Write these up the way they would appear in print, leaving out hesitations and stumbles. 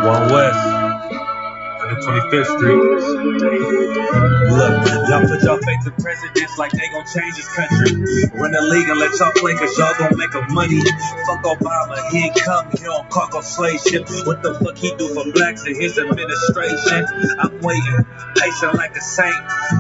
One West, 125th Street. Look, y'all put y'all faith in presidents like they gon' change this country. Run the league and let y'all play cause y'all gon' make up money. Fuck Obama, he ain't come here on cargo slave ship. What the fuck he do for blacks in his administration? I'm waiting, patient like a saint.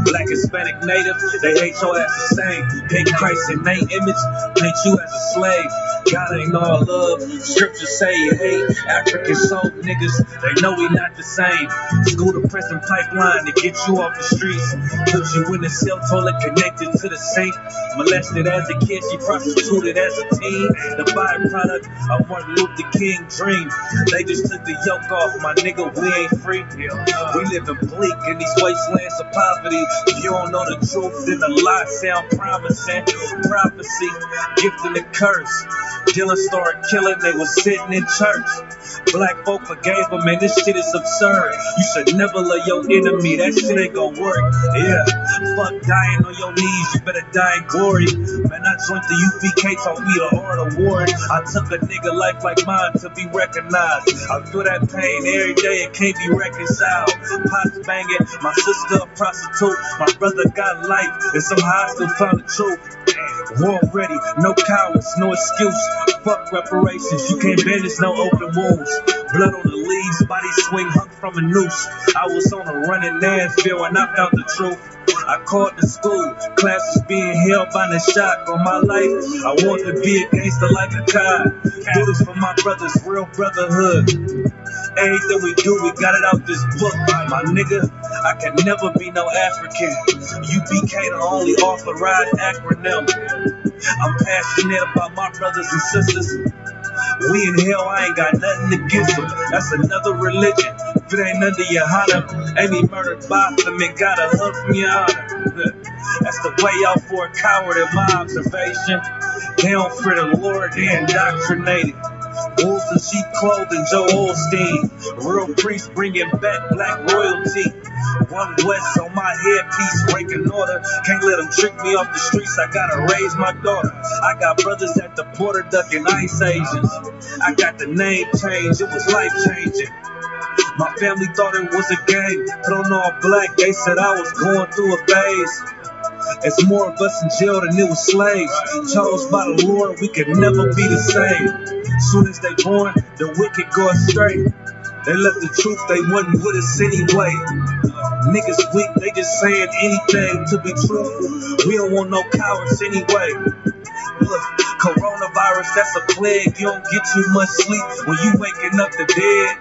Black, Hispanic, Native, they hate your ass the same. Paint Christ in their image, paint you as a slave. God ain't all love, scriptures say you hate African soul niggas, they know we not the same. School to prison pipeline to get you off the streets. Put you in the cell toilet connected to the sink. Molested as a kid, she prostituted as a teen. The byproduct of Martin Luther King dream. They just took the yoke off, my nigga, we ain't free. We living bleak in these wastelands of poverty. If you don't know the truth, then the lie sound promising. Prophecy, gift and a curse. Dylan started killing, they was sitting in church. Black folk forgave him, man, this shit is absurd. You should never love your enemy, that shit ain't gon' work. Yeah, fuck dying on your knees, you better die in glory. Man, I joined the UPK, taught me the art of war. I took a nigga life like mine to be recognized. I feel that pain every day, it can't be reconciled. Pots banging, my sister a prostitute. My brother got life, and somehow I still found the truth. War ready, no cowards, no excuse. Fuck reparations, you can't bandage no open wounds. Blood on the leaves, body swing hung from a noose. I was on a running Nashville and I found the truth. I called the school, classes being held by the shock on my life. I want to be a gangster like a cop. Do this for my brothers, real brotherhood. Everything we do, we got it out this book. My nigga, I can never be no African. UPK the only authorized acronym. I'm passionate about my brothers and sisters. We in hell, I ain't got nothing against them. That's another religion. If it ain't under your honor, ain't be murdered by them and got a hug from your honor. That's the way out for a coward in my observation. They don't fear the Lord, they indoctrinated. Wolves in sheep clothing, Joe Osteen. Real priests bringing back black royalty. One West on my headpiece, ranking order. Can't let them trick me off the streets, I gotta raise my daughter. I got brothers at the border ducking ice agents. I got the name change, it was life changing. My family thought it was a game, put on all black, they said I was going through a phase. It's more of us in jail than it was slaves. Chose by the Lord, we could never be the same. Soon as they born, the wicked go astray. They left the truth, they wasn't with us anyway. Niggas weak, they just saying anything to be truthful. We don't want no cowards anyway. Look, coronavirus, that's a plague. You don't get too much sleep when you waking up the dead.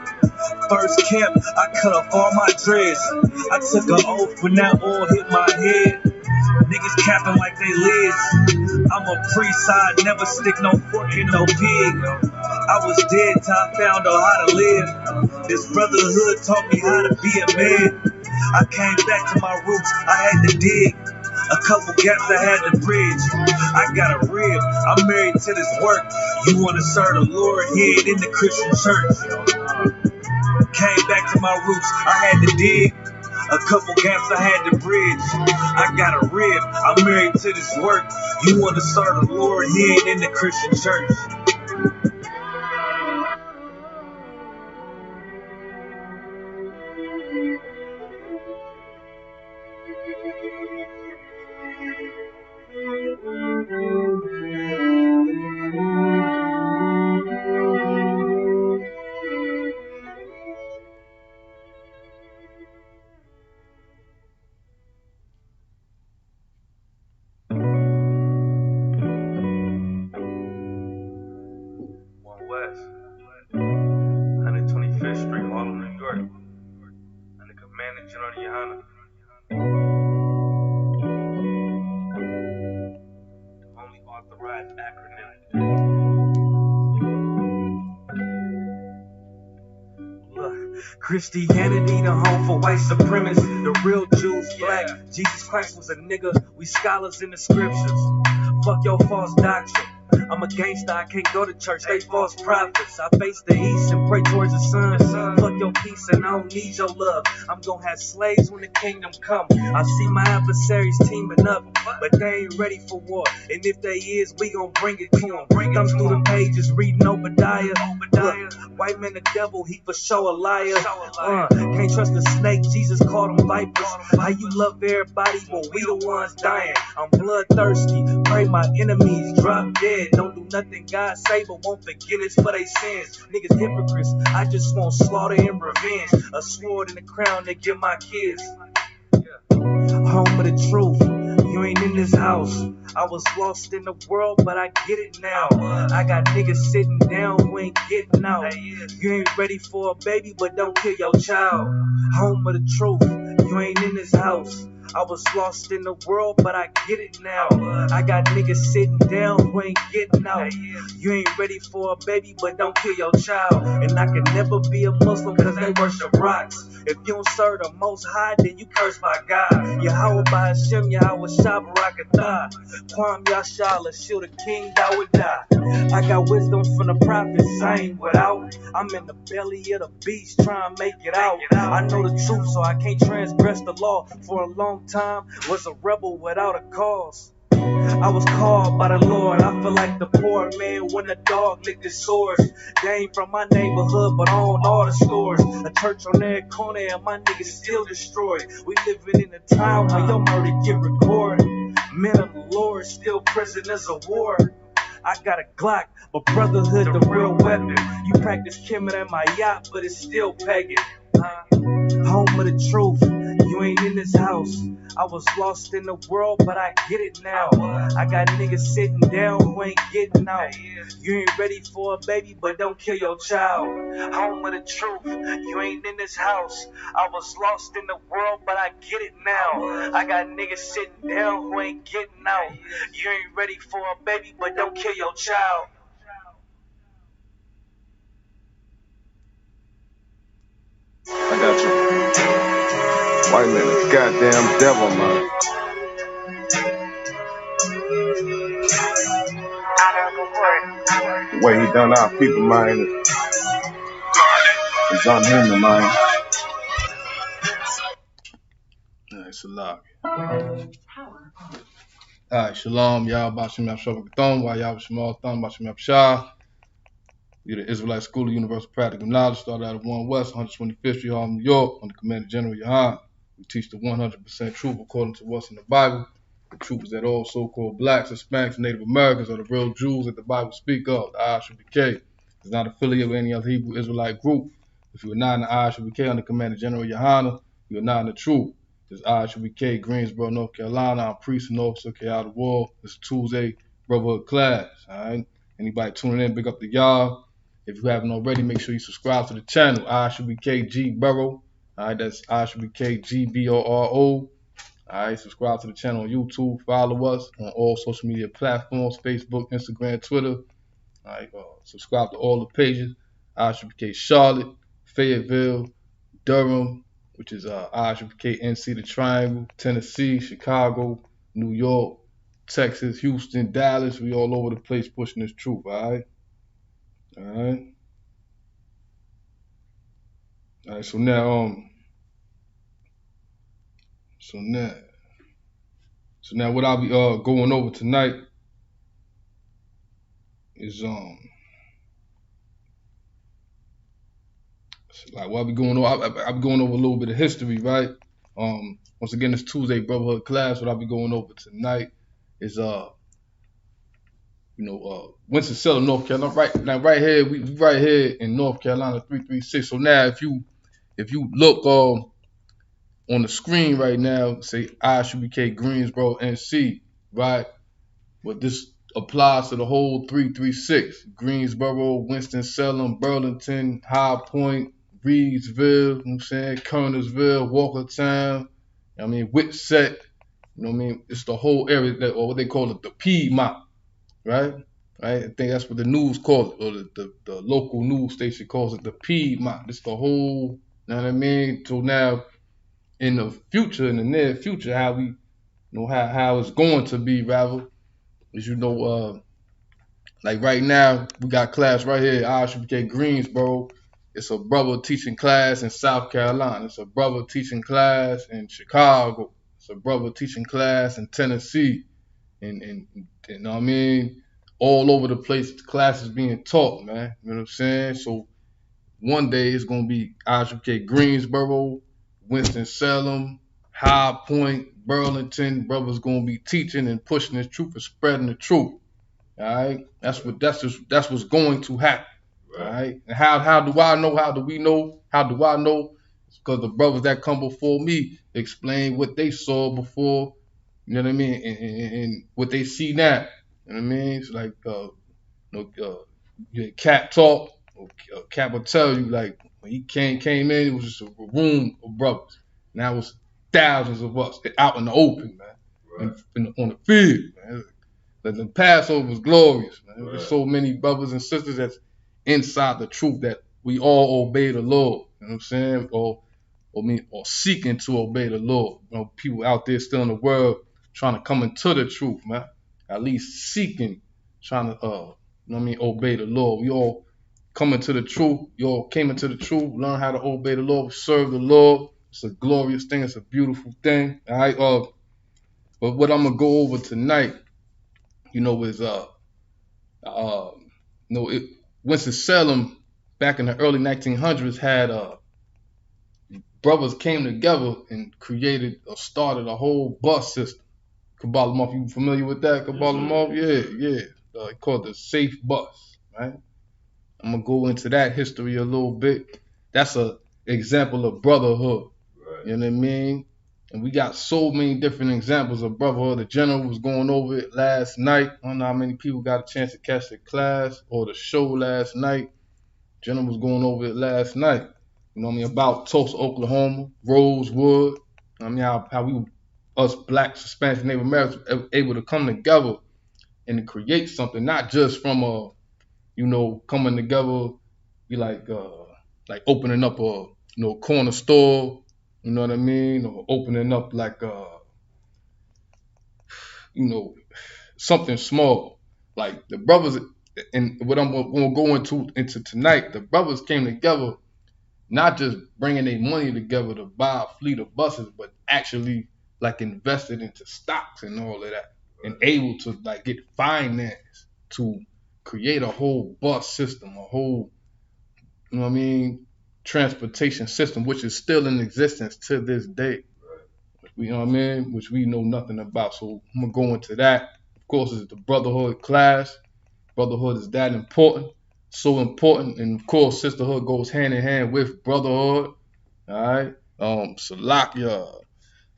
First camp, I cut off all my dreads. I took an oath when that oil hit my head. Niggas capping like they lids. I'm a priest, I never stick no fork in no pig. I was dead till I found out how to live. This brotherhood taught me how to be a man. I came back to my roots, I had to dig. A couple gaps I had to bridge. I got a rib, I'm married to this work. You wanna serve the Lord, he ain't in the Christian church. Came back to my roots, I had to dig. A couple gaps I had to bridge. I got a rib, I'm married to this work. You wanna serve the Lord, he ain't in the Christian church. West, 125th Street, Salem, New York. And the commanding general of your honor. The only authorized acronym. Look, Christianity, the home for white supremacists. The real Jews, black. Jesus Christ was a nigga. We scholars in the scriptures. Fuck your false doctrine. I'm a gangster, I can't go to church, they false prophets. I face the east and pray towards the sun. Fuck your peace and I don't need your love. I'm gonna have slaves when the kingdom come. I see my adversaries teaming up, but they ain't ready for war. And if they is, we gon' bring it to them. Thumb through them pages, reading Obadiah. Look, white man the devil, he for sure a liar. Can't trust a snake, Jesus called them vipers. How you love everybody, but we the ones dying. I'm bloodthirsty, pray my enemies drop dead. Don't do nothing God say, but won't forget it's for they sins. Niggas hypocrites, I just want slaughter and revenge. A sword and a crown to give my kids. Home of the truth, you ain't in this house. I was lost in the world, but I get it now. I got niggas sitting down who ain't getting out. You ain't ready for a baby, but don't kill your child. Home of the truth, you ain't in this house. I was lost in the world, but I get it now. I got niggas sitting down who ain't getting out. You ain't ready for a baby, but don't kill your child. And I can never be a Muslim cause they worship rocks. If you don't serve the Most High, then you cursed by God. Yahweh by Hashem, Yahweh Shah Barakatah. Kwam Yashala, shield the king, that would die. I got wisdom from the prophets, I ain't without. I'm in the belly of the beast, trying to make it out. I know the truth, so I can't transgress the law. For a long time, was a rebel without a cause. I was called by the Lord. I feel like the poor man when the dog licked his sores. They ain't from my neighborhood, but on all the stores. A church on every corner and my niggas still destroyed. We living in a time where your murder get recorded. Men of the Lord still prisoners of war. I got a Glock, but Brotherhood the real weapon. You practice Kemet at my yacht, but it's still pagan. Home of the truth, you ain't in this house. I was lost in the world, but I get it now. I got niggas sitting down who ain't getting out. You ain't ready for a baby, but don't kill your child. Home of the truth, you ain't in this house. I was lost in the world, but I get it now. I got niggas sitting down who ain't getting out. You ain't ready for a baby, but don't kill your child. I got you. White man is goddamn devil, man. The way he done our people, man, is unhuman, man. Alright, Salam. Alright, Shalom, y'all, Bashim Yahshua Thumb, while y'all Shamal Thumb, Bashim Yahshua. You're the Israelite School of Universal Practical Knowledge, started out of 1 West, 125th Street, Harlem, New York, under Commander General Yahan. We teach the 100% truth according to what's in the Bible. The truth is that all so-called blacks, Hispanics, Native Americans are the real Jews that the Bible speak of. The Isupk is not affiliated with any other Hebrew Israelite group. If you are not in the Isupk under Commander General Yahanna, you are not in the truth. This is Isupk, Greensboro, North Carolina. I'm priest and officer, out of the wall. This is Tuesday Brotherhood class. All right. Anybody tuning in, big up to y'all. If you haven't already, make sure you subscribe to the channel. Isupk G Burrow. All right, that's Isupk G Boro. All right, subscribe to the channel on YouTube. Follow us on all social media platforms: Facebook, Instagram, Twitter. All right, subscribe to all the pages. Isupk Charlotte, Fayetteville, Durham, which is Isupk NC the Triangle, Tennessee, Chicago, New York, Texas, Houston, Dallas. We all over the place pushing this truth. All right. All right. All right. So now, what I'll be going over tonight is like what I'll be going over. I'll be going over a little bit of history, right? Once again, it's Tuesday Brotherhood class. What I'll be going over tonight is Winston, Salem, North Carolina. Right here, we right here in North Carolina, 336. So now, if you look on the screen right now, say Isupk Greensboro, NC, right? But this applies to the whole 336. Greensboro, Winston-Salem, Burlington, High Point, Reedsville, you know what I'm saying, Kernersville, Walkertown, Whitsett, it's the whole area, or what they call it, the Piedmont, right? I think that's what the news calls it, or the local news station calls it, the Piedmont. It's the whole, you know what I mean? So now, in the future, in the near future, how we, how it's going to be, rather, is Like right now, we got class right here at Isupk Greensboro. It's a brother teaching class in South Carolina. It's a brother teaching class in Chicago. It's a brother teaching class in Tennessee. And you know what I mean? All over the place, the class is being taught, man. You know what I'm saying? So one day it's gonna be Isupk Greensboro, Winston, Salem, High Point, Burlington. Brothers gonna be teaching and pushing the truth and spreading the truth. All right, that's what's going to happen. All right, and how do I know? How do we know? How do I know? It's because the brothers that come before me explain what they saw before. You know what I mean, and what they see now. You know what I mean? It's like Cap talk. Cap will tell you like when he came in, it was just a room of brothers. Now it's thousands of us out in the open, man, on the field, man. The Passover was glorious, man. There's so many brothers and sisters that's inside the truth that we all obey the Lord. You know what I'm saying? Or seeking to obey the Lord. You know, people out there still in the world trying to come into the truth, man. At least seeking, trying to you know what I mean, obey the Lord. We all come into the truth. You all came into the truth, learn how to obey the Lord, serve the Lord. It's a glorious thing. It's a beautiful thing. All right. But what I'm gonna go over tonight, you know, is Winston-Salem back in the early 1900s had brothers came together and created or started a whole bus system. Kabbalah, you familiar with that? Kabbalah, yeah. Called the Safe Bus, right? I'm gonna go into that history a little bit. That's an example of brotherhood. Right. You know what I mean? And we got so many different examples of brotherhood. The general was going over it last night. I don't know how many people got a chance to catch the class or the show last night. General was going over it last night. You know what I mean? About Tulsa, Oklahoma, Rosewood. I mean, how we, us blacks, Hispanics, Native Americans, able to come together and to create something, not just from coming together, be like opening up a corner store. You know what I mean? Or opening up like something small. Like the brothers, and what I'm gonna go into tonight, the brothers came together, not just bringing their money together to buy a fleet of buses, but actually like invested into stocks and all of that, and able to like get finance to create a whole bus system, a whole, you know what I mean, transportation system, which is still in existence to this day. You know what I mean? Which we know nothing about. So I'm gonna go into that. Of course, it's the brotherhood class. Brotherhood is that important, so important, and of course, sisterhood goes hand in hand with brotherhood. All right. Salakia.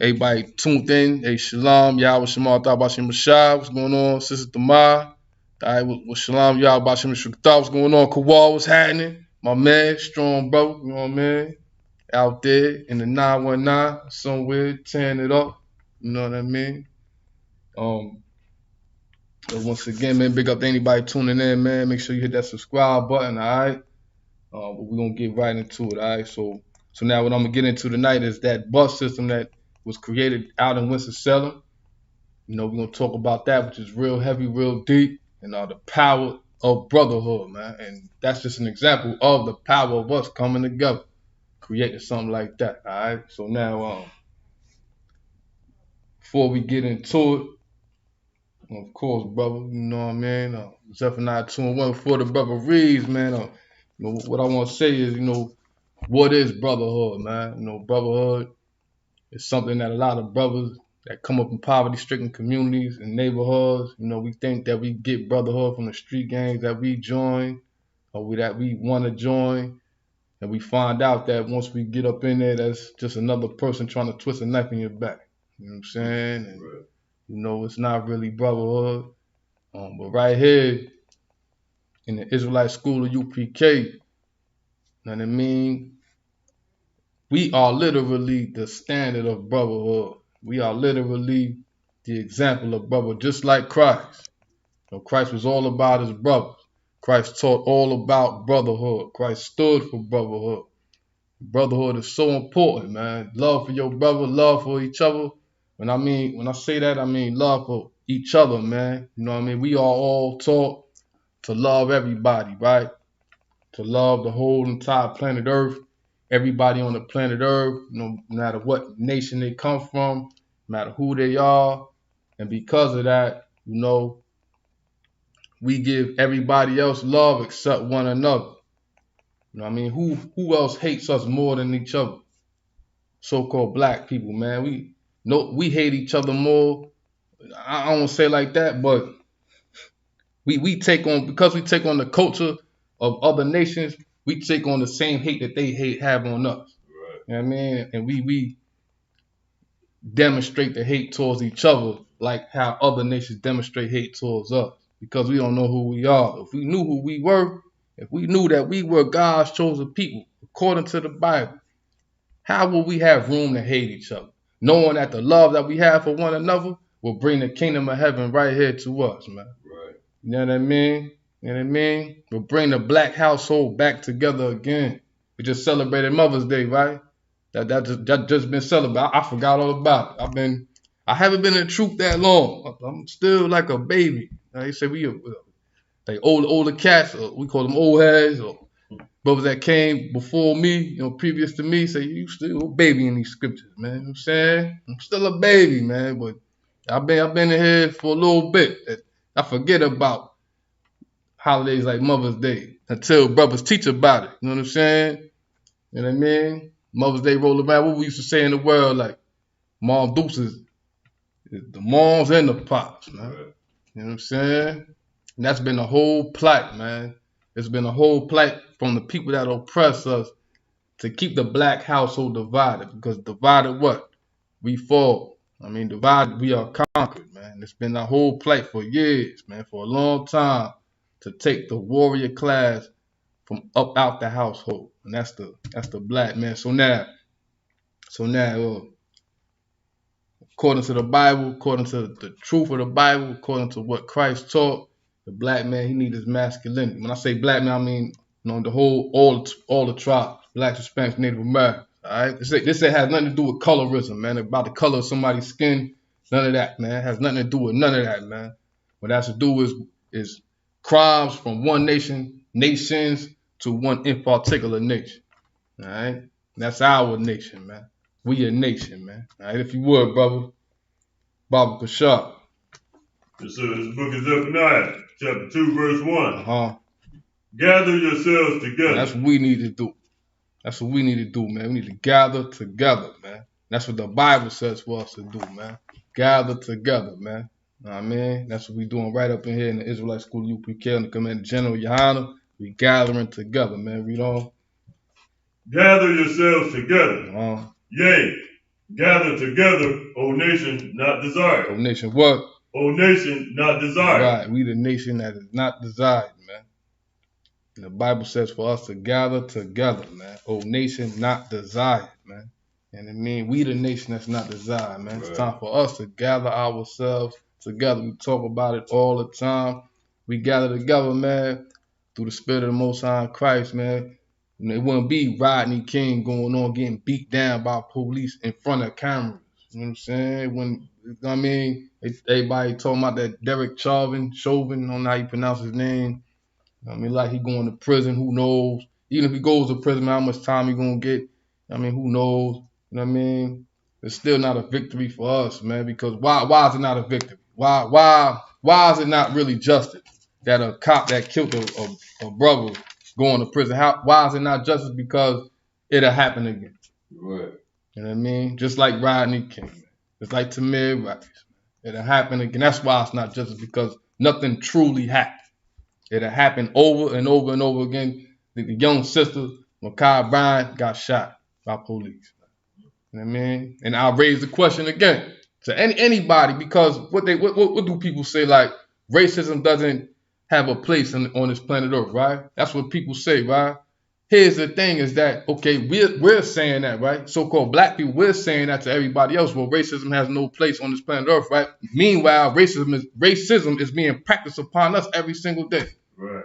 Everybody tuned in. Hey, shalom. Yahweh Shemal Tabashim Rashad. What's going on? Sister Tamar. All right. With shalom. Yahweh Bashim Rashad. What's going on? Kawal, what's happening? My man, strong brother. You know what I mean? Out there in the 919 somewhere, tearing it up. You know what I mean? Once again, man, big up to anybody tuning in, man. Make sure you hit that subscribe button, all right? But we're going to get right into it, all right? So now what I'm going to get into tonight is that bus system that was created out in Winston-Salem. You know, we're going to talk about that, which is real heavy, real deep, and the power of brotherhood, man. And that's just an example of the power of us coming together, creating something like that, all right? So now, before we get into it, of course, brother, you know what I mean? Zephaniah 2:1, before the brother reads, man, what I want to say is, what is brotherhood, man? Brotherhood is something that a lot of brothers that come up in poverty-stricken communities and neighborhoods, we think that we get brotherhood from the street gangs that we join or that we want to join. And we find out that once we get up in there, that's just another person trying to twist a knife in your back. You know what I'm saying? And, right. It's not really brotherhood. But right here in the Israelite school of UPK, you know what I mean? We are literally the standard of brotherhood. We are literally the example of brotherhood, just like Christ. Christ was all about his brothers. Christ taught all about brotherhood. Christ stood for brotherhood. Brotherhood is so important, man. Love for your brother, love for each other. When I say that, I mean love for each other, man. You know what I mean? We are all taught to love everybody, right? To love the whole entire planet Earth, everybody on the planet Earth, no matter what nation they come from, no matter who they are. And because of that, we give everybody else love except one another. You know what I mean? Who else hates us more than each other? So-called black people, man. We hate each other more. I don't want to say it like that, but we take on, because we take on the culture of other nations, we take on the same hate that they have on us. Right. You know what I mean? And we demonstrate the hate towards each other like how other nations demonstrate hate towards us, because we don't know who we are. If we knew who we were, if we knew that we were God's chosen people according to the Bible, how will we have room to hate each other? Knowing that the love that we have for one another will bring the kingdom of heaven right here to us, man. Right. You know what I mean? You know what I mean? We'll bring the black household back together again. We just celebrated Mother's Day, right? That just been celebrated. I forgot all about it. I haven't been in the truth that long. I'm still like a baby. They say they older cats, or we call them old heads, or brothers that came before me, previous to me, say you still a baby in these scriptures, man. You know what I'm saying? I'm still a baby, man, but I've been in here for a little bit. I forget about holidays like Mother's Day until brothers teach about it. You know what I'm saying? You know what I mean? Mother's Day roll around. What we used to say in the world, like Mom Deuces, the moms and the pops, man. Right. You know what I'm saying? And that's been a whole plight, man. It's been a whole plight from the people that oppress us to keep the black household divided. Because divided what? We fall. Divided we are conquered, man. It's been a whole plight for years, man, for a long time, to take the warrior class from up out the household. And that's the black man. So now, according to the Bible, according to the truth of the Bible, according to what Christ taught, the black man, he needs his masculinity. When I say black man, I mean the whole, all the tribes, blacks, Hispanics, Native Americans. All right, this has nothing to do with colorism, man. About the color of somebody's skin, none of that, man. It has nothing to do with none of that, man. What it has to do is crimes from one nations to one in particular nation. All right, that's our nation, man. We a nation, man. All right, if you would, brother, Baba Kashab. Yes, sir. This book is Zephaniah, chapter 2, verse 1. Gather yourselves together. That's what we need to do. That's what we need to do, man. We need to gather together, man. That's what the Bible says for us to do, man. Gather together, man. You know what I mean? That's what we doing right up in here in the Israelite School of UPK and the Commander General Yohana. We gathering together, man. Read on. Gather yourselves together. Yea, gather together, O nation not desired. O nation what? O nation not desired. Right, we the nation that is not desired, man. And the Bible says for us to gather together, man. O nation not desired, man. And it means we the nation that's not desired, man. Right. It's time for us to gather ourselves together. We talk about it all the time. We gather together, man, through the Spirit of the Most High Christ, man. And it wouldn't be Rodney King going on getting beat down by police in front of cameras. You know what I'm saying? Everybody talking about that Derek Chauvin, I don't know how you pronounce his name. Like he going to prison, who knows? Even if he goes to prison, how much time he gonna get? Who knows? You know what I mean? It's still not a victory for us, man, because why is it not a victory? Why is it not really justice that a cop that killed a brother going to prison? Why is it not justice? Because it'll happen again. Right. You know what I mean? Just like Rodney King, man. Just like Tamir Rice. It'll happen again. That's why it's not justice, because nothing truly happened. It'll happen over and over and over again. The young sister, Makai Bryant, got shot by police. You know what I mean? And I'll raise the question again to anybody, because what do people say? Like, racism doesn't have a place on this planet Earth, right? That's what people say, right? Here's the thing is that, okay, we're saying that, right? So-called black people, we're saying that to everybody else. Well, racism has no place on this planet Earth, right? Meanwhile, racism is being practiced upon us every single day. Right.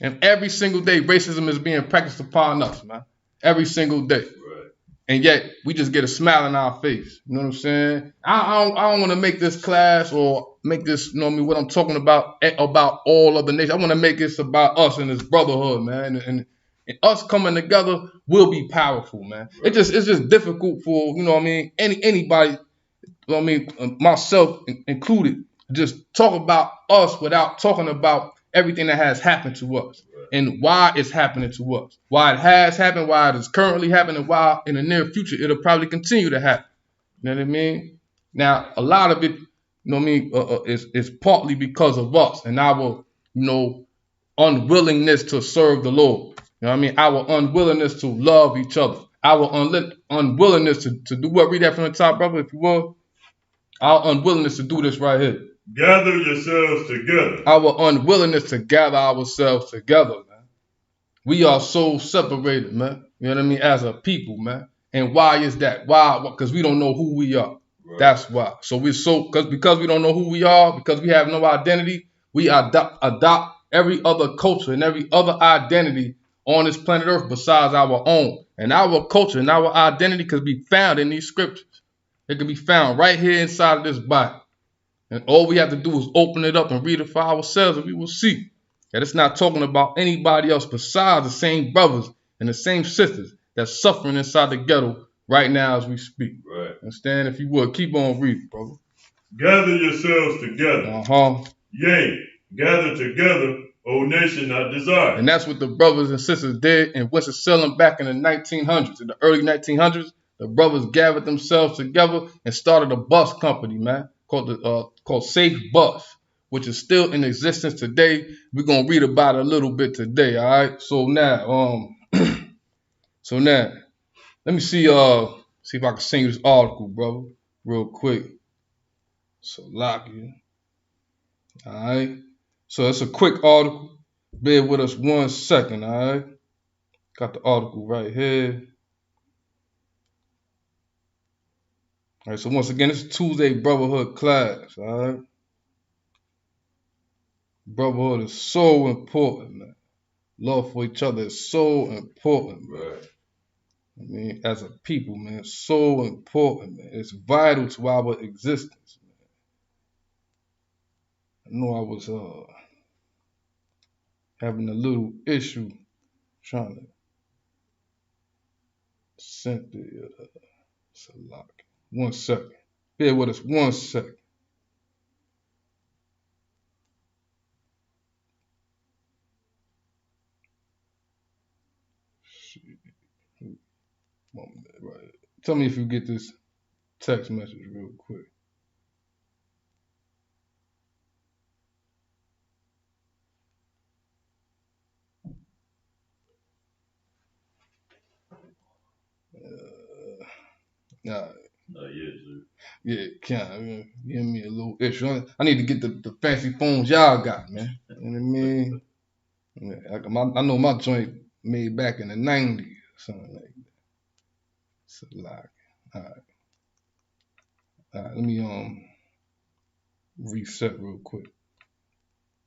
And every single day, racism is being practiced upon us, man. Every single day. Right. And yet, we just get a smile on our face. You know what I'm saying? I don't want to make this class, or make this, you know what I mean, what I'm talking about all other nations. I want to make this about us and this brotherhood, man. And us coming together will be powerful, man. Right. It's just difficult for, you know what I mean, anybody, you know what I mean, myself included, just talk about us without talking about everything that has happened to us. Right. And why it's happening to us. Why it has happened, why it is currently happening, and why in the near future it'll probably continue to happen. You know what I mean? Now, a lot of it, you know what I mean, is partly because of us and our, you know, unwillingness to serve the Lord. You know what I mean? Our unwillingness to love each other. Our unwillingness to do what? Read that from the top, brother, if you will. Our unwillingness to do this right here. Gather yourselves together. Our unwillingness to gather ourselves together, man. We are so separated, man. You know what I mean? As a people, man. And why is that? Why? Because we don't know who we are. Right. That's why. So we're so, because we don't know who we are, because we have no identity, we adopt every other culture and every other identity on this planet Earth besides our own. And our culture and our identity could be found in these scriptures. It can be found right here inside of this Bible. And all we have to do is open it up and read it for ourselves, and we will see that it's not talking about anybody else besides the same brothers and the same sisters that's suffering inside the ghetto right now as we speak. Right. Understand? If you would, keep on reading, brother. Gather yourselves together. Yea, gather together, O nation not desired. And that's what the brothers and sisters did in Winston, Salem back in the 1900s. In the early 1900s, the brothers gathered themselves together and started a bus company, man, called Safe Bus, which is still in existence today. We're gonna read about it a little bit today, all right? So now, let me see if I can sing this article, brother, real quick. So lock you. All right. So it's a quick article. Bear with us 1 second, all right? Got the article right here. All right, so once again, it's Tuesday Brotherhood class, all right? Brotherhood is so important, man. Love for each other is so important, right? I mean, as a people, man, it's so important, man. It's vital to our existence, man. I know I was having a little issue trying to send the select. 1 second. Bear with us 1 second. Right. Tell me if you get this text message real quick. Nah. Not yet, sir. Yeah, can't give me a little issue. I need to get the fancy phones y'all got, man. You know what I mean? Yeah, I know my joint made back in the 90s or something like that. So like, all right, let me reset real quick.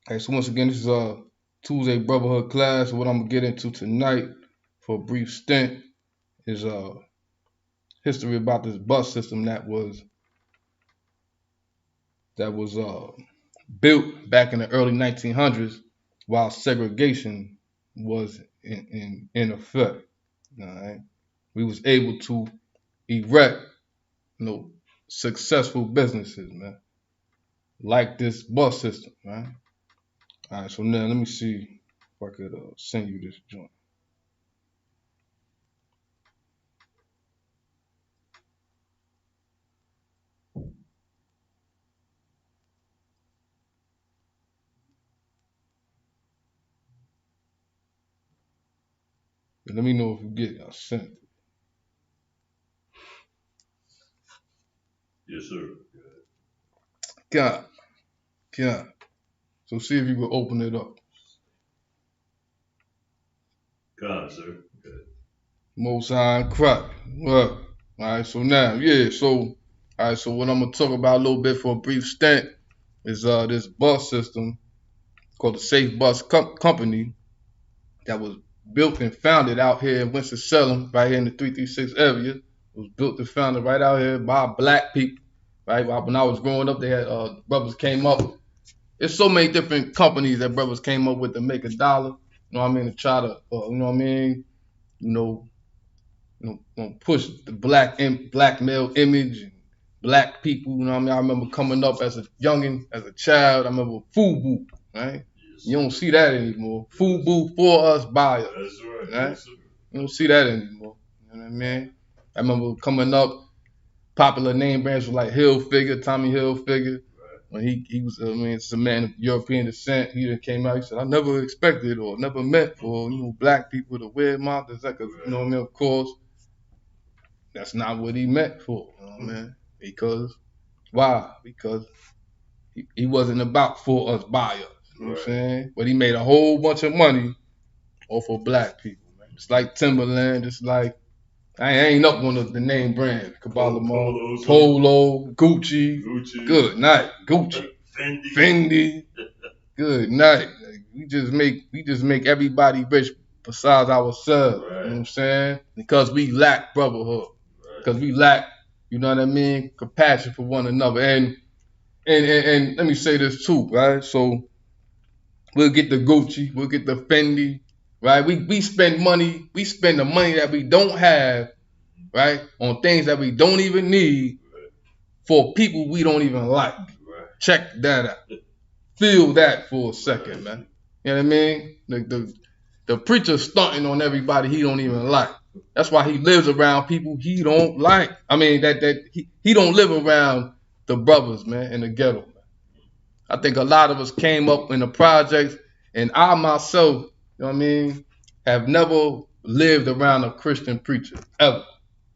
Okay, so once again, this is Tuesday Brotherhood class. What I'm gonna get into tonight for a brief stint is history about this bus system that was built back in the early 1900s while segregation was in effect. All right, we was able to erect, successful businesses, man, like this bus system, right? All right, so now let me see if I could send you this joint. Let me know if you get it. I sent it. Yes, sir. God. So see if you can open it up. God, sir. Okay. Most High and crack. Well, all right, so now, so what I'm gonna talk about a little bit for a brief stint is this bus system called the Safe Bus Company that was built and founded out here in Winston-Salem, right here in the 336 area. It was built and founded right out here by black people. right? When I was growing up, they had brothers came up. There's so many different companies that brothers came up with to make $1. You know what I mean? To try to, you know what I mean? You know, push the black male image and black people. You know what I mean? I remember coming up as a youngin, as a child. I remember FUBU, right? You don't see that anymore. FUBU, for us, by us. That's right. Right? You don't see that anymore. You know what I mean? I remember coming up, popular name brands were like Hilfiger, Tommy Hilfiger. When he was, I mean, it's a man of European descent. He done came out. He said, "I never expected or never meant for black people to wear my design." You know what I mean? Of course, that's not what he meant for. You know what I mean? Because why? Because he wasn't about for us, by us. You know what I'm saying? But he made a whole bunch of money off of black people, man. It's like Timberland. It's like I ain't up on the name brand. Kabbalah Polo, Gucci. Good night. Gucci. Fendi. Good night. We just make everybody rich besides ourselves. Right. You know what I'm saying? Because we lack brotherhood. Because we lack, you know what I mean, compassion for one another. And let me say this too, right? So we'll get the Gucci, we'll get the Fendi, right? We spend money, we spend the money that we don't have, right, on things that we don't even need for people we don't even like. Check that out. Feel that for a second, man. You know what I mean? The preacher stunting on everybody he don't even like. That's why he lives around people he don't like. I mean, he don't live around the brothers, man, in the ghetto, man. I think a lot of us came up in the projects, and I myself, you know what I mean, have never lived around a Christian preacher, ever.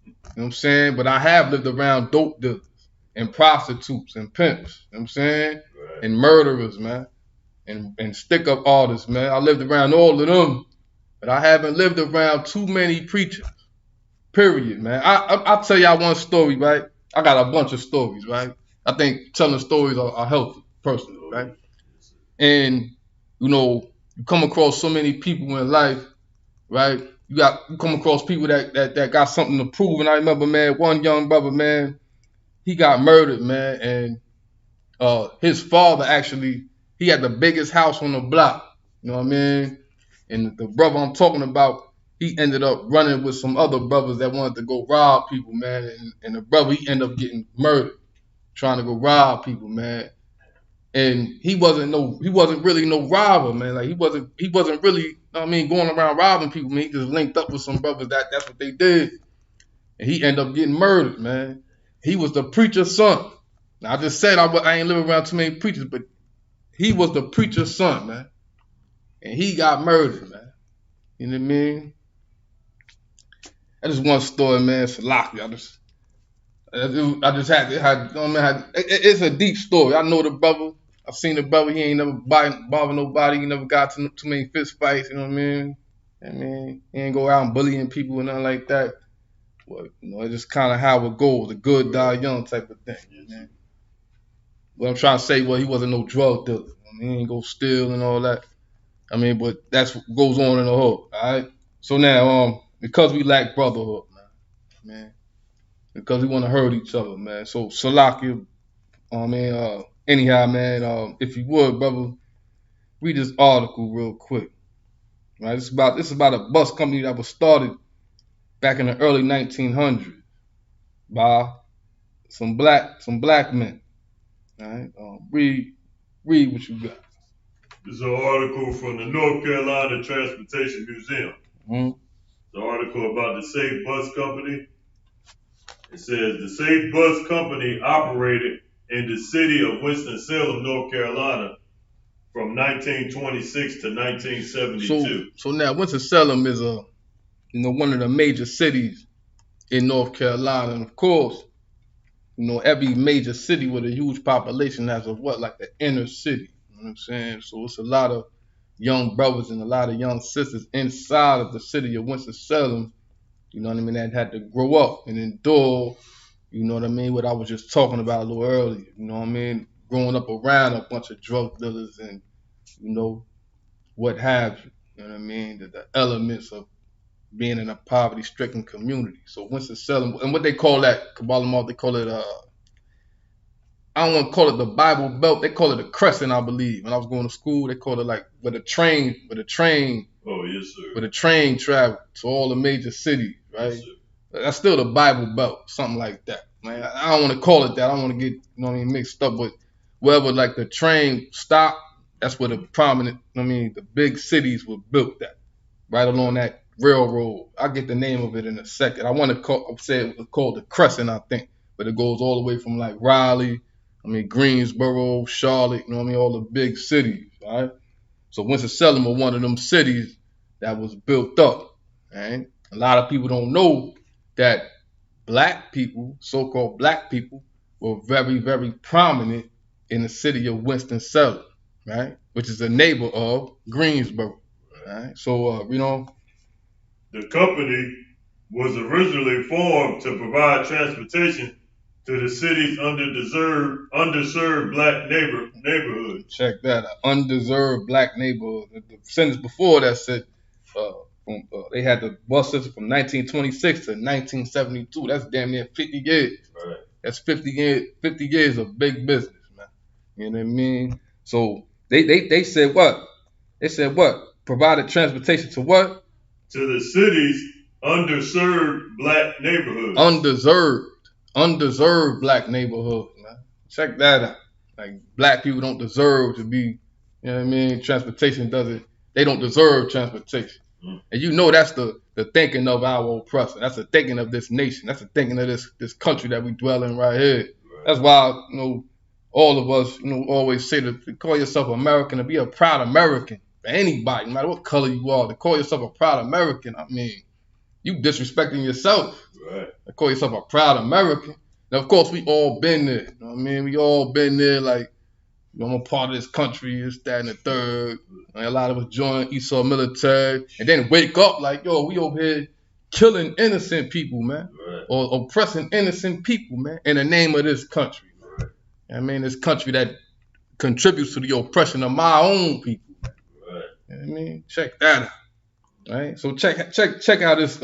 You know what I'm saying? But I have lived around dope dealers and prostitutes and pimps, you know what I'm saying? Right. And murderers, man, and stick-up artists, man. I lived around all of them, but I haven't lived around too many preachers, period, man. I'll tell y'all one story, right? I got a bunch of stories, right? I think telling stories are healthy, personally, right? And, you know, you come across so many people in life, right? You come across people that got something to prove. And I remember, man, one young brother, man, he got murdered, man. And his father actually, he had the biggest house on the block. You know what I mean? And the brother I'm talking about, he ended up running with some other brothers that wanted to go rob people, man. And the brother, he ended up getting murdered, trying to go rob people, man. And he wasn't really no robber, man. Like he wasn't really, you know what I mean, going around robbing people, man. He just linked up with some brothers that's what they did. And he ended up getting murdered, man. He was the preacher's son. Now I just said I ain't living around too many preachers, but he was the preacher's son, man. And he got murdered, man. You know what I mean? That's just one story, man. Salaki. I just had, it's a deep story. I know the brother. I've seen the brother. He ain't never bother nobody. He never got to too many fist fights. You know what I mean? He ain't go out and bullying people and nothing like that. But, you know, it's just kind of how it goes. The good die young type of thing. Man. What I'm trying to say, well, he wasn't no drug dealer. He ain't go steal and all that. I mean, but that's what goes on in the hood. All right. So now, because we lack brotherhood, man. Because we want to hurt each other, man. So Salakia, anyhow, man, if you would, brother, read this article real quick. Right, this is about a bus company that was started back in the early 1900s by some black men. All right, read what you got. This is an article from the North Carolina Transportation Museum. Mm-hmm. The article about the Safe Bus Company. It says the Safe Bus Company operated in the city of Winston-Salem, North Carolina, from 1926 to 1972. So now Winston-Salem is one of the major cities in North Carolina, and of course, every major city with a huge population has like the inner city. You know what I'm saying? So it's a lot of young brothers and a lot of young sisters inside of the city of Winston-Salem. You know what I mean? That had to grow up and endure. You know what I mean? What I was just talking about a little earlier. You know what I mean? Growing up around a bunch of drug dealers and, what have you. You know what I mean? The elements of being in a poverty-stricken community. So Winston-Salem, and what they call that, Kabbalah, they call it I don't want to call it the Bible Belt. They call it a crescent, I believe. When I was going to school, they called it like where the train. Oh, yes, sir. Where the train traveled to all the major cities, right? Yes, That's still the Bible Belt, something like that. Man, I don't want to call it that. I don't want to get, mixed up with wherever like the train stopped. That's where the prominent, the big cities were built at, right along that railroad. I'll get the name of it in a second. I want to say it was called the Crescent, I think, but it goes all the way from like Raleigh, Greensboro, Charlotte, all the big cities, right? So Winston-Salem was one of them cities that was built up, right? A lot of people don't know that black people, so-called black people, were very, very prominent in the city of Winston-Salem, right? Which is a neighbor of Greensboro, right? So, the company was originally formed to provide transportation to the city's underserved black neighborhoods. Check that out. Undeserved black neighborhood. The sentence before that said they had the bus system from 1926 to 1972. That's damn near 50 years. Right. That's 50 years of big business, man. You know what I mean? So they said what? They said what? Provided transportation to what? To the city's underserved black neighborhoods. Undeserved black neighborhoods, man. Check that out. Like black people don't deserve to be, transportation they don't deserve transportation. And that's the thinking of our oppressor. That's the thinking of this nation. That's the thinking of this country that we dwell in right here. Right. That's why, all of us, always say to call yourself American, to be a proud American. For anybody, no matter what color you are, to call yourself a proud American, you disrespecting yourself. Right. To call yourself a proud American. Now, of course, we all been there. You know what I mean? We all been there, like, I'm a part of this country, this, that, and the third. And a lot of us join Isupk military and then wake up like, yo, we over here killing innocent people, man. Right. Or oppressing innocent people, man, in the name of this country. Right. This country that contributes to the oppression of my own people. Right. You know what I mean? Check that out. Right? So check out this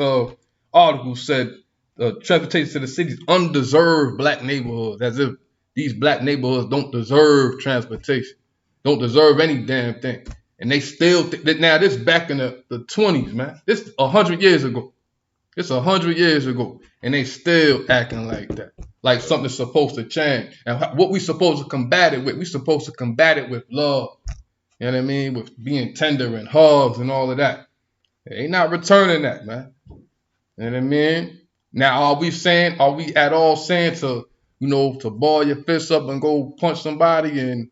article said transportation to the city's undeserved black neighborhoods, as if these black neighborhoods don't deserve transportation, don't deserve any damn thing. And they still now this back in the 20s, man. This 100 years ago. It's 100 years ago. And they still acting like that. Like something's supposed to change. And what we supposed to combat it with? We supposed to combat it with love. You know what I mean? With being tender and hugs and all of that. They not returning that, man. You know what I mean? Now, are we at all saying to ball your fists up and go punch somebody and,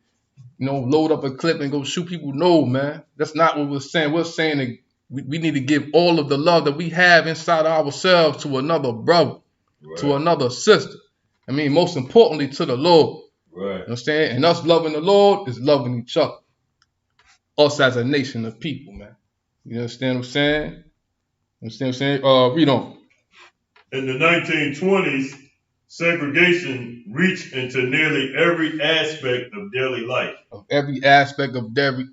load up a clip and go shoot people? No, man. That's not what we're saying. We're saying that we need to give all of the love that we have inside ourselves to another brother, right, to another sister. Most importantly, to the Lord. Right. You know what I'm saying? And us loving the Lord is loving each other. Us as a nation of people, man. You understand what I'm saying? You understand what I'm saying? Read on. In the 1920s, segregation reached into nearly every aspect of daily life.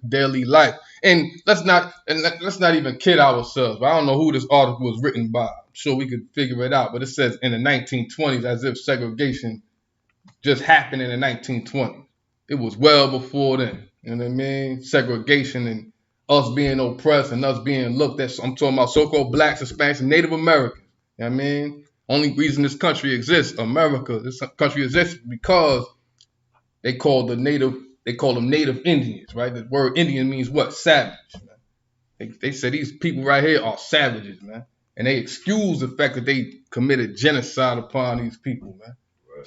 Daily life. And let's not even kid ourselves. I don't know who this article was written by. I'm sure we could figure it out. But it says in the 1920s, as if segregation just happened in the 1920s. It was well before then. You know what I mean? Segregation and us being oppressed and us being looked at. I'm talking about so-called blacks, Hispanics, and Native Americans. You know what I mean? Only reason this country exists, this country exists because they call them Native Indians, right? The word Indian means what? Savage. They say these people right here are savages, man. And they excuse the fact that they committed genocide upon these people, man.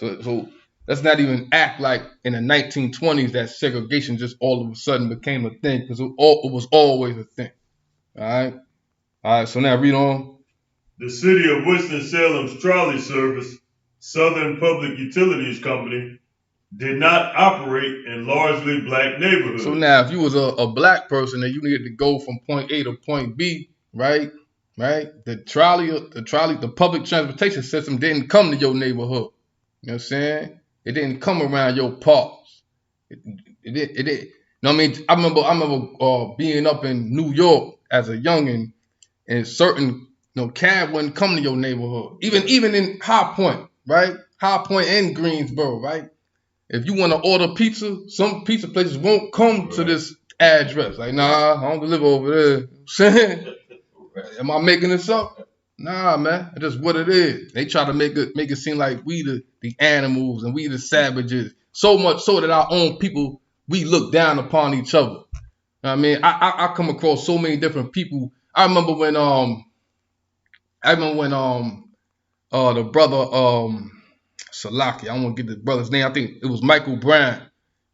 Right. So let's not even act like in the 1920s that segregation just all of a sudden became a thing, because it was always a thing. All right, so now read on. The city of Winston-Salem's trolley service, Southern Public Utilities Company, did not operate in largely black neighborhoods. So now if you was a black person and you needed to go from point A to point B, right? The public transportation system didn't come to your neighborhood. You know what I'm saying? It didn't come around your parts. It did. You know what I mean? I remember being up in New York as a youngin', and certain cab wouldn't come to your neighborhood. Even in High Point, right? High Point and Greensboro, right? If you want to order pizza, some pizza places won't come to this address. Like, nah, I don't deliver over there. You know what I'm saying? Am I making this up? Nah, man. It's just what it is. They try to make it seem like we the animals and we the savages. So much so that our own people, we look down upon each other. You know what I mean? I come across so many different people. I remember when the brother Salaki, I don't want to get the brother's name. I think it was Michael Brown,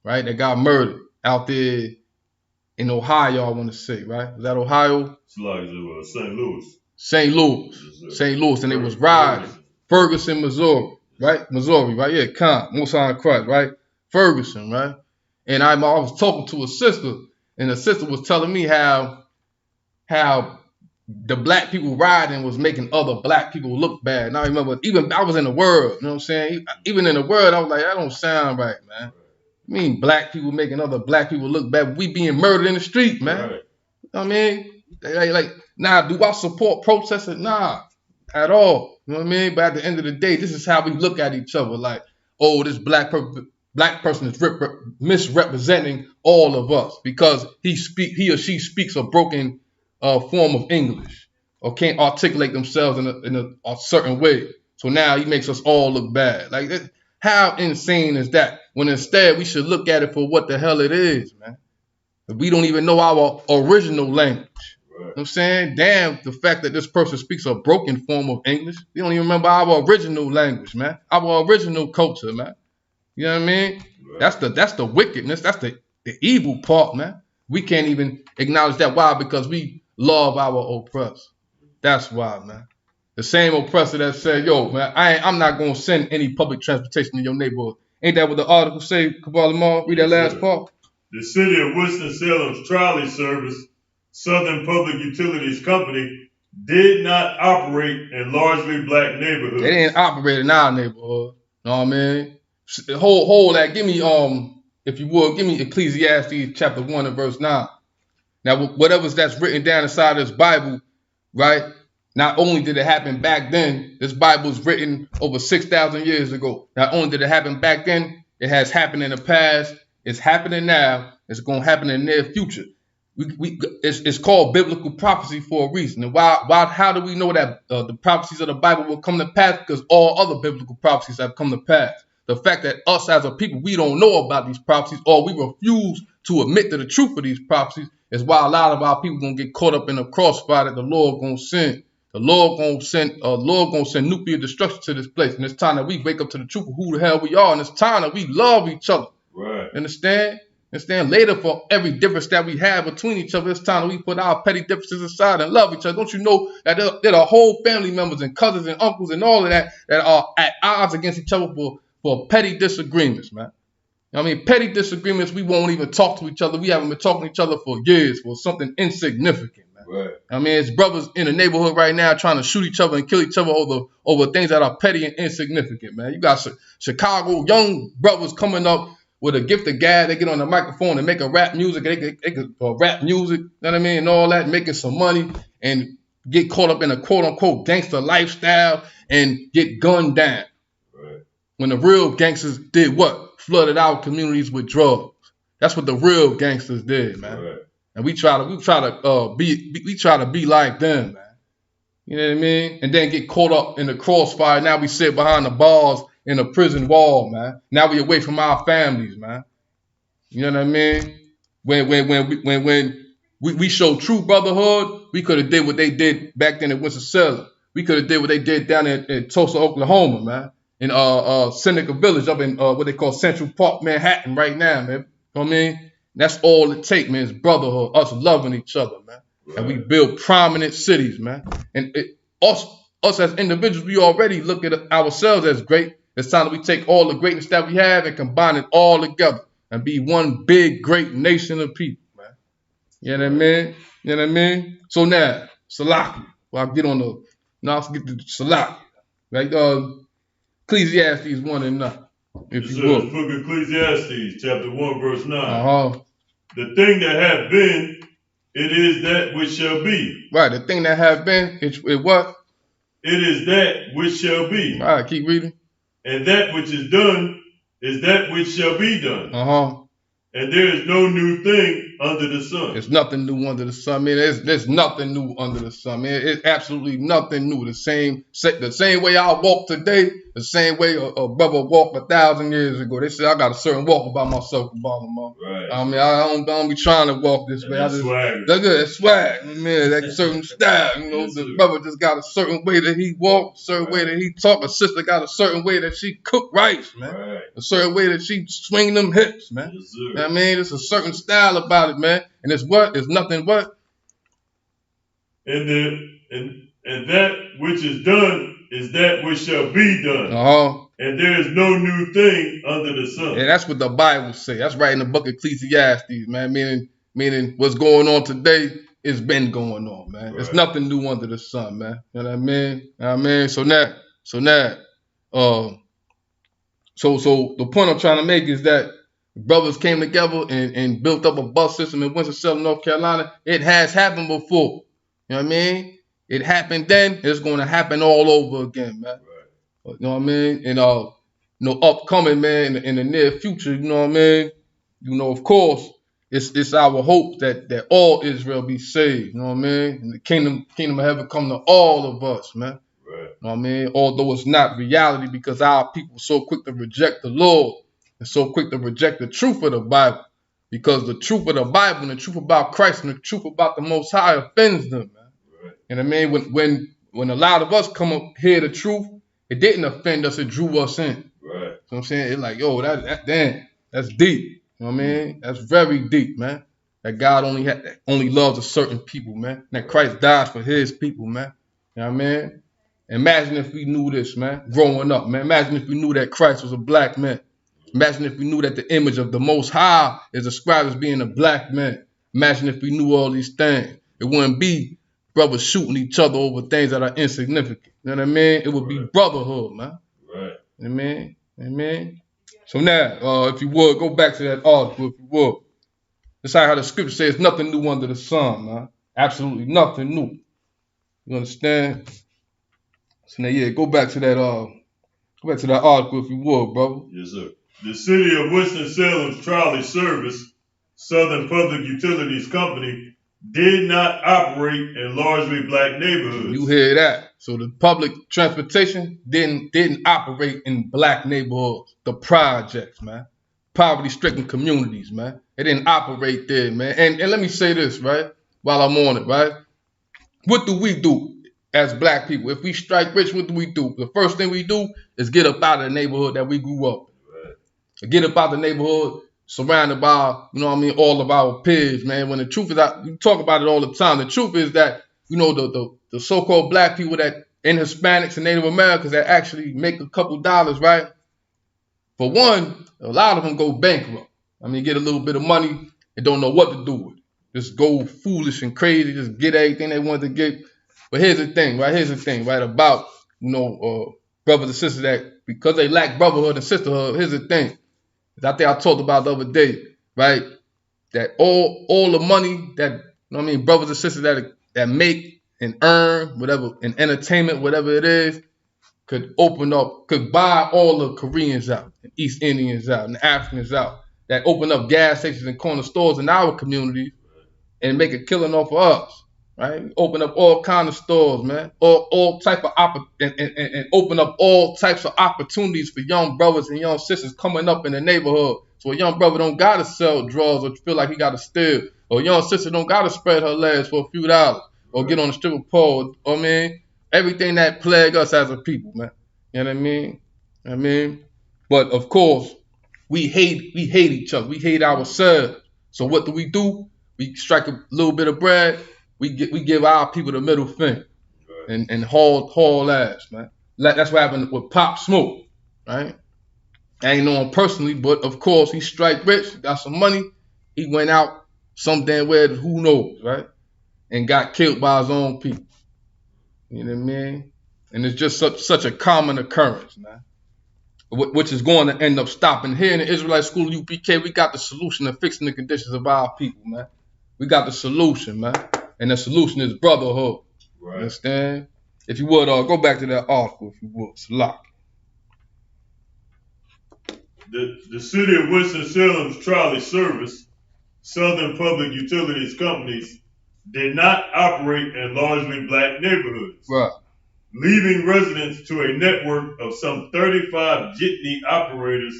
right? That got murdered out there in Ohio, I want to say, right? Is that Ohio? St. Louis. St. Louis. Yes, St. Louis. And they was riding. Ferguson, Missouri, right? Missouri, right? Yeah, Most High Christ, right? Ferguson, right? And I was talking to a sister, and the sister was telling me how the black people riding was making other black people look bad. And I remember, even I was in the world, you know what I'm saying? Even in the world, I was like, that don't sound right, man. I mean, black people making other black people look bad. We being murdered in the street, man. Right. You know what I mean? Like, nah, do I support protesting? Nah, at all. You know what I mean? But at the end of the day, this is how we look at each other. Like, oh, this black person is misrepresenting all of us because he or she speaks a broken form of English or can't articulate themselves in a certain way. So now he makes us all look bad. Like, how insane is that? When instead we should look at it for what the hell it is, man. We don't even know our original language. Right. You know what I'm saying? Damn, the fact that this person speaks a broken form of English. We don't even remember our original language, man. Our original culture, man. You know what I mean? Right. That's the wickedness. That's the evil part, man. We can't even acknowledge that. Why? Because we love our oppressed. That's why, man. The same oppressor that said, yo, man, I'm not going to send any public transportation in your neighborhood. Ain't that what the article say, Kabbalah Lamar? Read that last part. The city of Winston-Salem's trolley service, Southern Public Utilities Company, did not operate in largely black neighborhoods. They didn't operate in our neighborhood. Know what I mean? Hold that. Give me, if you would, give me Ecclesiastes chapter 1 and verse 9. Now, whatever's that's written down inside this Bible, right? Not only did it happen back then, this Bible was written over 6,000 years ago. Not only did it happen back then, it has happened in the past. It's happening now. It's going to happen in the near future. It's called biblical prophecy for a reason. And how do we know that the prophecies of the Bible will come to pass? Because all other biblical prophecies have come to pass. The fact that us as a people, we don't know about these prophecies or we refuse to admit to the truth of these prophecies is why a lot of our people going to get caught up in a crossfire that the Lord going to send. The Lord gonna send nuclear destruction to this place. And it's time that we wake up to the truth of who the hell we are. And it's time that we love each other. Right. Understand? Later for every difference that we have between each other, it's time that we put our petty differences aside and love each other. Don't you know that there are whole family members and cousins and uncles and all of that are at odds against each other for petty disagreements, man. I mean, petty disagreements, we won't even talk to each other. We haven't been talking to each other for years for something insignificant. Right. I mean, it's brothers in the neighborhood right now trying to shoot each other and kill each other over things that are petty and insignificant, man. You got Chicago young brothers coming up with a gift of gab. They get on the microphone and make a rap music. They could rap music, you know what I mean, and all that, making some money and get caught up in a quote-unquote gangster lifestyle and get gunned down. Right. When the real gangsters did what? Flooded our communities with drugs. That's what the real gangsters did, man. Right. And we try to be like them, man. You know what I mean? And then get caught up in the crossfire. Now we sit behind the bars in a prison wall, man. Now we away from our families, man. You know what I mean? When we show true brotherhood, we could have did what they did back then in Winston-Salem. We could have did what they did down in Tulsa, Oklahoma, man. In Seneca Village up in what they call Central Park, Manhattan right now, man. You know what I mean? That's all it takes, man, is brotherhood, us loving each other, man. Right. And we build prominent cities, man. And us as individuals, we already look at ourselves as great. It's time that we take all the greatness that we have and combine it all together and be one big, great nation of people, man. You know what I mean? You know what I mean? So now, Salaki. Well, I'll get to Salaki. Right? Ecclesiastes 1 and 9. If you will. Book of Ecclesiastes, chapter 1, verse 9. The thing that hath been, it is that which shall be. Right, the thing that hath been, it what? It is that which shall be. All right, keep reading. And that which is done, is that which shall be done. And there is no new thing under the sun. There's nothing new under the sun. I mean, there's nothing new under the sun. I mean, it's absolutely nothing new. The same way I walk today, the same way a brother walked 1,000 years ago. They say I got a certain walk about myself, about them. Right. I mean, I don't be trying to walk this way. That's swag. That's good. That's swag. Man, that certain style. You know, the brother just got a certain way that he walk, a certain way that he talk. A sister got a certain way that she cook rice, man. Right. A certain way that she swing them hips, man. Yes, You know what I mean? It's a certain style about it, man. And it's what? It's nothing but. And that which is done is that which shall be done. And there is no new thing under the sun. And that's what the Bible say. That's right in the book of Ecclesiastes, man. Meaning what's going on today has been going on, man. Right. There's nothing new under the sun, man. You know what I mean? You know what I mean? So the point I'm trying to make is that brothers came together and built up a bus system in Winston, North Carolina. It has happened before. You know what I mean? It happened then. It's going to happen all over again, man. Right. You know what I mean? And upcoming, man, in the near future, you know what I mean? You know, of course, it's our hope that all Israel be saved. You know what I mean? And the kingdom of heaven come to all of us, man. Right. You know what I mean? Although it's not reality because our people are so quick to reject the Lord and so quick to reject the truth of the Bible. Because the truth of the Bible and the truth about Christ and the truth about the Most High offends them, man. Right. And I mean, when a lot of us come up hear the truth, it didn't offend us, it drew us in. Right. So I'm saying, it's like, yo, that's deep. You know what I mean? That's very deep, man. That God only loves a certain people, man. That Christ died for his people, man. You know what I mean? Imagine if we knew this, man, growing up, man. Imagine if we knew that Christ was a black man. Imagine if we knew that the image of the Most High is described as being a black man. Imagine if we knew all these things. It wouldn't be brothers shooting each other over things that are insignificant. You know what I mean? It would be brotherhood, man. Right. You know what I mean? Amen. So now, if you would, go back to that article, if you would. That's how the scripture says nothing new under the sun, man. Absolutely nothing new. You understand? So now, yeah, go back to that article, if you would, brother. Yes, sir. The city of Winston-Salem's trolley service, Southern Public Utilities Company, did not operate in largely black neighborhoods. You hear that? So the public transportation didn't operate in black neighborhoods. The projects, man. Poverty-stricken communities, man. It didn't operate there, man. And let me say this, right? While I'm on it, right? What do we do as black people? If we strike rich, what do we do? The first thing we do is get up out of the neighborhood that we grew up in. Right. Get up out of the neighborhood surrounded by, you know what I mean, all of our peers, man. When the truth is that, we talk about it all the time. The truth is that, you know, the so-called black people that in Hispanics and Native Americans that actually make a couple dollars, right? For one, a lot of them go bankrupt. I mean, get a little bit of money and don't know what to do with it. Just go foolish and crazy, just get everything they want to get. But here's the thing, right? About, you know, brothers and sisters that, because they lack brotherhood and sisterhood, here's the thing. I think I talked about the other day, right? That all the money that, you know what I mean, brothers and sisters that make and earn, whatever, in entertainment, whatever it is, could buy all the Koreans out, and East Indians out, and the Africans out, that open up gas stations and corner stores in our communities and make a killing off of us, right? Open up all kind of stores, man, all type of and open up all types of opportunities for young brothers and young sisters coming up in the neighborhood. So a young brother don't gotta sell drugs or feel like he gotta steal, or a young sister don't gotta spread her legs for a few dollars or get on the stripper pole. I mean, everything that plague us as a people, man. You know what I mean? But of course, we hate each other. We hate ourselves. So what do? We strike a little bit of bread. We give our people the middle finger and haul ass, man. That's what happened with Pop Smoke, right? I ain't know him personally, but of course he strike rich, got some money. He went out some damn where, who knows, right? And got killed by his own people. You know what I mean? And it's just such a common occurrence, man. Which is going to end up stopping. Here in the Israelite School of UPK, we got the solution to fixing the conditions of our people, man. We got the solution, man. And the solution is brotherhood. Right. Understand? If you would, go back to that article, if you would. Salak. The city of Winston-Salem's trolley service, Southern Public Utilities companies, did not operate in largely black neighborhoods, Right. leaving residents to a network of some 35 jitney operators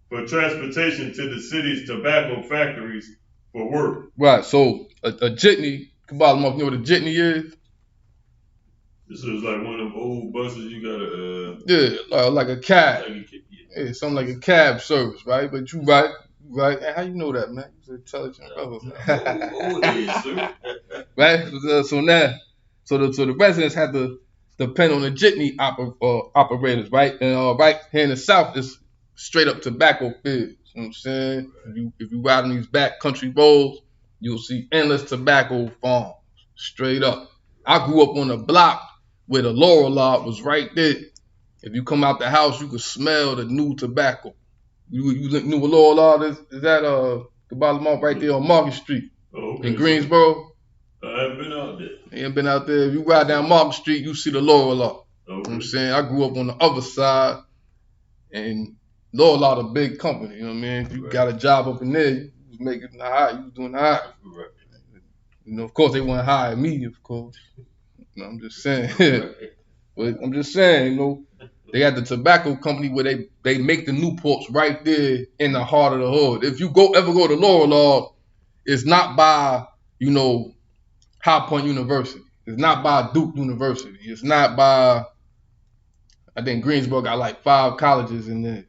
for transportation to the city's tobacco factories for work. Right. So a jitney, Kabbalah, you know what a jitney is? This is like one of them old buses you gotta Yeah, like a cab. like Yeah, something like a cab service, right? But you right. And how you know that, man? You're an intelligent brother, man. old age, sir. Right? So the residents had to depend on the jitney operators, right? And right here in the South, it's straight up tobacco fields. You know what I'm saying? If you ride on these back country roads, you'll see endless tobacco farms, straight up. I grew up on a block where the Laurel lot was right there. If you come out the house, you could smell the new tobacco. You knew what Laurel lot is? Is that Kabbalah Mall right there on Market Street in Greensboro? I haven't been out there. You ain't been out there. If you ride down Market Street, you see the Laurel lot. Okay. You know what I'm saying? I grew up on the other side, and Laurel lot a big company. You know what I mean? If you got a job up in there, you was making high. You was doing high. Right. You know, of course, they wouldn't hire me, of course. You know, I'm just saying. But I'm just saying, you know, they had the tobacco company where they make the Newports right there in the heart of the hood. If you ever go to Laurel Law, it's not by, you know, High Point University. It's not by Duke University. It's not by, I think Greensboro got like 5 colleges in there.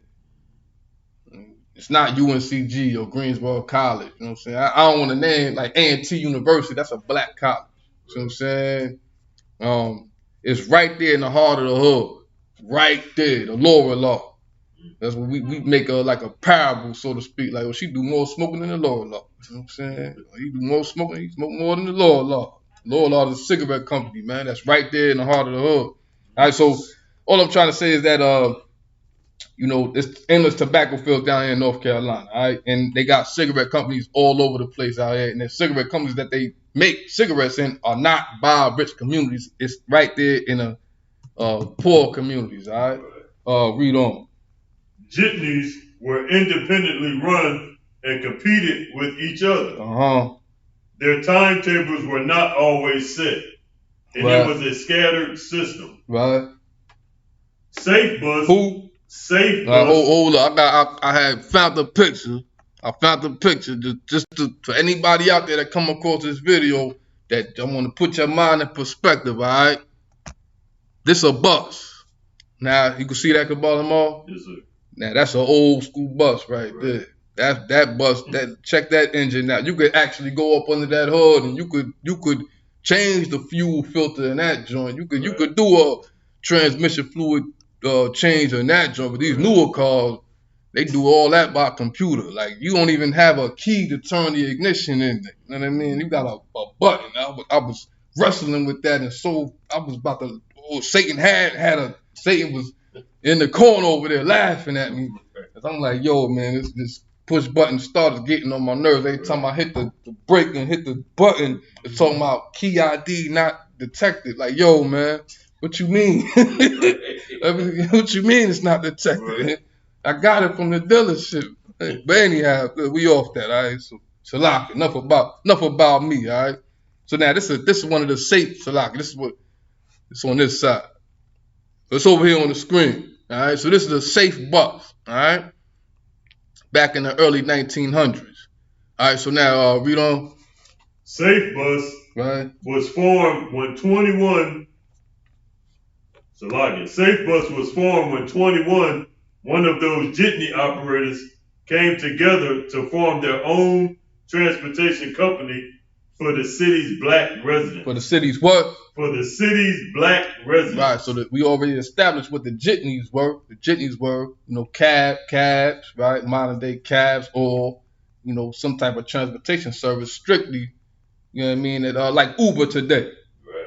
It's not UNCG or Greensboro College. You know what I'm saying? I don't want to name like A&T University. That's a black college. You know what I'm saying? It's right there in the heart of the hood. Right there, the Laurel Law. That's what we make like a parable, so to speak. Like, well, she do more smoking than the Laurel Law. You know what I'm saying? He do more smoking, he smoke more than the Laurel Law. Laurel Law is a cigarette company, man. That's right there in the heart of the hood. All right, so all I'm trying to say is that, you know, it's endless tobacco fields down here in North Carolina, all right? And they got cigarette companies all over the place out here. And the cigarette companies that they make cigarettes in are not by rich communities. It's right there in a poor communities, all right? Read on. Jitneys were independently run and competed with each other. Their timetables were not always set, and it was a scattered system. Right. Safe Bus. Who? Safe Bus. Hold up. I had found the picture. Just for anybody out there that come across this video that I want to put your mind in perspective, all right? This a bus. Now, you can see that Kabbalah Mall? Yes, sir. Now, that's an old school bus right there. That bus, check that engine out. You could actually go up under that hood and you could change the fuel filter in that joint. You could do a transmission fluid change in that joint. But these newer cars, they do all that by computer. Like, you don't even have a key to turn the ignition in there. You know what I mean? You got a button. I was wrestling with that, and so I was about to. Satan Satan was in the corner over there laughing at me. I'm like, yo, man, this push button started getting on my nerves. Every time I hit the brake and hit the button, it's talking about key ID not detected. Like, yo, man, what you mean? What you mean it's not detected? Right. I got it from the dealership. But anyhow, we off that, all right? So Salak, enough about me, all right? So now this is one of the safe Salak. This is what it's on this side. It's over here on the screen. All right. So this is a safe bus. All right. Back in the early 1900s. All right. So now read on. Safe Bus was formed when 21. Safe Bus was formed when 21. One of those jitney operators came together to form their own transportation company for the city's black residents. For the city's what? For the city's black residents. Right, so that we already established what the jitneys were. The jitneys were, you know, cabs, right? Modern day cabs, or, you know, some type of transportation service strictly, you know what I mean? Like Uber today,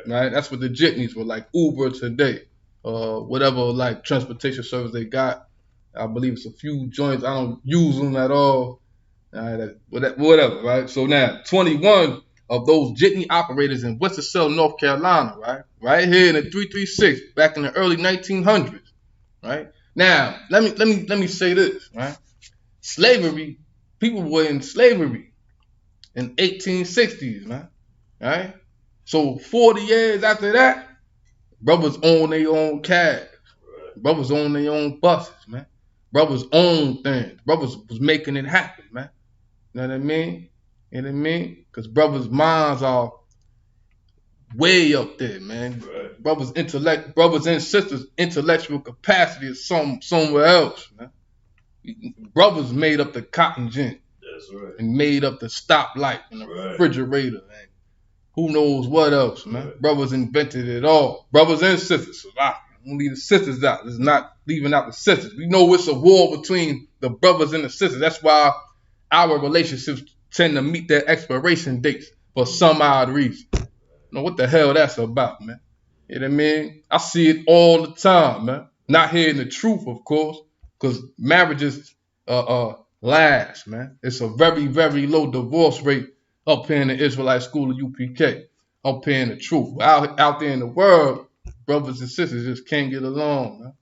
right? That's what the jitneys were, like Uber today. Whatever, like, transportation service they got. I believe it's a few joints. I don't use them at all. Whatever, right? So now, 21 of those jitney operators in Winston-Salem, North Carolina, right here in the 336, back in the early 1900s, right? Now, let me say this, right? slavery, people were in slavery in 1860s, man. Right? So 40 years after that, brothers own their own cabs. Brothers own their own buses, man. Brothers own things. Brothers was making it happen, man. You know what I mean? You know what I mean? Because brothers' minds are way up there, man. Right. Brothers and sisters' intellectual capacity is somewhere else, man. Brothers made up the cotton gin. That's right. And made up the stoplight and the refrigerator, man. Who knows what else, man? Right. Brothers invented it all. Brothers and sisters. So I don't leave the sisters out. It's not leaving out the sisters. We know it's a war between the brothers and the sisters. That's why our relationships tend to meet their expiration dates for some odd reason. You know what the hell that's about, man? You know what I mean? I see it all the time, man. Not hearing the truth, of course, because marriages last, man. It's a very, very low divorce rate up here in the Israelite school of UPK. Up here in the truth. Out there in the world, brothers and sisters just can't get along, man.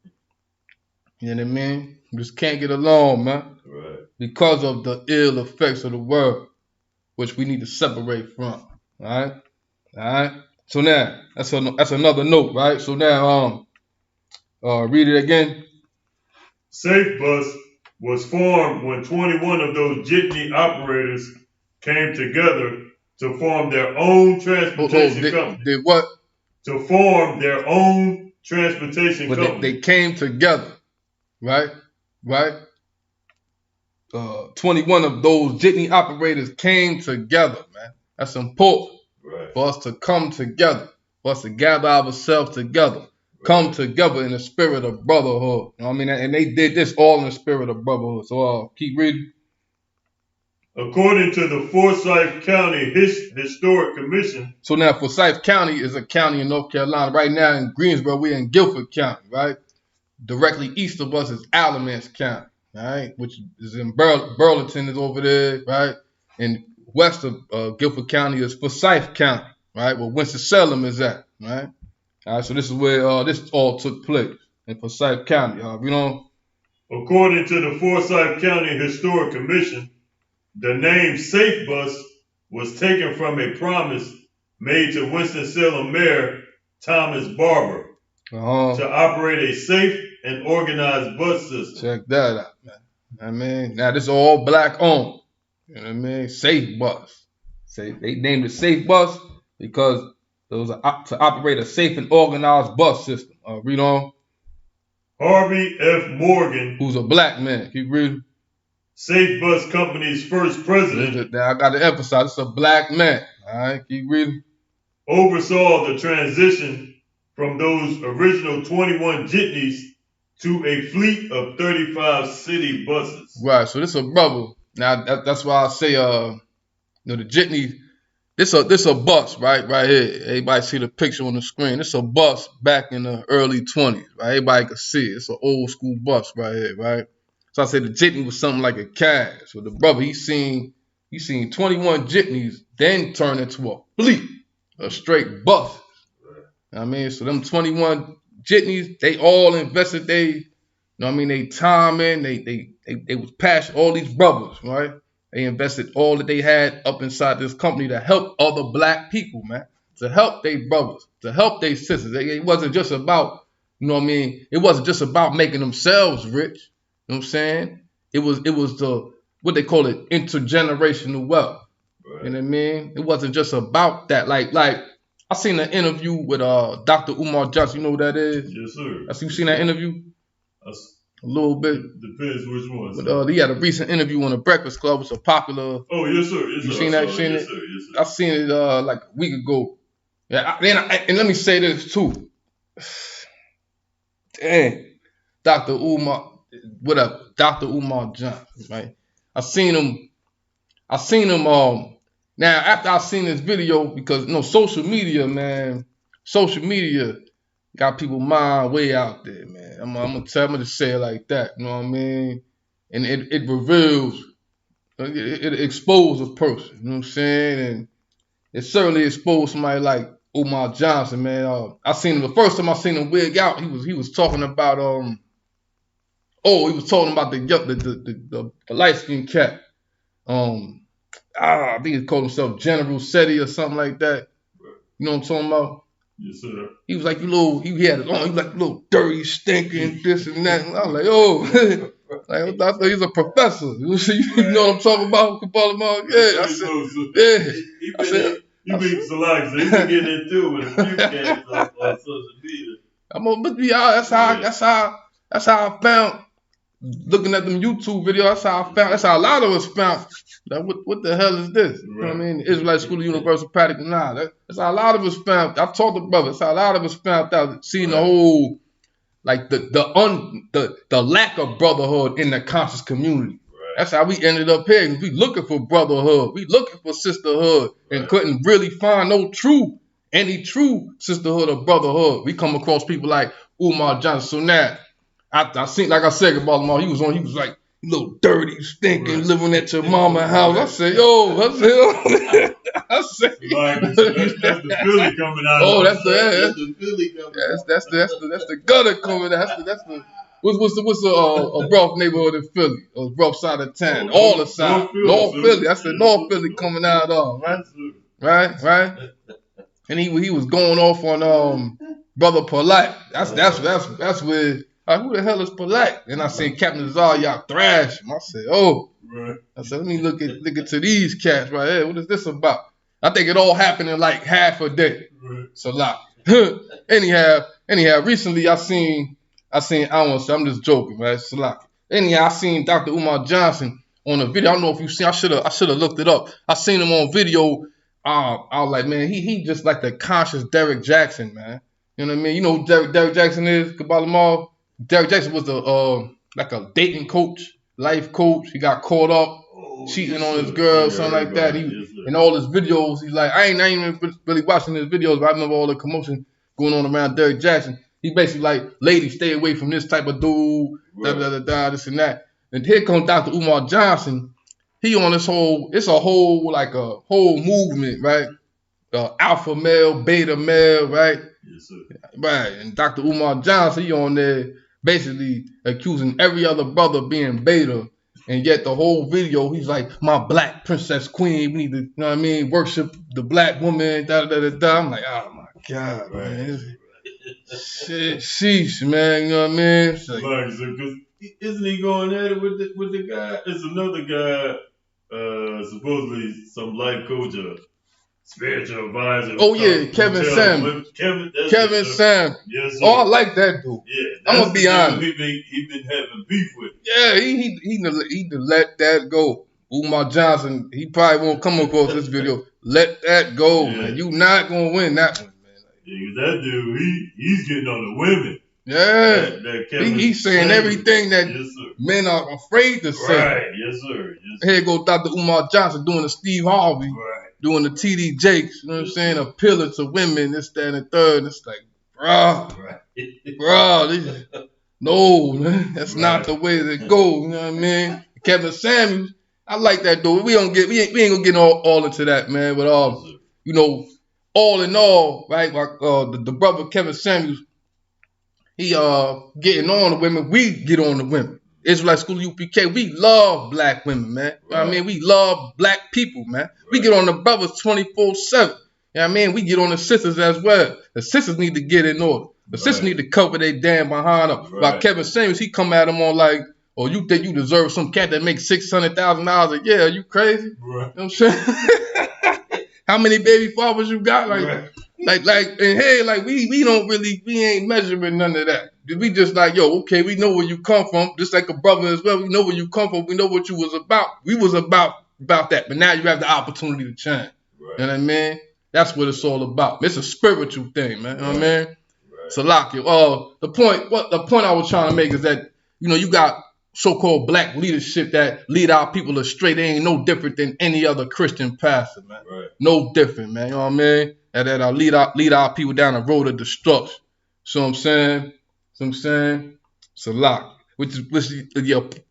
You know what I mean? Just can't get along, man. Right. Because of the ill effects of the world, which we need to separate from. All right. So now that's another note, right? So now read it again. Safe Bus was formed when 21 of those jitney operators came together to form their own transportation company. Did what? To form their own transportation company. They came together, right? 21 of those jitney operators came together, man. That's important for us to come together, for us to gather ourselves together, come together in the spirit of brotherhood. You know what I mean? And they did this all in the spirit of brotherhood. So keep reading. According to the Forsyth County Historic Commission. So now Forsyth County is a county in North Carolina. Right now in Greensboro, we're in Guilford County, right? Directly east of us is Alamance County, right? Which is in Burlington is over there, right? And west of Guilford County is Forsyth County, right? Where Winston Salem is at, right? All right, so this is where this all took place in Forsyth County. According to the Forsyth County Historic Commission, the name Safe Bus was taken from a promise made to Winston-Salem Mayor Thomas Barber to operate a safe and organized bus system. Check that out, man. I mean, now this is all black owned. You know what I mean? Safe Bus. They named it Safe Bus because it was to operate a safe and organized bus system. Read on. Harvey F. Morgan, who's a black man. Keep reading. Safe Bus Company's first president. I got to emphasize, it's a black man. All right, keep reading. Oversaw the transition from those original 21 jitneys to a fleet of 35 city buses. Right, so this is a brother. Now that's why I say, the jitney. This a bus, right here. Everybody see the picture on the screen. It's a bus back in the early 20s, right? Everybody can see it. It's an old school bus right here, right? So I said the jitney was something like a cab. So the brother, he seen 21 jitneys, then turn into a fleet of straight buses. I mean, so them 21 jitneys, they all invested they time in. They was passionate. All these brothers, right? They invested all that they had up inside this company to help other black people, man. To help their brothers, to help their sisters. It wasn't just about, it wasn't just about making themselves rich. You know what I'm saying? It was the, what they call it, intergenerational wealth. Right. You know what I mean? It wasn't just about that. Like I seen an interview with Dr. Umar Johnson. You know who that is? Yes, sir. You seen that interview? A little bit. Depends which one. But he had a recent interview on the Breakfast Club. It's a popular. Oh, yes, sir. Yes, you seen that? Yes, sir. Yes, sir. I seen it like a week ago. Yeah. And let me say this too. Dang, Dr. Umar Johnson, right? I seen him. Now after I seen this video, because social media, man, got people's mind way out there, man. I'm gonna just say it like that. You know what I mean? And it reveals, it exposes a person. You know what I'm saying? And it certainly exposed somebody like Umar Johnson, man. I seen him the first time I seen him wig out. He was talking about Oh, he was talking about the light skinned cat. I think he called himself General Seti or something like that. You know what I'm talking about? Yes, sir. He was like, he had it on. He was like, little dirty, stinking, this and that. And I was like, oh. Like, I thought he was a professor. You know what I'm talking about? Yeah, I said, yeah. You beat Salak, so you can get it too with a few cats on social media. But yeah, that's how I found, looking at them YouTube videos, that's how a lot of us found that what the hell is this? You know what I mean? The Israelite School of Universal Practical Knowledge. That's how a lot of us found. I've talked to brothers. That's how a lot of us found out, seeing the whole, like the lack of brotherhood in the conscious community. Right. That's how we ended up here. We looking for brotherhood. We looking for sisterhood, and couldn't really find any true sisterhood or brotherhood. We come across people like Umar Johnson. So now, I seen, like I said about him, he was like, little dirty, stinking, living at your mama's house. I said, yo, what's hell? I said, that's the Philly coming out. Oh, that's the Philly coming out. That's the gutter coming out. That's the what's a rough neighborhood in Philly? A rough side of town. All the side. North Philly. That's the North Philly coming out of, right? Right. And he was going off on Brother Polite. That's where. Who the hell is Polite? And I seen Captain Zaryak thrash him. I said, oh. Right. I said, let me look into these cats right here. What is this about? I think it all happened in like half a day. Right. So like, anyhow, recently I seen, I'm just joking, man. So like, anyhow, I seen Dr. Umar Johnson on a video. I don't know if you seen, I should have looked it up. I seen him on video. I was like, man, he just like the conscious Derek Jackson, man. You know what I mean? You know who Derek Jackson is, Kabbalah Mall? Derek Jackson was like a dating coach, life coach. He got caught up cheating on his girl, something like that. In all his videos, he's like, I ain't even really watching his videos, but I remember all the commotion going on around Derek Jackson. He basically like, ladies, stay away from this type of dude, this and that. And here comes Dr. Umar Johnson. He on this it's a whole movement, right? Alpha male, beta male, right? Yes, sir. Right. And Dr. Umar Johnson, he on there basically accusing every other brother being beta. And yet the whole video, he's like, my black princess queen, we need to, you know what I mean, worship the black woman, I'm like, oh my God, man. Shit, sheesh, man, you know what I mean? Like, so, isn't he going at it with the guy? It's another guy, supposedly some life coach or spiritual advisor. Oh yeah, Kevin Sam. Kevin Sam. Yes, sir. Oh, I like that dude. Yeah, I'm gonna be honest. He been having beef with. Yeah, he let that go. Umar Johnson, he probably won't come across this video. Let that go, man. You not gonna win that one, man. Yeah, that dude, he's getting on the women. Yeah, he's saying everything that men are afraid to say. Right, yes, sir. Here goes Dr. Umar Johnson doing the Steve Harvey. Right. Doing the T.D. Jakes, you know what I'm saying? Appealing to women, this, that, and the third. It's like, bro, no, man, that's not the way to go. You know what I mean? Kevin Samuels, I like that dude. We ain't gonna get all into that, man. But you know, all in all, right? The brother Kevin Samuels, he getting on the women. We get on the women. Israelite School of UPK, we love black women, man. You know what I mean? We love black people, man. We get on the brothers 24/7. You know what I mean? We get on the sisters as well. The sisters need to get in order. The sisters need to cover their damn behind up. Like Kevin Samuels, he come at him on like, oh, you think you deserve some cat that makes $600,000 a year? Are you crazy? You know what I'm saying? How many baby fathers you got? Like, and hey, like we ain't measuring none of that. We just like, yo, okay, we know where you come from. Just like a brother as well, we know where you come from. We know what you was about. We was about that, but now you have the opportunity to change. Right. You know what I mean? That's what it's all about. It's a spiritual thing, man. You know what I mean? Right. So, lock you. The point I was trying to make is that, you know, you got so-called black leadership that lead our people astray. They ain't no different than any other Christian pastor, man. Right. No different, man. You know what I mean? That lead our people down the road of destruction. So I'm saying? So lock, which is the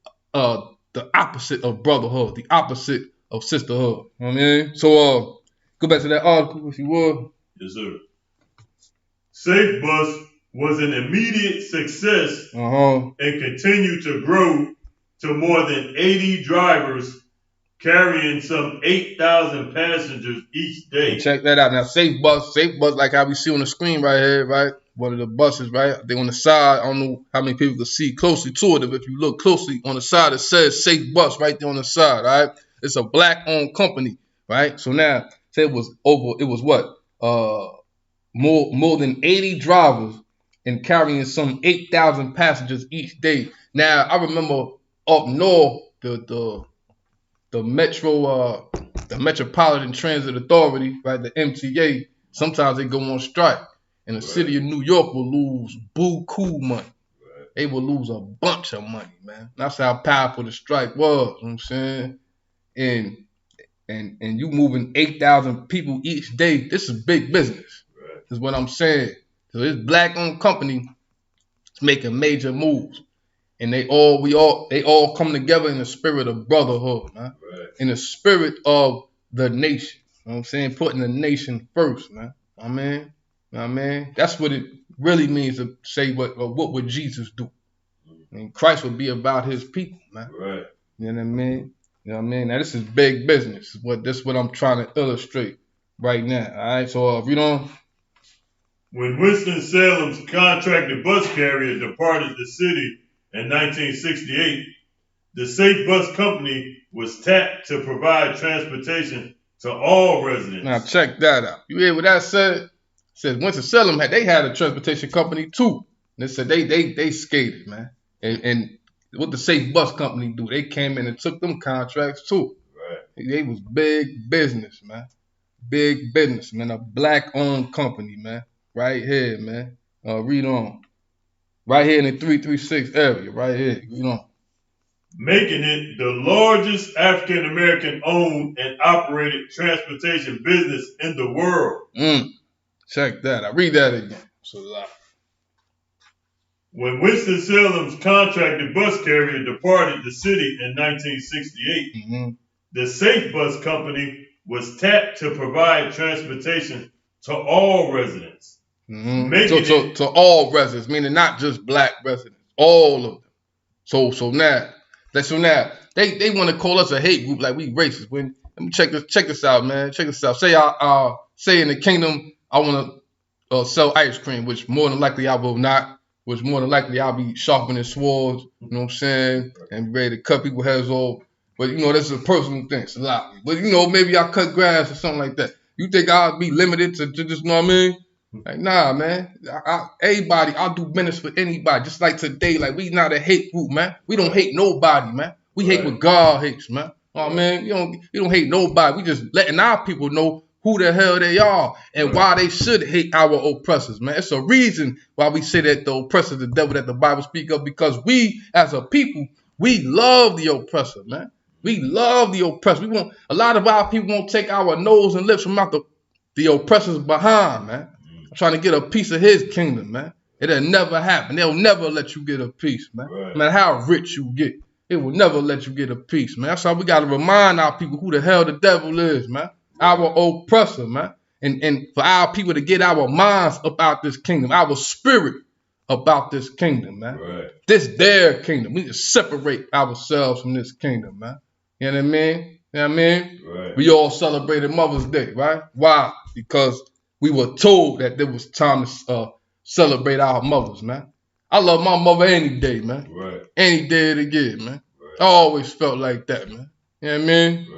opposite of brotherhood, the opposite of sisterhood. You know what I mean? So go back to that article if you would. Yes, sir. Safe bus was an immediate success and continued to grow to more than 80 drivers carrying some 8,000 passengers each day. Check that out. Now, Safe Bus, like how we see on the screen right here, right? One of the buses, right? They on the side. I don't know how many people can see closely to it, but if you look closely on the side, it says Safe Bus right there on the side, all right? It's a black-owned company, right? So now, say it was what? More than 80 drivers and carrying some 8,000 passengers each day. Now, I remember up north, the Metropolitan Transit Authority, right, the MTA, sometimes they go on strike. And the city of New York will lose buku money. They will lose a bunch of money, man. That's how powerful the strike was, you know what I'm saying? And you moving 8,000 people each day, this is big business. Is what I'm saying. So this black-owned company is making major moves. And they all come together in the spirit of brotherhood, man. In the spirit of the nation. You know what I'm saying? Putting the nation first, man. I mean, that's what it really means to say what would Jesus do. I mean, Christ would be about his people, man. Right. You know what I mean? You know what I mean? Now this is big business. This is what I'm trying to illustrate right now. All right. So read on. When Winston-Salem's contracted bus carrier departed the city in 1968, the Safe Bus Company was tapped to provide transportation to all residents. Now check that out. You hear what that said? It said Winston-Salem had a transportation company too. And they said they skated, man. And what the Safe Bus Company do? They came in and took them contracts too. Right. They was big business, man. Big business, man. A black-owned company, man. Right here, man. Read on. Right here in the 336 area. Right here. Read on. Making it the largest African-American owned and operated transportation business in the world. Check that out. Read that again. So loud. When Winston-Salem's contracted bus carrier departed the city in 1968, the Safe Bus Company was tapped to provide transportation to all residents. To all residents, meaning not just black residents, all of them. So now they want to call us a hate group like we racist. Let me check this out, man. Check this out. Say say in the kingdom I want to sell ice cream, which more than likely I will not. Which more than likely I'll be sharpening swords. You know what I'm saying? And ready to cut people's heads off. But you know this is a personal thing. It's a lot. But you know maybe I cut grass or something like that. You think I'll be limited to just, you know what I mean? Like, nah, man. Everybody, I'll do business for anybody. Just like today, like we not a hate group, man. We don't hate nobody, man. We hate what God hates, man. Oh man, you don't hate nobody. We just letting our people know who the hell they are and why they should hate our oppressors, man. It's a reason why we say that the oppressor is the devil that the Bible speaks of, because we as a people, we love the oppressor, man. We love the oppressor. A lot of our people won't take our nose and lips from out the oppressors behind, man. Trying to get a piece of his kingdom, man. It'll never happen. They'll never let you get a piece, man. No matter how rich you get, it will never let you get a piece, man. That's why we got to remind our people who the hell the devil is, man. Our oppressor, man. And for our people to get our minds about this kingdom, our spirit about this kingdom, man. This their kingdom. We need to separate ourselves from this kingdom, man. You know what I mean? You know what I mean? We all celebrated Mother's Day, right? Why? Because we were told that there was time to celebrate our mothers, man. I love my mother any day, man. Any day of the year, man. I always felt like that, man. You know what I mean? You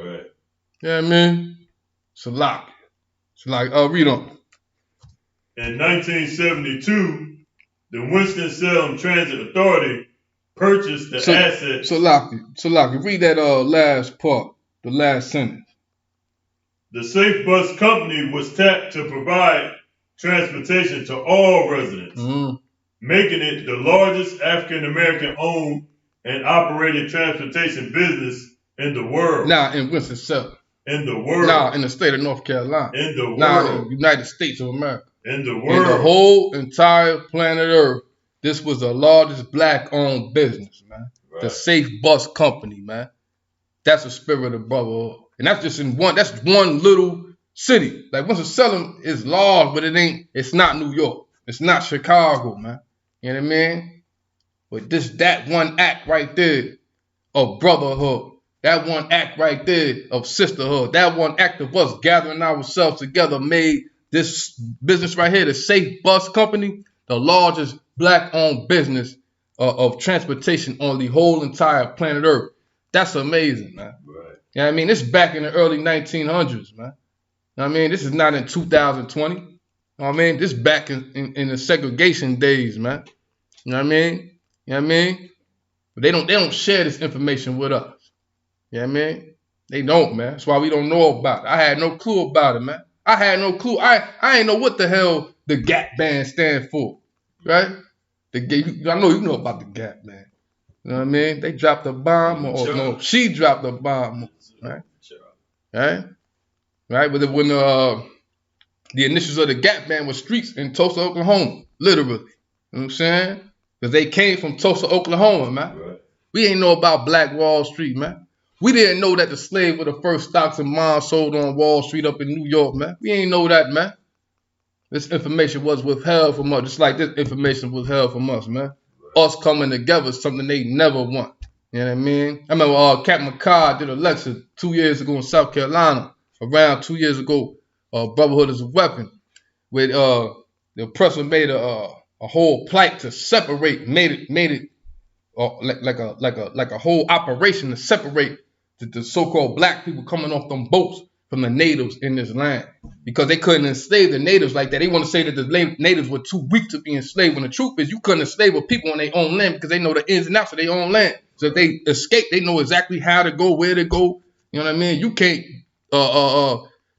know what I mean? It's a lot. It's like, read on. In 1972, the Winston-Salem Transit Authority purchased the assets. So Lockie, read that last part, the last sentence. The Safe Bus Company was tapped to provide transportation to all residents, making it the largest African-American owned and operated transportation business in the world. Now in Winston-Salem. In the world. Now in the state of North Carolina. In the world. Now in the United States of America. In the world. In the whole entire planet Earth, this was the largest black-owned business, man. The Safe Bus Company, man. That's the spirit of brotherhood. And that's just that's one little city. Like Winston-Salem is large, but it's not New York. It's not Chicago, man. You know what I mean? But that one act right there of brotherhood, that one act right there of sisterhood, that one act of us gathering ourselves together made this business right here, the Safe Bus Company, the largest black-owned business of transportation on the whole entire planet Earth. That's amazing, man. Right. You know what I mean? This is back in the early 1900s, man. You know what I mean? This is not in 2020. You know what I mean? This is back in the segregation days, man. You know what I mean? You know what I mean? But they don't share this information with us. You know what I mean? They don't, man. That's why we don't know about it. I had no clue about it, man. I had no clue. I ain't know what the hell the Gap Band stand for, right? I know you know about the Gap Band. You know what I mean? They dropped a bomb, or no, she dropped a bomb, right? Right? Right? But when the initials of the Gap Band was streets in Tulsa, Oklahoma, literally. You know what I'm saying? Because they came from Tulsa, Oklahoma, man. Right. We ain't know about Black Wall Street, man. We didn't know that the slave were the first stocks and bonds sold on Wall Street up in New York, man. We ain't know that, man. This information was withheld from us, just like this information was withheld from us, man. Us coming together is something they never want. You know what I mean? I remember Captain McCall did a lecture 2 years ago in South Carolina, around 2 years ago, Brotherhood is a Weapon, where the oppressor made a whole plight to separate, made it like a whole operation to separate the so-called black people coming off them boats from the natives in this land, because they couldn't enslave the natives like that. They want to say that the natives were too weak to be enslaved, when the truth is you couldn't enslave a people on their own land because they know the ins and outs of their own land. So if they escape, they know exactly how to go, where to go. You know what I mean? You can't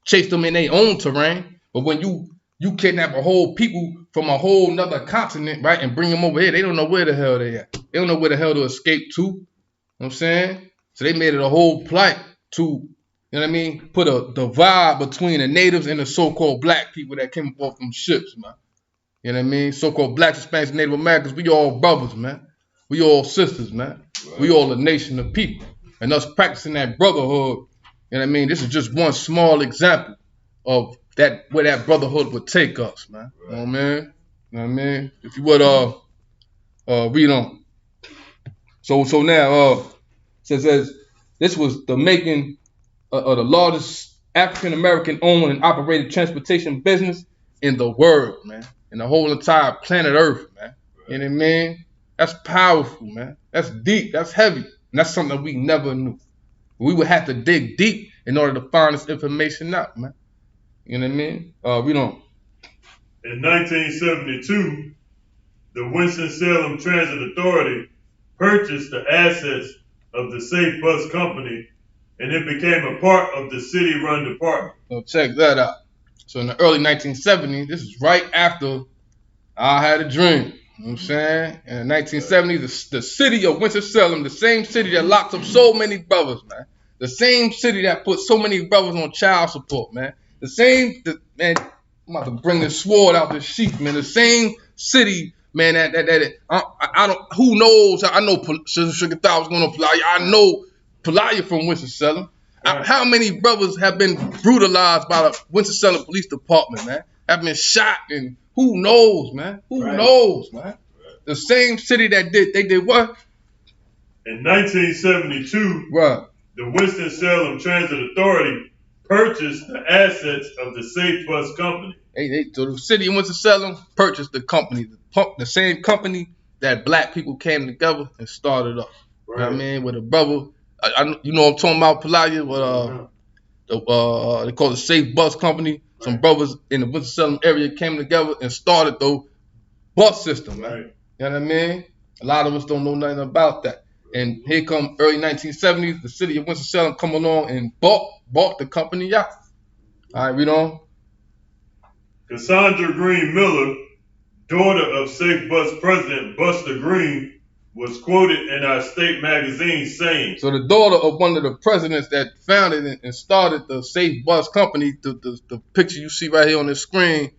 chase them in their own terrain. But when you kidnap a whole people from a whole nother continent, right, and bring them over here, they don't know where the hell they at. They don't know where the hell to escape to. You know what I'm saying? So they made it a whole plight to, you know what I mean, put a divide between the natives and the so-called black people that came off from ships, man. You know what I mean? So-called blacks, Hispanics, Native Americans, we all brothers, man. We all sisters, man. Right. We all a nation of people. And us practicing that brotherhood, you know what I mean? This is just one small example of that, where that brotherhood would take us, man. Right. You know what I mean? You know what I mean? If you would read on. So now says this was the making of the largest African American owned and operated transportation business in the world, man. In the whole entire planet Earth, man. Right. You know what I mean? That's powerful, man. That's deep. That's heavy. And that's something we never knew. We would have to dig deep in order to find this information out, man. You know what I mean? Read on. In 1972, the Winston-Salem Transit Authority purchased the assets of the Safe Bus Company, and it became a part of the city-run department. So check that out. So in the early 1970s, this is right after I Had a Dream. You know what I'm saying? In the 1970s, the city of Winston-Salem, the same city that locked up so many brothers, man. The same city that put so many brothers on child support, man. Man, I'm about to bring this sword out this sheath, man. The same city, man, I don't, who knows? I know Sugar Thought was going to Pelaya. I know Pelaya from Winston-Salem. Right. How many brothers have been brutalized by the Winston-Salem Police Department, man? Have been shot, and who knows, man? Who knows, man? Right. The same city that they did what? In 1972, right, the Winston-Salem Transit Authority purchased the assets of the Safe Bus Company. So the city of Winston-Salem purchased the company, the same company that black people came together and started up. Right. You know what I mean? With a brother, you know what I'm talking about, Pelaya? They call it the Safe Bus Company. Right. Some brothers in the Winston-Salem area came together and started the bus system, man. Right. You know what I mean? A lot of us don't know nothing about that. And here come early 1970s, the city of Winston-Salem come along and bought the company out. All right, read on. Cassandra Green Miller, daughter of Safe Bus President Buster Green, was quoted in our state magazine saying, so the daughter of one of the presidents that founded and started the Safe Bus Company, the picture you see right here on the screen,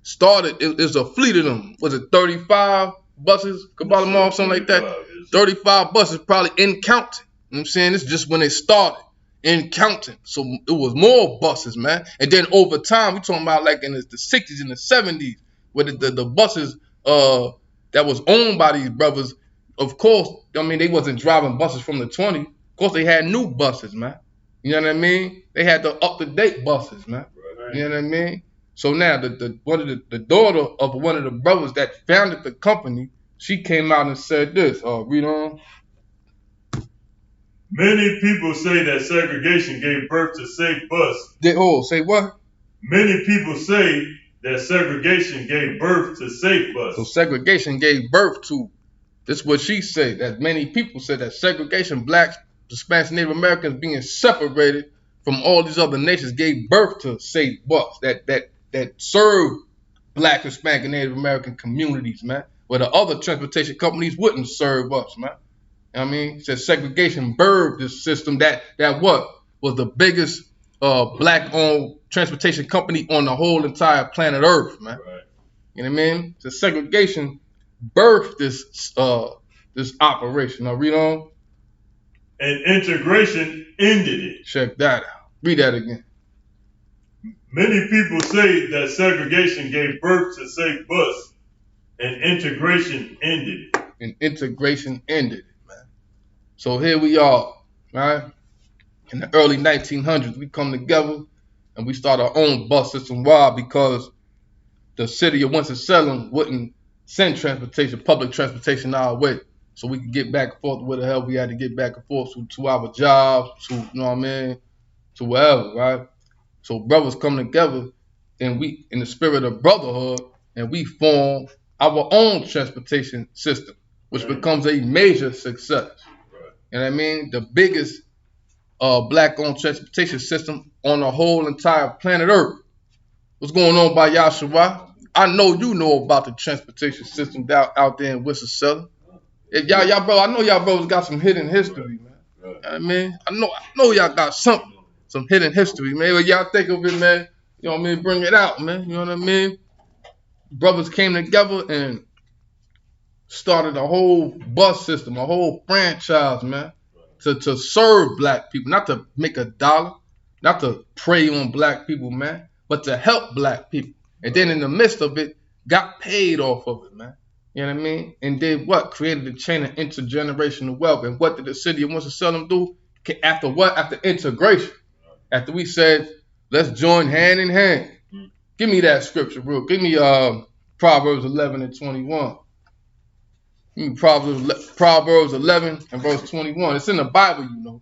started, it's a fleet of them. Was it 35 buses, Kabbalah Mall, something like that? 35 buses, probably in counting. You know what I'm saying? This is just when they started, in counting. So it was more buses, man. And then over time, we talking about like in the 60s and the 70s, with the buses that was owned by these brothers. Of course, I mean, they wasn't driving buses from the 20s. Of course, they had new buses, man. You know what I mean? They had the up-to-date buses, man. Right. You know what I mean? So now the daughter of one of the brothers that founded the company, she came out and said this. Read on. Many people say that segregation gave birth to safe bus. Say what? Many people say that segregation gave birth to safe bus. So segregation gave birth to, this is what she said, that many people said that segregation, blacks, Hispanics, Native Americans being separated from all these other nations gave birth to safe bus that serve black, Hispanic, and Native American communities, man, where the other transportation companies wouldn't serve us, man. I mean, said segregation birthed this system that what was the biggest black-owned transportation company on the whole entire planet Earth, man. Right. You know what I mean? So segregation birthed this operation. Now read on. And integration ended it. Check that out. Read that again. Many people say that segregation gave birth to safe bus, and integration ended it. And integration ended it, man. So here we are, right? In the early 1900s, we come together and we start our own bus system. Why? Because the city of Winston-Salem wouldn't send transportation, public transportation our way. So we could get back and forth where the hell we had to get back and forth to our jobs, to, you know what I mean, to wherever, right? So brothers come together and we, in the spirit of brotherhood, and we form our own transportation system, which becomes a major success. You know what I mean? The biggest black-owned transportation system on the whole entire planet Earth. What's going on by Yashua? I know you know about the transportation system out there in Winston-Salem. If y'all bro, I know y'all brothers got some hidden history, man. You know what I mean? I know y'all got some hidden history, man. When y'all think of it, man, you know what I mean? Bring it out, man. You know what I mean? Brothers came together and started a whole bus system, a whole franchise, man, to serve black people, not to make a dollar, not to prey on black people, man, but to help black people. And then in the midst of it, got paid off of it, man. You know what I mean? And did what? Created a chain of intergenerational wealth. And what did the city of Winston-Salem do? After what? After integration. After we said, let's join hand in hand. Give me that scripture, bro. Give me Proverbs 11 and 21. Give me Proverbs 11 and verse 21. It's in the Bible, you know.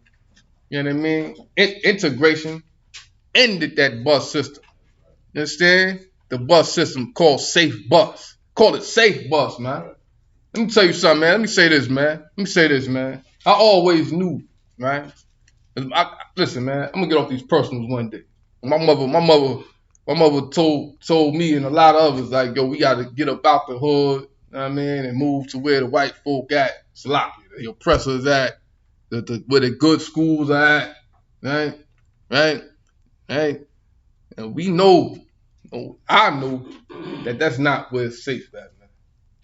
You know what I mean? Integration ended that bus system. You understand? The bus system called Safe Bus. Call it Safe Bus, man. Let me tell you something, man. Let me say this, man. I always knew, right? Listen, man, I'm gonna get off these personals one day. My mother told me and a lot of others, like, yo, we gotta get up out the hood, you know what I mean, and move to where the white folk at, sloppy, the oppressors at, where the good schools are at, right? And we know, I know that that's not where it's safe at, man.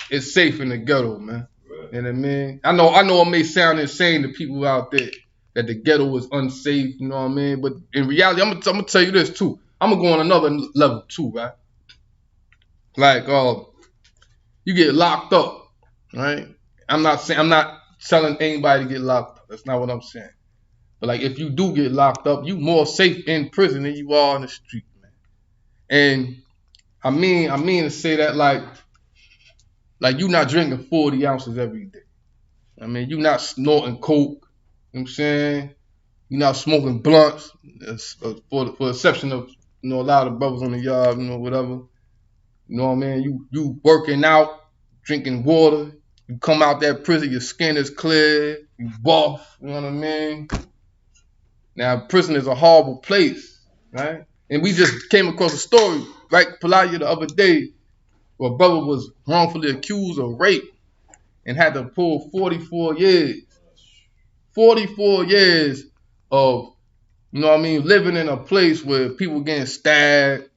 It's safe in the ghetto, man. Right. You know what I mean? I know it may sound insane to people out there that the ghetto is unsafe, you know what I mean? But in reality, I'm gonna tell you this too. I'm gonna go on another level too, right? Like, you get locked up, right? I'm not telling anybody to get locked up. That's not what I'm saying. But like, if you do get locked up, you more safe in prison than you are in the street, man. And I mean to say that like you're not drinking 40 ounces every day. I mean, you're not snorting coke. You know what I'm saying? You're not smoking blunts, for the exception of, you know, a lot of brothers on the yard, you know, whatever. You know what I mean? You working out, drinking water. You come out that prison, your skin is clear. You buff, you know what I mean? Now, prison is a horrible place, right? And we just came across a story, right, Pelagia, the other day, where a brother was wrongfully accused of rape and had to pull 44 years. 44 years of, you know what I mean, living in a place where people getting stabbed.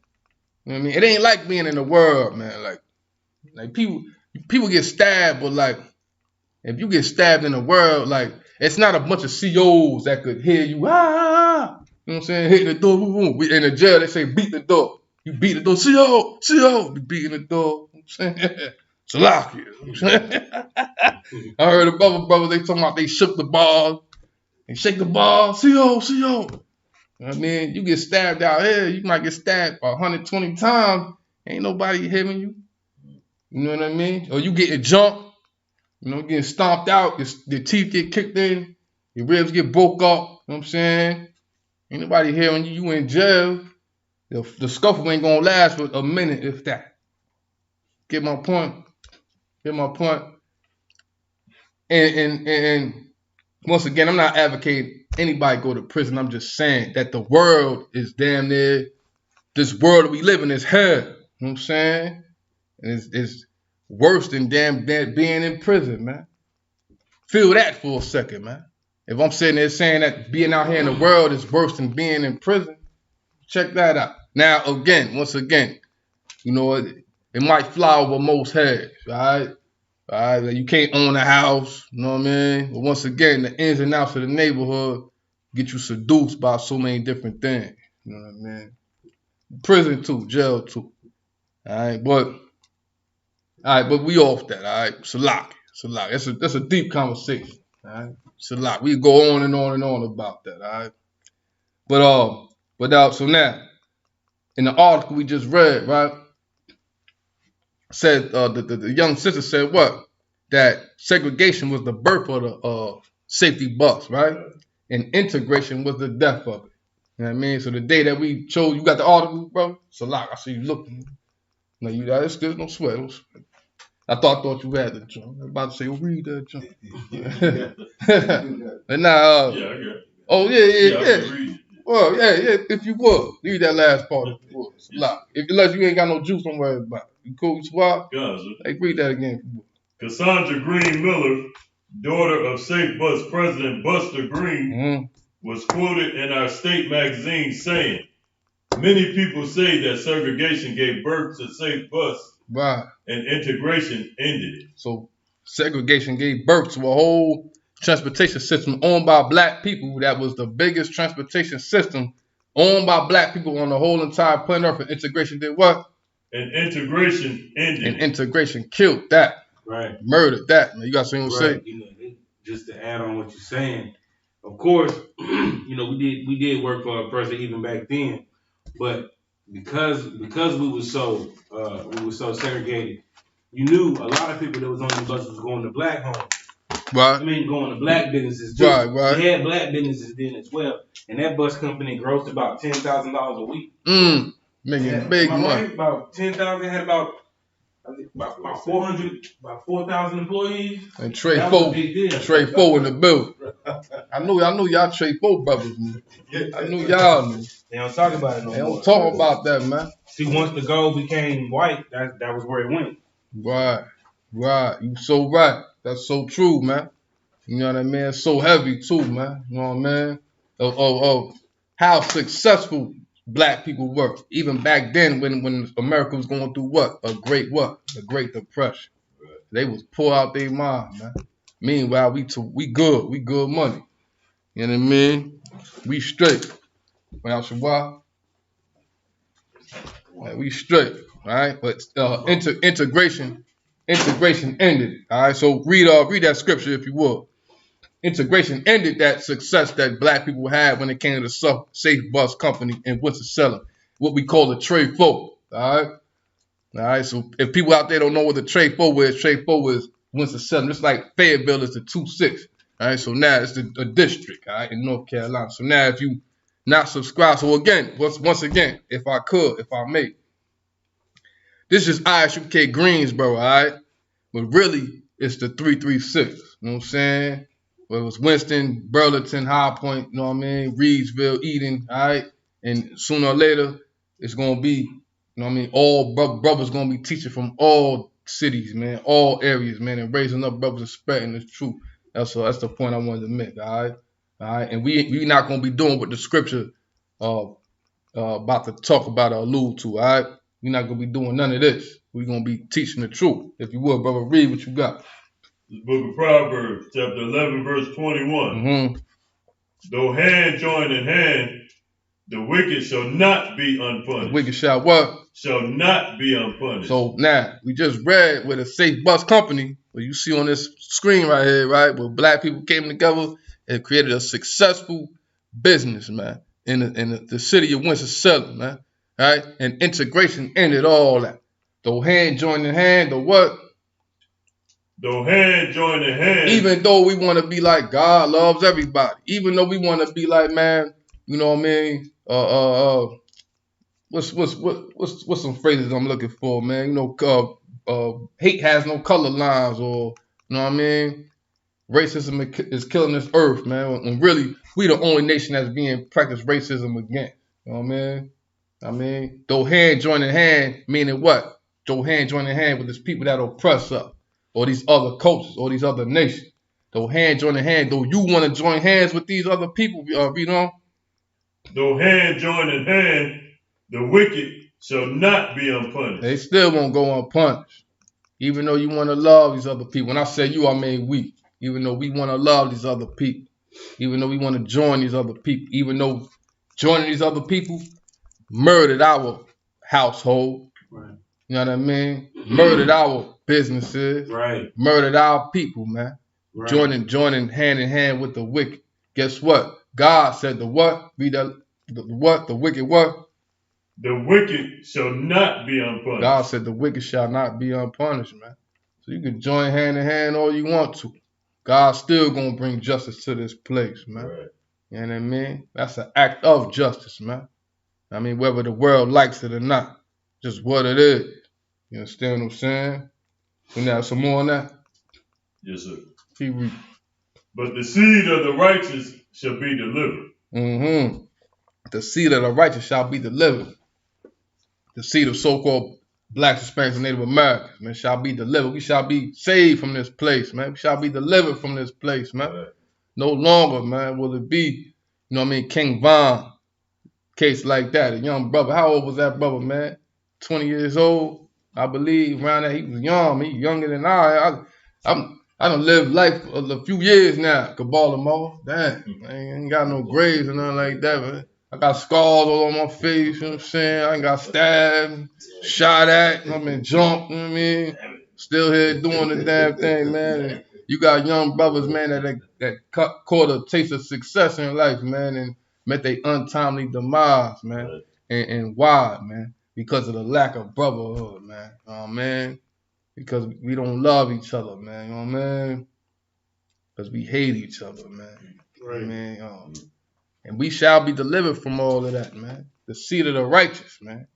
You know what I mean? It ain't like being in the world, man. Like people get stabbed, but like, if you get stabbed in the world, like, it's not a bunch of COs that could hear you, you know what I'm saying, hit the door, boom, boom. In the jail, they say beat the door. You beat the door, CO, be beating the door. You know what I'm saying? Salaki. You know what I'm saying? I heard a brother, they talking about they shook the ball. They shake the ball, CO. You know what I mean? You get stabbed out here, you might get stabbed 120 times. Ain't nobody hitting you. You know what I mean? Or you getting jumped, you know, getting stomped out, your teeth get kicked in, your ribs get broke up. You know what I'm saying? Ain't nobody hearing you. You in jail. The scuffle ain't gonna last for a minute, if that. Get my point? Get my point? And once again, I'm not advocating anybody go to prison. I'm just saying that the world is damn near, this world that we live in is hell. You know what I'm saying? And it's worse than damn being in prison, man. Feel that for a second, man. If I'm sitting there saying that being out here in the world is worse than being in prison, check that out. Now, once again, you know, it might fly over most heads, right? All right, you can't own a house, you know what I mean? But once again, the ins and outs of the neighborhood get you seduced by so many different things, you know what I mean? Prison too, jail too. All right, but we off that, all right? Salak. That's a deep conversation, all right? Salak. We go on and on and on about that, all right? So now, in the article we just read, right? Said the young sister said what? That segregation was the birth of the safety bus, right? And integration was the death of it. You know what I mean? So the day that we chose, you got the article, bro? Salak, I see you looking. No, that's good. Don't sweat. I thought you had the jump. I was about to say, read that jump. And now, yeah, I got it. Oh yeah. Well, yeah. If you would, leave that last part. If you would. Salak. Unless you ain't got no juice, don't worry about it. You cool? You swap? Hey, read that again. Cassandra Green Miller, daughter of Safe Bus President Buster Green, was quoted in our state magazine saying, "Many people say that segregation gave birth to Safe Bus, right, and integration ended it." So segregation gave birth to a whole transportation system owned by black people that was the biggest transportation system owned by black people on the whole entire planet Earth. And integration did what? And integration ended. And integration killed that. Right. Murdered that. You got something to say? You know, just to add on what you're saying, of course, you know, we did work for a person even back then, but because we were so segregated, you knew a lot of people that was on the bus was going to black homes. Right. I mean, going to black businesses too. Right. They had black businesses then as well, and that bus company grossed about $10,000 a week. Making big money. Right? About 10,000. Had about 4,000 employees. And Trey Four in the building. I know y'all Trey Four brothers, man. I knew y'all, man. They don't talk about it no more. They don't talk about that, man. See, once the gold became white, that was where it went. Right. You so right. That's so true, man. You know what I mean? It's so heavy too, man. You know what I mean? Of how successful black people were. Even back then when America was going through A Great Depression. They was poor out their mind, man. Meanwhile, we good money. You know what I mean? We straight. We straight, all right? But integration ended, all right? So read that scripture if you would. Integration ended that success that black people had when it came to the Safe Bus Company in Winston-Salem, what we call the Trade Four, all right? So if people out there don't know what the Trade Four is Winston-Salem, just like Fayetteville is the 2-6, all right? So now it's a district, all right, in North Carolina. So now if you not subscribe, so again, once again, if I may, this is Isupk Greensboro, all right? But really, it's the 336, you know what I'm saying? Well, it was Winston, Burlington, High Point, you know what I mean? Reedsville, Eden, all right? And sooner or later, it's going to be, you know what I mean? All brothers going to be teaching from all cities, man, all areas, man, and raising up brothers and spreading the truth. That's the point I wanted to make, all right? All right, and we not going to be doing what the scripture about to talk about or allude to, all right? We're not going to be doing none of this. We're going to be teaching the truth. If you will, brother, read what you got. The book of Proverbs, chapter 11, verse 21. Mm-hmm. Though hand join in hand, The wicked shall not be unpunished. The wicked shall what? Shall not be unpunished. So now, we just read with a safe bus company, where you see on this screen right here, right, where black people came together and created a successful business, man, in the city of Winston-Salem, man, right? And integration ended all that. Though hand joined in hand, the what? Though hand joined in hand. Even though we want to be like God loves everybody, even though we want to be like, man, you know what I mean? What's some phrases I'm looking for, man? You know, hate has no color lines, or you know what I mean? Racism is killing this earth, man. When really we the only nation that's being practiced racism against. You know what I mean? Though hand join in hand, meaning what? Though hand join in hand with these people that oppress us, or these other cultures, or these other nations. Though hand join in hand, though you want to join hands with these other people, you know? Though hand join in hand, the wicked shall not be unpunished. They still won't go unpunished. Even though you want to love these other people. When I say you, I mean we. Even though we want to love these other people. Even though we want to join these other people. Even though joining these other people murdered our household. Right. You know what I mean? Murdered our businesses. Right. Murdered our people, man. Right. Joining hand in hand with the wicked. Guess what? God said the what? Be the what? The wicked what? The wicked shall not be unpunished. God said the wicked shall not be unpunished, man. So you can join hand in hand all you want to. God's still going to bring justice to this place, man. Right. You know what I mean? That's an act of justice, man. I mean, whether the world likes it or not. Just what it is. You understand what I'm saying? We have some more on that? Yes, sir. Keep reading. But the seed of the righteous shall be delivered. Mm-hmm. The seed of the righteous shall be delivered. The seed of so-called blacks, Hispanics, and Native Americans, man, shall be delivered. We shall be saved from this place, man. We shall be delivered from this place, man. Right. No longer, man, will it be, you know what I mean, King Von, case like that. A young brother. How old was that brother, man? 20 years old, I believe. Around that, he was young. He younger than I done lived life a few years now. Baltimore. Damn, I ain't got no grades or nothing like that, man. I got scars all on my face, you know what I'm saying? I ain't got stabbed, shot at, I mean, jumped, you know what I mean? Still here doing the damn thing, man. And you got young brothers, man, that caught a taste of success in life, man, and met their untimely demise, man. And why, man? Because of the lack of brotherhood, man. You know what I mean? Because we don't love each other, man. You know what I mean? Because we hate each other, man. Right. Man, and we shall be delivered from all of that, man. The seed of the righteous, man.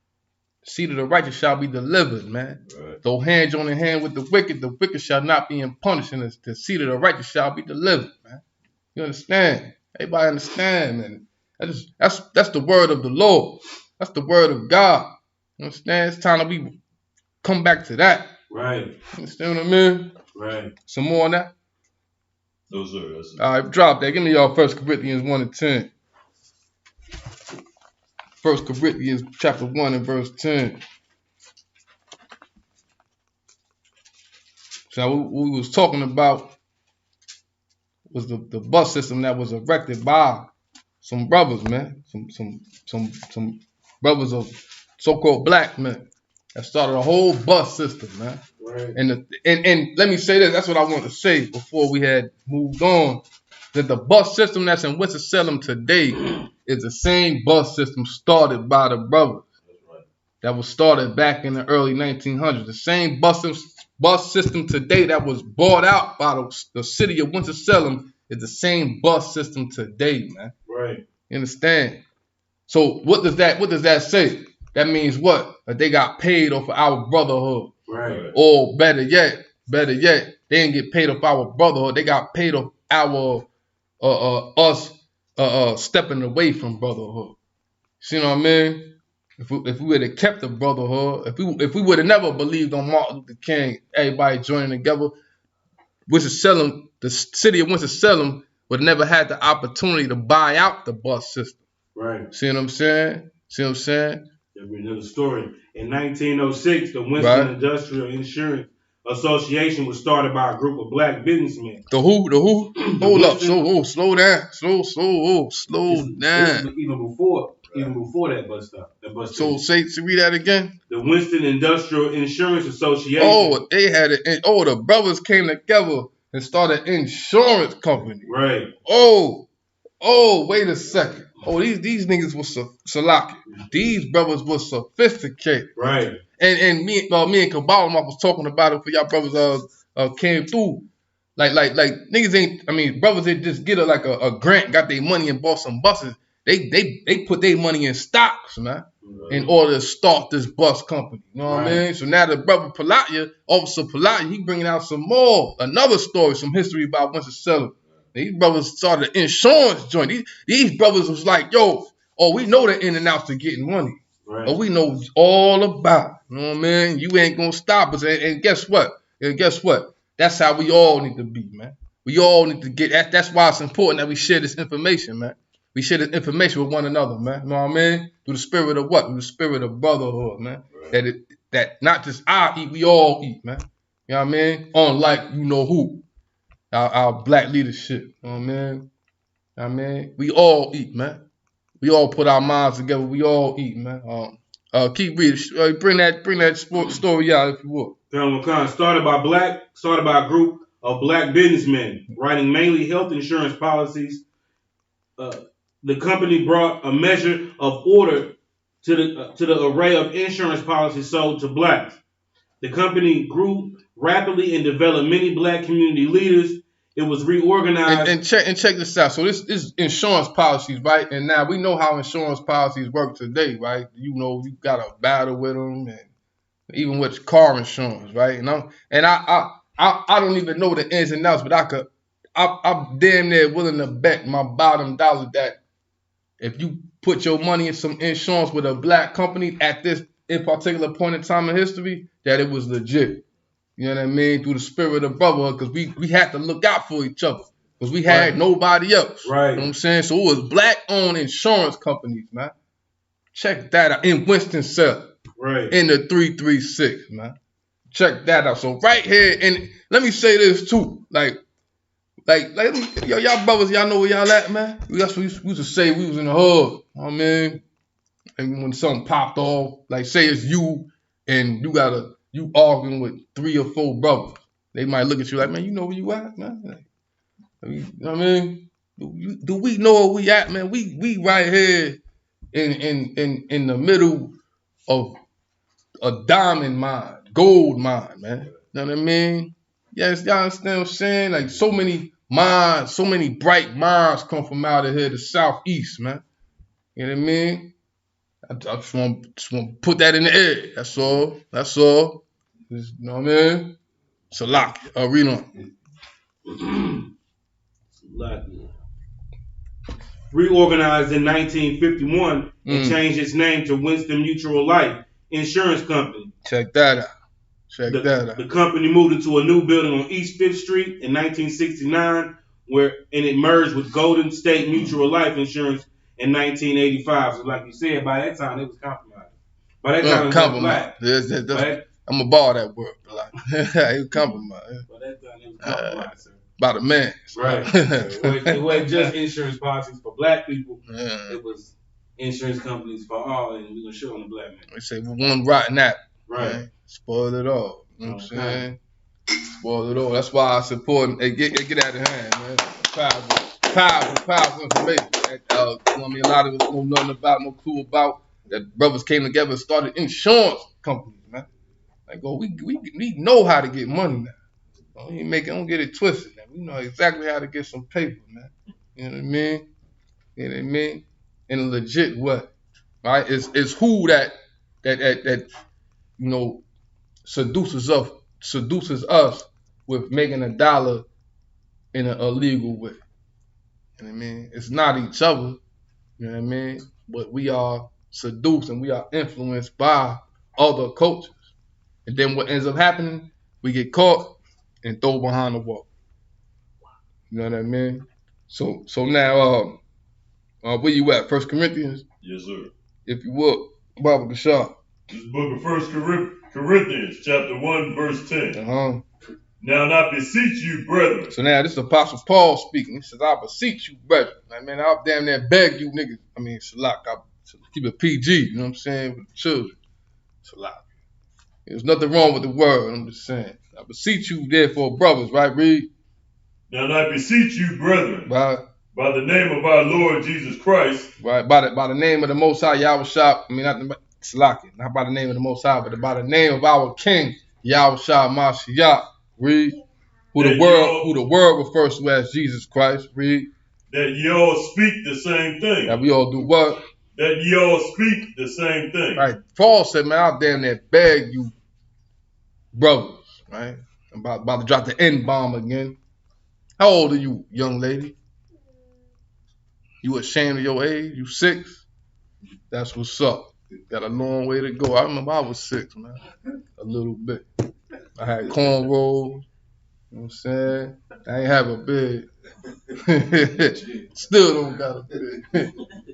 The seed of the righteous shall be delivered, man. Right. Though hand join in hand with the wicked shall not be punished, and the seed of the righteous shall be delivered, man. You understand? Everybody understand, man. That's the word of the Lord. That's the word of God. You understand? It's time that we come back to that. Right. You understand what I mean? Right. Some more on that? No, sir. All right, drop that. Give me y'all 1 Corinthians 1 and 10. 1 Corinthians chapter 1 and verse 10. So what we was talking about was the bus system that was erected by some brothers, man. Some brothers of so-called black men that started a whole bus system, man. Right. And let me say this. That's what I want to say before we had moved on. That the bus system that's in Winston-Salem today is the same bus system started by the brothers. That was started back in the early 1900s. The same bus system today that was bought out by the city of Winston-Salem is the same bus system today, man. Right. You understand? So what does that say? That means what? That they got paid off of our brotherhood. Right. Or better yet, they didn't get paid off our brotherhood. They got paid off our us stepping away from brotherhood. See what I mean? If we would have kept the brotherhood, if we would have never believed on Martin Luther King, everybody joining together, Winston-Salem, the city of Winston-Salem would have never had the opportunity to buy out the bus system. Right. See what I'm saying? There'll be another story. In 1906, the Winston Industrial Insurance Association was started by a group of black businessmen. The who? Hold up. Slow down. Slow down. Even before. even before that bus stop. So read that again. The Winston Industrial Insurance Association. Oh, they had it. Oh, the brothers came together and started an insurance company. Right. Oh, wait a second. Oh, these niggas was Salaki. These brothers was sophisticated. Right. And me and Kabbalah was talking about it for y'all brothers came through. Like niggas ain't. I mean, brothers they just get a grant, got their money and bought some buses. They put their money in stocks, man, in order to start this bus company. You know what I mean? So now the brother Officer Palatia, he bringing out another story, some history about Winston Salem. These brothers started an insurance joint. These brothers was like, yo, we know the in and outs to getting money. Right. We know all about it. You know what I mean? You ain't gonna stop us. And guess what? That's how we all need to be, man. We all need to get that's why it's important that we share this information, man. We share this information with one another, man. You know what I mean? Through the spirit of what? Through the spirit of brotherhood, man. Right. That not just I eat, we all eat, man. You know what I mean? Unlike you know who. Our black leadership. You know what I mean? You know what I mean? We all eat, man. We all put our minds together. We all eat, man. Keep reading. Bring that story out if you would. Started by a group of black businessmen writing mainly health insurance policies. The company brought a measure of order to the array of insurance policies sold to blacks. The company grew rapidly and developed many black community leaders. It was reorganized. And check this out. So this is insurance policies, right? And now we know how insurance policies work today, right? You know, you got to battle with them, and even with car insurance, right? I don't even know the ins and outs, but I'm damn near willing to bet my bottom dollar that if you put your money in some insurance with a black company at this in particular point in time in history, that it was legit. You know what I mean? Through the spirit of brotherhood, because we had to look out for each other, because we had nobody else. Right. You know what I'm saying? So it was black-owned insurance companies, man. Check that out. In Winston-Salem. Right. In the 336, man. Check that out. So right here, and let me say this too. Like y'all brothers, y'all know where y'all at, man? We used to say we was in the hood. You know what I mean? And when something popped off, like say it's you and you arguing with 3 or 4 brothers, they might look at you like, man, you know where you at, man? Like, you know what I mean? Do we know where we at, man? We right here in the middle of a diamond mine, gold mine, man. You know what I mean? Yes, y'all understand what I'm saying? Like so many mines, so many bright mines come from out of here, the southeast, man. You know what I mean? I just want to put that in the air. That's all. You know what I mean? Salak. Read on. Reorganized in 1951 and changed its name to Winston Mutual Life Insurance Company. Check that out. The company moved into a new building on East 5th Street in 1969, and it merged with Golden State Mutual Life Insurance in 1985. So like you said, by that time it was compromised. By that time it was black. I'm gonna borrow that word. It was compromised. By that time it was compromised, sir. By the man. Right. It wasn't just insurance policies for black people. Yeah. It was insurance companies for all, and we're gonna show on the black man. They say we want rotten apple. Right. Spoil it all. You know what I'm saying? Spoil it all. That's why it's important. Hey, get out of hand, man. Powerful information. You know what I mean? A lot of us know nothing about, no clue about. That brothers came together and started insurance companies, man. Like, we know how to get money now. Don't get it twisted, man. We know exactly how to get some paper, man. You know what I mean? You know what I mean? In a legit way, right? It's who that you know seduces us with making a dollar in an illegal way. You know what I mean? It's not each other. You know what I mean? But we are seduced and we are influenced by other cultures. And then what ends up happening, we get caught and thrown behind the wall. You know what I mean? So now, where you at? 1 Corinthians? Yes, sir. If you would, Baba Bashar. This book of 1 Corinthians, chapter 1, verse 10. Now I beseech you, brethren. So now this is Apostle Paul speaking. He says, I beseech you, brethren. Man, I'll damn near beg you niggas. I mean, Shalak, So keep it PG, you know what I'm saying, with the children. Salaki. There's nothing wrong with the word, I'm just saying. I beseech you, therefore, brothers, right, Reed? Now I beseech you, brethren, right, by the name of our Lord Jesus Christ, right, by the name of the Most High, Yahushua, not by the name of the Most High, but by the name of our King, Yahushua Mashiach, Reed, who the world refers to as Jesus Christ, Reed. That ye all speak the same thing. That we all do what? That ye all speak the same thing. Right. Paul said, man, I damn near beg you, brothers, right? I'm about to drop the N-bomb again. How old are you, young lady? You ashamed of your age? You 6? That's what's up. Got a long way to go. I remember I was 6, man. A little bit. I had cornrows. You know what I'm saying? I ain't have a beard. Still don't got a beard.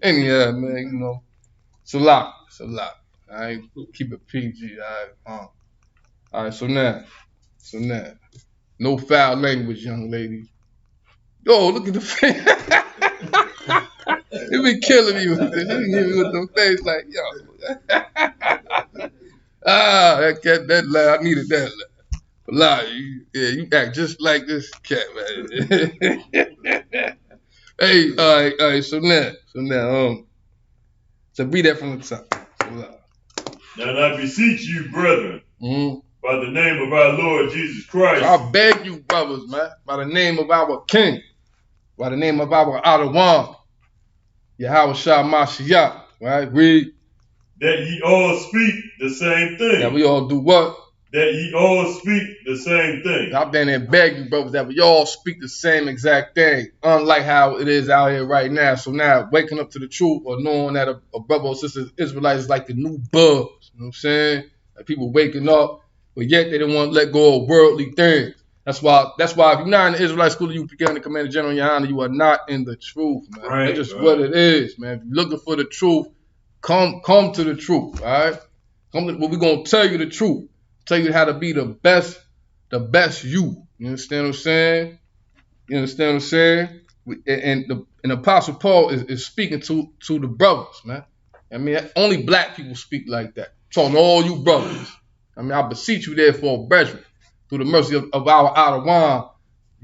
Anyhow, man, you know. It's a lot. I ain't keep it PG. All right, so now. No foul language, young lady. Yo, look at the face. He been killing me with this. He been hitting me with the face like, yo. That laugh. I needed that laugh. But lie, you act just like this cat, man. Hey, all right. So now, so read that from the top. Now I beseech you, brethren, by the name of our Lord Jesus Christ. So I beg you, brothers, man, by the name of our King, by the name of our Adawan, Yahushua Mashiach, right? Read. That ye all speak the same thing. That we all do what? That ye all speak the same thing. I've been there begging you, brothers, that we all speak the same exact thing, unlike how it is out here right now. So now, waking up to the truth or knowing that a brother or sister Israelite is like the new buzz. You know what I'm saying? Like people waking up, but yet they don't want to let go of worldly things. That's why if you're not in the Israelite school, you begin the Commander General, Your Honor, you are not in the truth, man. Right, That's just what it is, man. If you're looking for the truth, come to the truth, all right? We're going to tell you the truth. Tell you how to be the best you. You understand what I'm saying? And the Apostle Paul is speaking to the brothers, man. I mean, only black people speak like that. Talking to all you brothers. I mean, I beseech you therefore, brethren, through the mercy of our Adawan,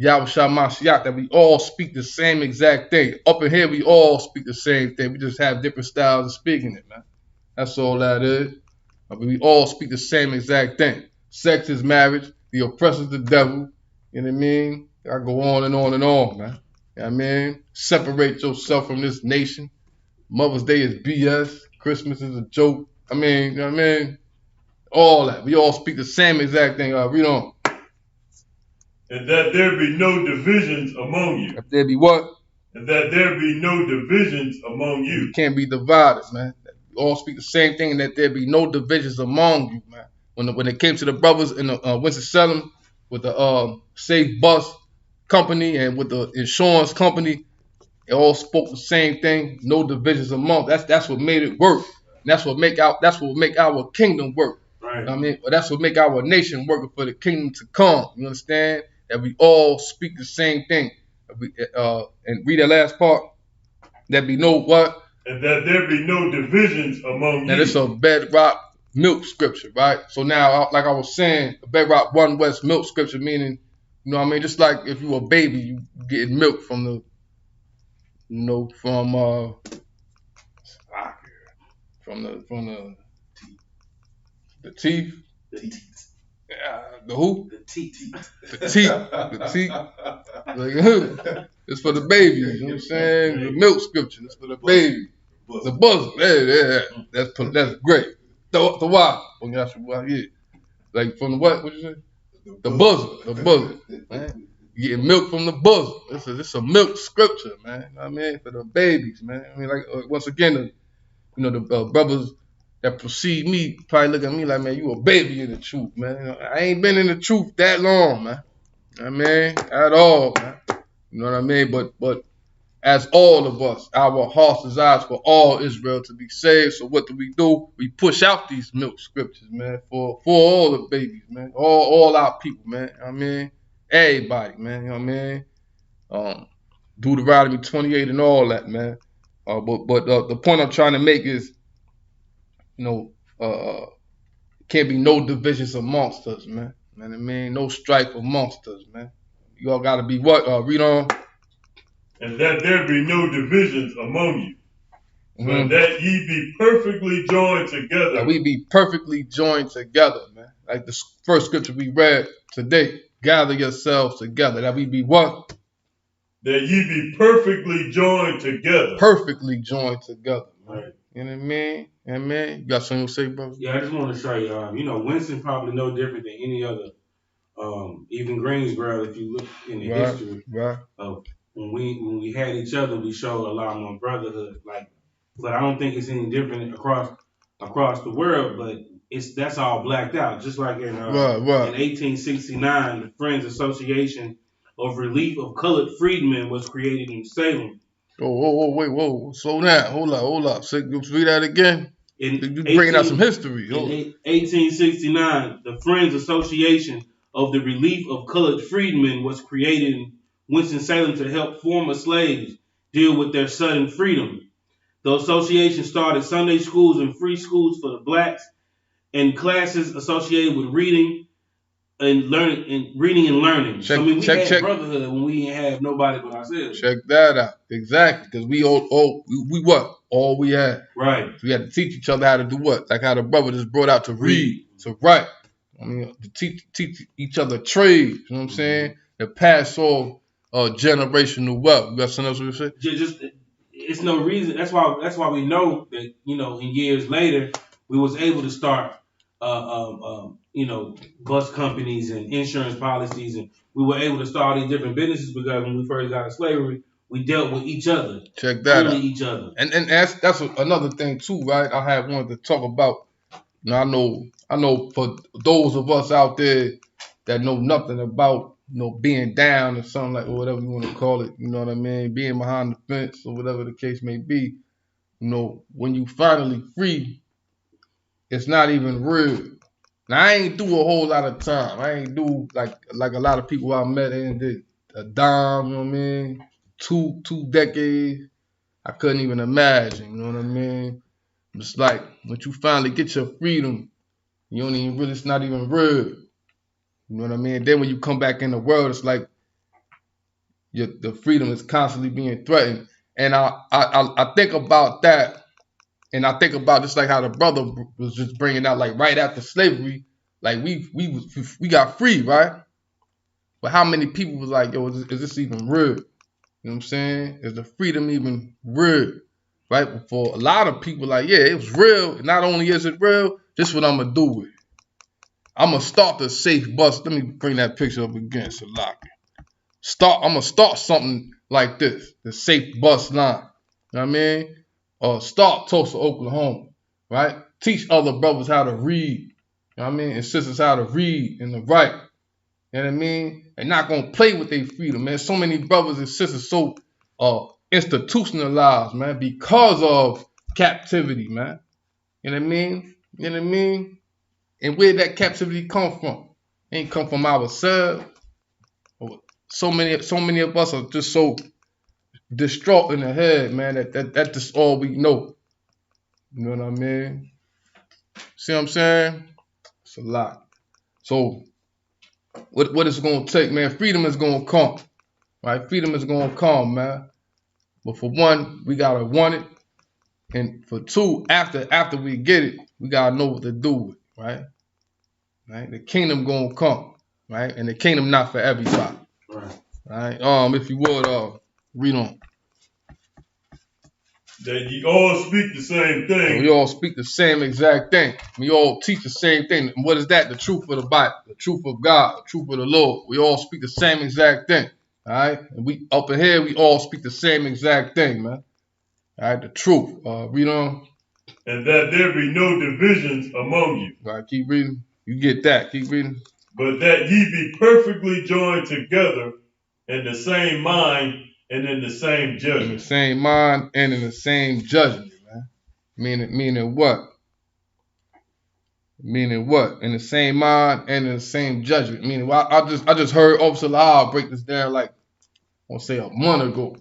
Yahushua Mashiach, that we all speak the same exact thing. Up in here, we all speak the same thing. We just have different styles of speaking it, man. That's all that is. I mean, we all speak the same exact thing. Sex is marriage. The oppressor is the devil. You know what I mean? I go on and on and on, man. You know what I mean? Separate yourself from this nation. Mother's Day is BS. Christmas is a joke. I mean, you know what I mean? All that. We all speak the same exact thing. Read on. And that there be no divisions among you. If there be what? And that there be no divisions among you. You can't be divided, man. We all speak the same thing, and that there be no divisions among you, man. When it came to the brothers in the Winston Salem with the Safe Bus Company and with the insurance company, they all spoke the same thing. No divisions among. That's what made it work. And that's what make our kingdom work. Right. I mean, that's what make our nation working for the kingdom to come. You understand? That we all speak the same thing. And read that last part. That be no what? And that there be no divisions among you. Now this is a bedrock milk scripture, right? So now, like I was saying, the bedrock 1 West milk scripture, meaning, you know what I mean? Just like if you were a baby, you getting milk from the, from the teeth. The who? The teeth. The teeth. Like, it's for the baby. You know what I'm saying? The milk scripture. It's for the baby. The bosom. Yeah. That's great. The why? Yeah. Like from the what? What you say? The bosom. The bosom. Man. You getting milk from the bosom. It's a milk scripture, man. I mean, for the babies, man. I mean, like once again, the brothers that precede me probably look at me like, man, you a baby in the truth, man. I ain't been in the truth that long, man. I mean, at all, man. You know what I mean? But as all of us, our heart's desires for all Israel to be saved. So what do? We push out these milk scriptures, man, for all the babies, man. All our people, man. I mean, everybody, man. You know what I mean? Deuteronomy 28 and all that, man. But the point I'm trying to make is, can't be no divisions amongst us, man. You know what I mean? No strife amongst us, man. You all gotta be what? Read on. And that there be no divisions among you, but that ye be perfectly joined together. That we be perfectly joined together, man. Like the first scripture we read today. Gather yourselves together. That we be what? That ye be perfectly joined together. Perfectly joined together. Right. You know what I mean? You got something to say, brother? Yeah, I just want to show you, Winston probably no different than any other, even Greensboro, if you look in the history of when we had each other, we showed a lot more brotherhood. But I don't think it's any different across the world, but that's all blacked out. Just like in 1869, the Friends Association of Relief of Colored Freedmen was created in Salem. Whoa. Slow down. Hold up. Read that again. You bringing out some history. In 1869, the Friends Association of the Relief of Colored Freedmen was created in Winston-Salem to help former slaves deal with their sudden freedom. The association started Sunday schools and free schools for the blacks and classes associated with reading and learning. Check brotherhood when we didn't have nobody but ourselves. Check that out. Exactly. Because we what? All we had. Right. So we had to teach each other how to do what? Like how the brother just brought out to read, to write. To teach each other trades. You know what I'm saying? To pass off generational wealth. You got something else to say? Just it's no reason. That's why we know that, in years later we was able to start bus companies and insurance policies, and we were able to start these different businesses because when we first got out of slavery, we dealt with each other. Check that out. Each other. And that's another thing too, right? I had wanted to talk about. I know for those of us out there that know nothing about, being down or something like, or whatever you want to call it, you know what I mean? Being behind the fence or whatever the case may be, when you finally free, it's not even real. Now, I ain't do a whole lot of time. I ain't do like a lot of people I met and did a dime, you know what I mean? Two decades. I couldn't even imagine, you know what I mean? It's like, once you finally get your freedom, you don't even really, it's not even real. You know what I mean? Then when you come back in the world, it's like the freedom is constantly being threatened. And I think about that, and I think about just like how the brother was just bringing out, like right after slavery, like we got free, right? But how many people was like, yo, is this even real? You know what I'm saying? Is the freedom even real? Right? But for a lot of people, like, yeah, it was real. Not only is it real, this is what I'm going to do with it. I'm going to start the safe bus. Let me bring that picture up again, Salaki. I'm going to start something like this, the safe bus line. You know what I mean? Start Tulsa, Oklahoma, right? Teach other brothers how to read. You know what I mean? And sisters how to read and to write. You know what I mean? They're not going to play with their freedom, man. So many brothers and sisters so institutionalized, man, because of captivity, man. You know what I mean? You know what I mean? And where that captivity come from? It ain't come from ourselves. So many of us are just so distraught in the head, man, that's just all we know. You know what I mean? See what I'm saying? It's a lot. So what it's gonna take, man, freedom is gonna come. Right? Freedom is gonna come, man. But for one, we gotta want it. And for two, after we get it, we gotta know what to do with it, right? Right? The kingdom gonna come, right? And the kingdom not for everybody. Right? If you would, read on. That you all speak the same thing. We all speak the same exact thing. We all teach the same thing. And what is that? The truth of the Bible, the truth of God, the truth of the Lord. We all speak the same exact thing. All right? And we up in here, we all speak the same exact thing, man. All right, the truth. Read on. And that there be no divisions among you. All right, keep reading. You get that. Keep reading. But that ye be perfectly joined together in the same mind and in the same judgment. In the same mind and in the same judgment, man. Meaning what? Meaning what? In the same mind and in the same judgment. Meaning, well, I just heard Officer Lyle break this down like, I want to say a month ago.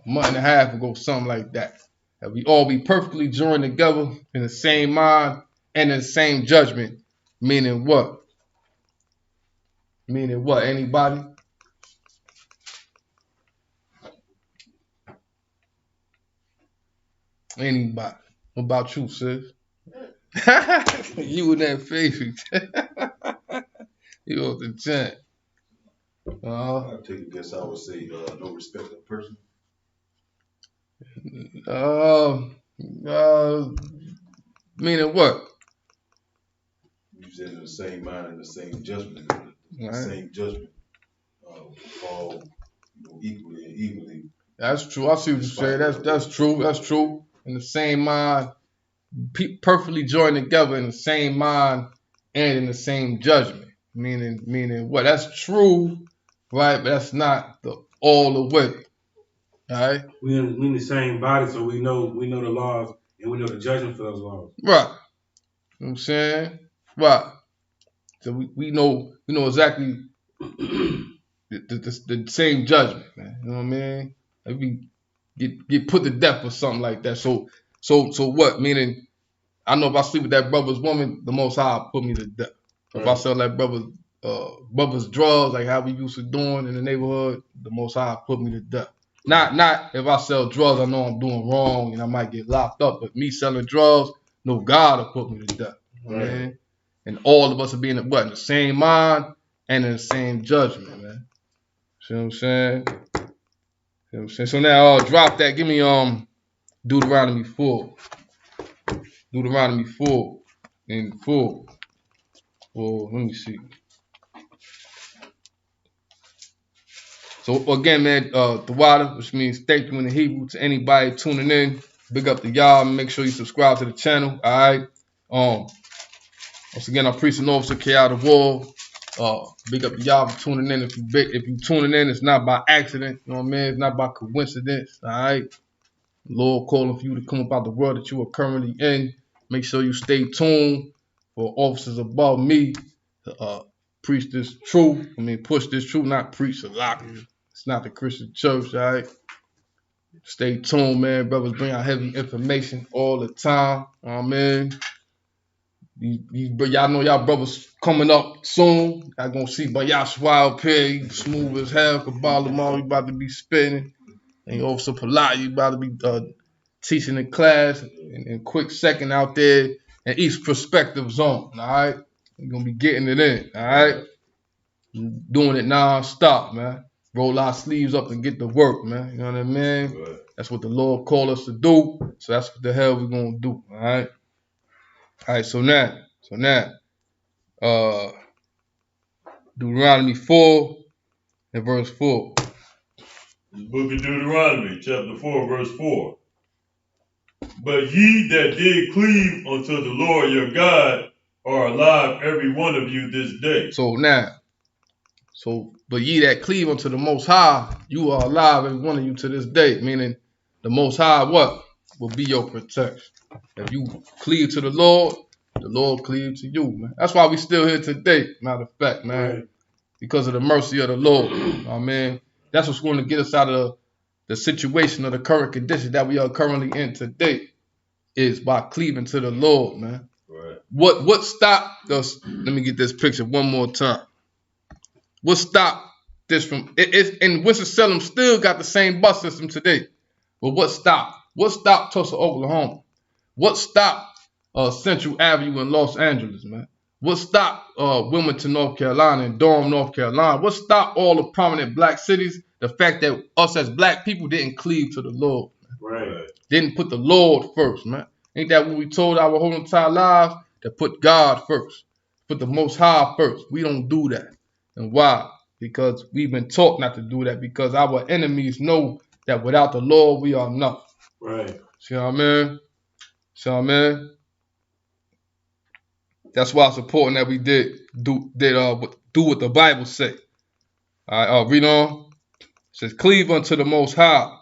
a month and a half ago, something like that. That we all be perfectly joined together in the same mind and in the same judgment. Meaning what? Meaning what? Anybody? Anybody? What about you, sis? You in that face. You off the chat. I'll take a guess. I would say no respect of person. Meaning what? You said in the same mind and the same judgment. The same judgment. All equally and evenly. That's true. I see what you say. That's true. That's true. In the same mind, perfectly joined together in the same mind and in the same judgment. Meaning what? That's true, right? But that's not all the way. All right. We in the same body, so we know the laws and we know the judgment for those laws. Right. You know what I'm saying? Right. So we know exactly the same judgment, man. You know what I mean? Like we get put to death or something like that. So what? Meaning, I know if I sleep with that brother's woman, the Most High put me to death. If I sell that brother's drugs, like how we used to doing in the neighborhood, the Most High put me to death. Not if I sell drugs, I know I'm doing wrong and I might get locked up. But me selling drugs, no, God will put me to death. You know what I mean? And all of us will be in the same mind and in the same judgment, man. See what I'm saying? So now drop that. Give me Deuteronomy 4. Deuteronomy 4 and 4. Well, let me see. So again, man, the water, which means thank you in the Hebrew to anybody tuning in. Big up to y'all. Make sure you subscribe to the channel. All right. Once again, I'm Priest and Officer K out of War. Big up to y'all for tuning in. If you tuning in, it's not by accident. You know what I mean? It's not by coincidence. All right. Lord calling for you to come about the world that you are currently in. Make sure you stay tuned for officers above me to preach this truth. Push this truth, not preach a lot. It's not the Christian church, all right? Stay tuned, man. Brothers bring out heavy information all the time. You know what I mean? Y'all know y'all brothers coming up soon. Y'all gonna see Bayashwa up here. He smooth as hell. Kabbalah Mall, you about to be spinning. And Officer Palat, you about to be teaching in class in quick second out there in East Perspective Zone, all right? You're going to be getting it in, all right? Doing it non-stop, man. Roll our sleeves up and get to work, man. You know what I mean? Right. That's what the Lord called us to do, so that's what the hell we're going to do, all right? All right, so now, Deuteronomy 4 and verse 4. The book of Deuteronomy, chapter 4, verse 4. But ye that did cleave unto the Lord your God are alive, every one of you this day. But ye that cleave unto the Most High, you are alive, every one of you to this day. Meaning, the Most High, what? Will be your protection. If you cleave to the Lord cleave to you, man. That's why we still here today, matter of fact, man. Right. Because of the mercy of the Lord. I mean, that's what's going to get us out of the situation or the current condition that we are currently in today, is by cleaving to the Lord, man. Right. What stopped us? Let me get this picture one more time. What stopped this from? And Winston-Salem still got the same bus system today. But what stopped? What stopped Tulsa, Oklahoma? What stopped Central Avenue in Los Angeles, man? What stopped Wilmington, North Carolina, and Durham, North Carolina? What stopped all the prominent black cities? The fact that us as black people didn't cleave to the Lord. Right. Didn't put the Lord first, man. Ain't that what we told our whole entire lives? To put God first. Put the Most High first. We don't do that. And why? Because we've been taught not to do that. Because our enemies know that without the Lord, we are nothing. Right. See what I mean? See what I mean? That's why it's important that we do what the Bible say. All right, read on. It says, cleave unto the Most High. All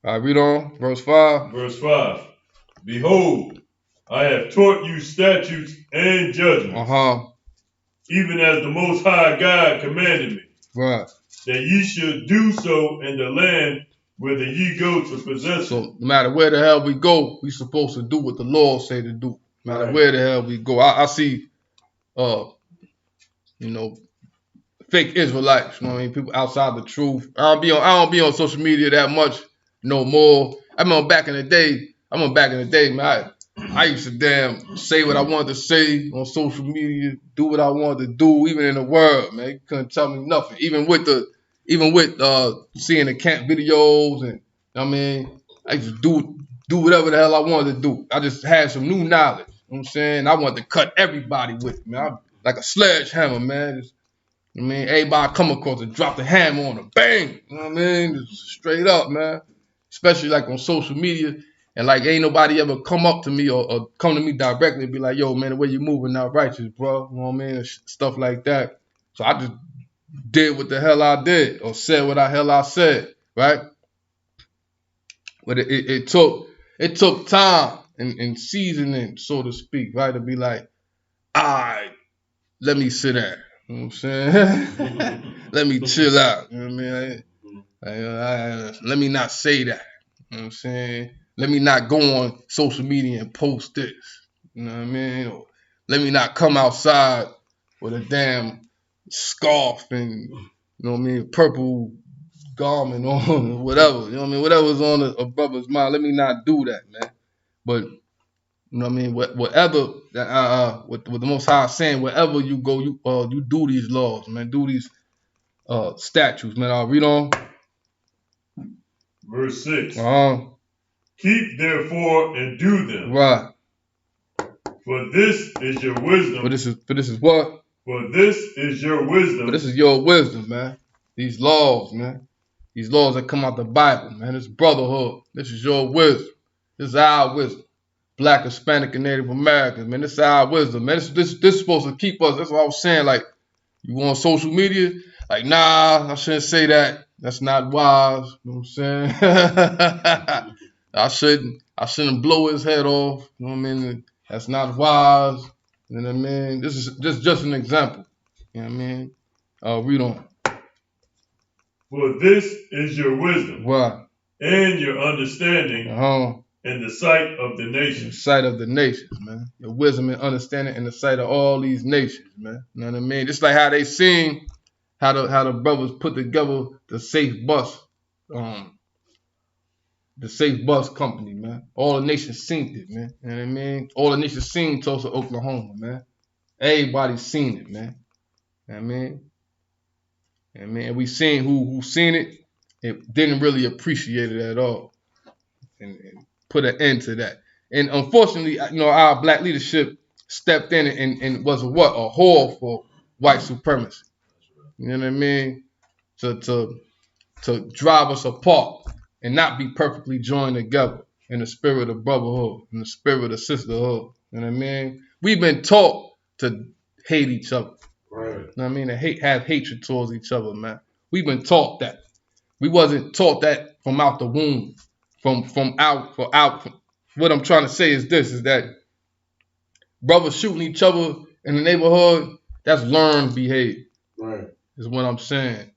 right, read on. Verse 5. Verse 5. Behold, I have taught you statutes and judgments. Even as the Most High God commanded me. Right. That ye should do so in the land whither ye go to possess So it. no matter where the hell we go, we supposed to do what the Lord say to do. No matter where the hell we go. I see, you know, fake Israelites. You know what I mean? People outside the truth. I don't be on social media that much no more. I remember back in the day. Man. I used to damn say what I wanted to say on social media, do what I wanted to do, even in the world, man. You couldn't tell me nothing. Even with seeing the camp videos and I mean, I used to do whatever the hell I wanted to do. I just had some new knowledge. You know what I'm saying? I wanted to cut everybody with me, man. I'm like a sledgehammer, man. I mean, everybody come across and drop the hammer on them. Bang! You know what I mean? Just straight up, man. Especially like on social media. And like ain't nobody ever come up to me or come to me directly and be like, yo, man, the way you moving not righteous, bro. You know what I mean? Stuff like that. So I just did what the hell I did or said what the hell I said, right? But it took time and seasoning, so to speak, right? To be like, all right, let me sit down. You know what I'm saying? Let me chill out. You know what I mean? Let me not say that. You know what I'm saying? Let me not go on social media and post this. You know what I mean? Or let me not come outside with a damn scarf and, you know what I mean, purple garment on or whatever. You know what I mean? Whatever's on a brother's mind, let me not do that, man. But, you know what I mean? Whatever, what the Most High is saying, wherever you go, you do these laws, man. Do these statutes, man. I'll read on. Verse 6. Keep therefore and do them. Right. For this is your wisdom. For this is what? For this is your wisdom. But this is your wisdom, man. These laws, man. These laws that come out the Bible, man. This brotherhood. This is your wisdom. This is our wisdom. Black, Hispanic, and Native Americans, man. This is our wisdom, man. This is supposed to keep us. That's what I was saying. Like, you on social media? Like, nah, I shouldn't say that. That's not wise. You know what I'm saying? I shouldn't blow his head off. You know what I mean? That's not wise. You know what I mean? This is just an example. You know what I mean? Read on. For this is your wisdom. Right. And your understanding. In the sight of the nations. In the sight of the nations, man. Your wisdom and understanding in the sight of all these nations, man. You know what I mean? Just like how they sing, how the brothers put together the safe bus, company, man. All the nations seen it, man. You know what I mean? All the nations seen Tulsa, Oklahoma, man. Everybody seen it, man. You know what I mean? And we seen who seen it and didn't really appreciate it at all. And put an end to that. And unfortunately, you know, our black leadership stepped in and was a whore for white supremacy. You know what I mean? To drive us apart and not be perfectly joined together in the spirit of brotherhood, in the spirit of sisterhood. You know what I mean? We've been taught to hate each other. Right. You know what I mean? To have hatred towards each other, man. We've been taught that. We wasn't taught that from out the womb. From out. What I'm trying to say is this, is that brothers shooting each other in the neighborhood, that's learned behavior. Right. Is what I'm saying.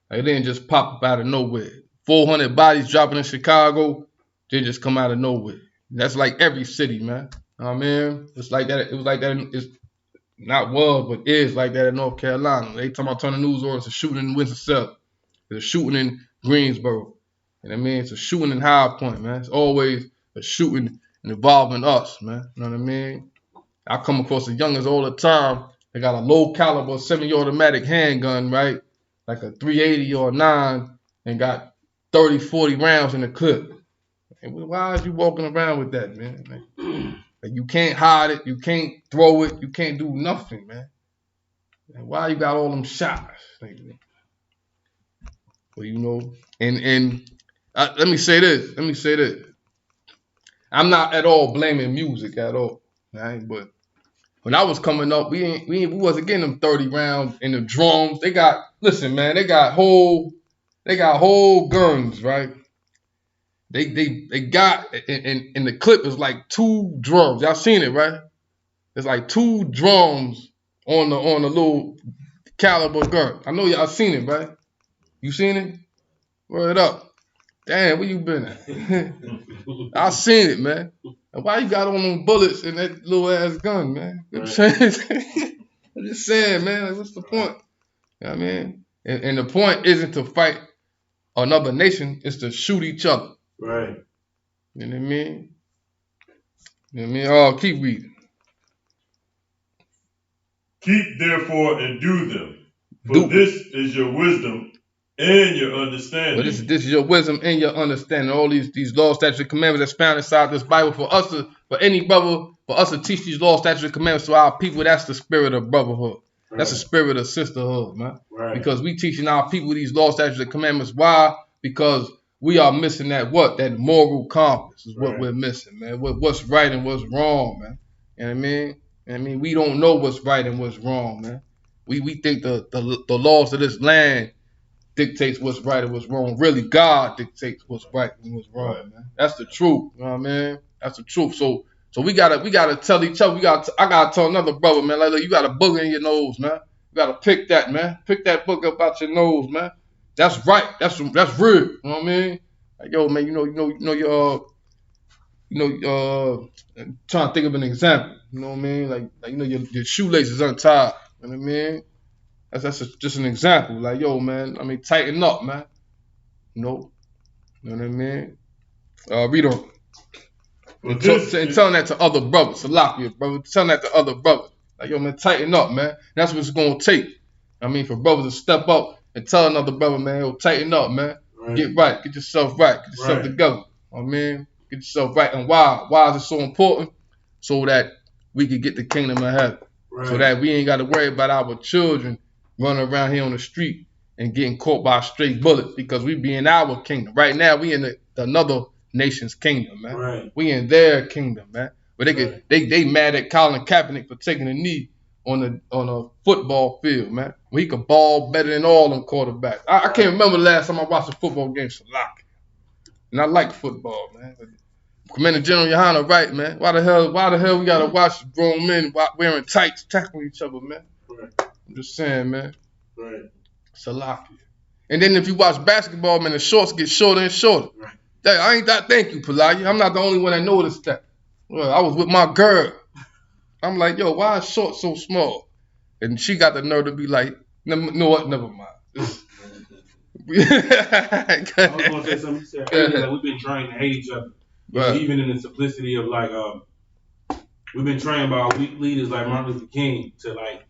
Like, it didn't just pop up out of nowhere. 400 bodies dropping in Chicago, didn't just come out of nowhere. That's like every city, man. You know what I mean? It's like that. It was like that. It's not was, but is like that in North Carolina. They talking about turning the news on. It's a shooting in Winston. It's a shooting in Greensboro. And I mean, it's a shooting in High Point, man. It's always a shooting involving us, man. You know what I mean? I come across the youngers all the time. They got a low caliber semi-automatic handgun, right? Like a 380 or a 9, and got 30, 40 rounds in the clip. And why is you walking around with that, man? Like, you can't hide it. You can't throw it. You can't do nothing, man. And why you got all them shots? Like, well, you know, and let me say this. I'm not at all blaming music at all, right? But when I was coming up, we wasn't getting them 30 rounds in the drums. They got whole guns, right? They got in the clip is like 2 drums. Y'all seen it, right? It's like 2 drums on the little caliber gun. I know y'all seen it, right? You seen it? Word up. Damn, where you been at? I seen it, man. And why you got on them bullets in that little ass gun, man? I'm just saying, man, like, what's the point? You know what I mean? And the point isn't to fight another nation, it's to shoot each other. Right. You know what I mean? You know what I mean? Oh, keep reading. Keep therefore and do them. For this is your wisdom and your understanding. But this is your wisdom and your understanding. All these laws, statutes, and commandments that's found inside this Bible for us to teach these laws, statutes, and commandments to our people. That's the spirit of brotherhood. Right. That's the spirit of sisterhood, man. Right. Because we teaching our people these laws, statutes, and commandments. Why? Because we are missing that moral compass is what we're missing, man. What's right and what's wrong, man. You know what I mean? I mean, we don't know what's right and what's wrong, man. We think the laws of this land dictates what's right and what's wrong. Really, God dictates what's right and what's wrong, man. That's the truth. You know what I mean? That's the truth. So we gotta tell each other. I gotta tell another brother, man. Like, look, you got a booger in your nose, man. You gotta pick that, man. Pick that booger up out your nose, man. That's right. That's real. You know what I mean? Like, yo, man. Trying to think of an example. You know what I mean? Like your shoelaces untied. You know what I mean? That's just an example. Like, yo, man. I mean, tighten up, man. You know what I mean? Read on. And telling that to other brothers. Salakia, brother. Telling that to other brothers. Like, yo, man, tighten up, man. That's what it's gonna take. I mean, for brothers to step up and tell another brother, man, yo, tighten up, man. Right. Get right. Get yourself right. Get yourself together. You know what I mean? Get yourself right. And why? Why is it so important? So that we can get the kingdom of heaven. Right. So that we ain't got to worry about our children running around here on the street and getting caught by a stray bullet because we be in our kingdom. Right now, we in another nation's kingdom, man. Right. We in their kingdom, man. But they mad at Colin Kaepernick for taking a knee on a football field, man. When he could ball better than all them quarterbacks. I can't remember the last time I watched a football game. Salak. And I like football, man. Commander General Yohana, right, man? Why the hell we gotta watch grown men wearing tights tackling each other, man? Right. I'm just saying, man. Right. Salak. And then if you watch basketball, man, the shorts get shorter and shorter. Right. Thank you, Pelagia. I'm not the only one that noticed that. Well, I was with my girl. I'm like, yo, why is shorts so small? And she got the nerve to be like, never mind. I was gonna say something you said earlier, like we've been trying to hate each other. Right. Even in the simplicity of like we've been trained by our weak leaders like Martin Luther King to like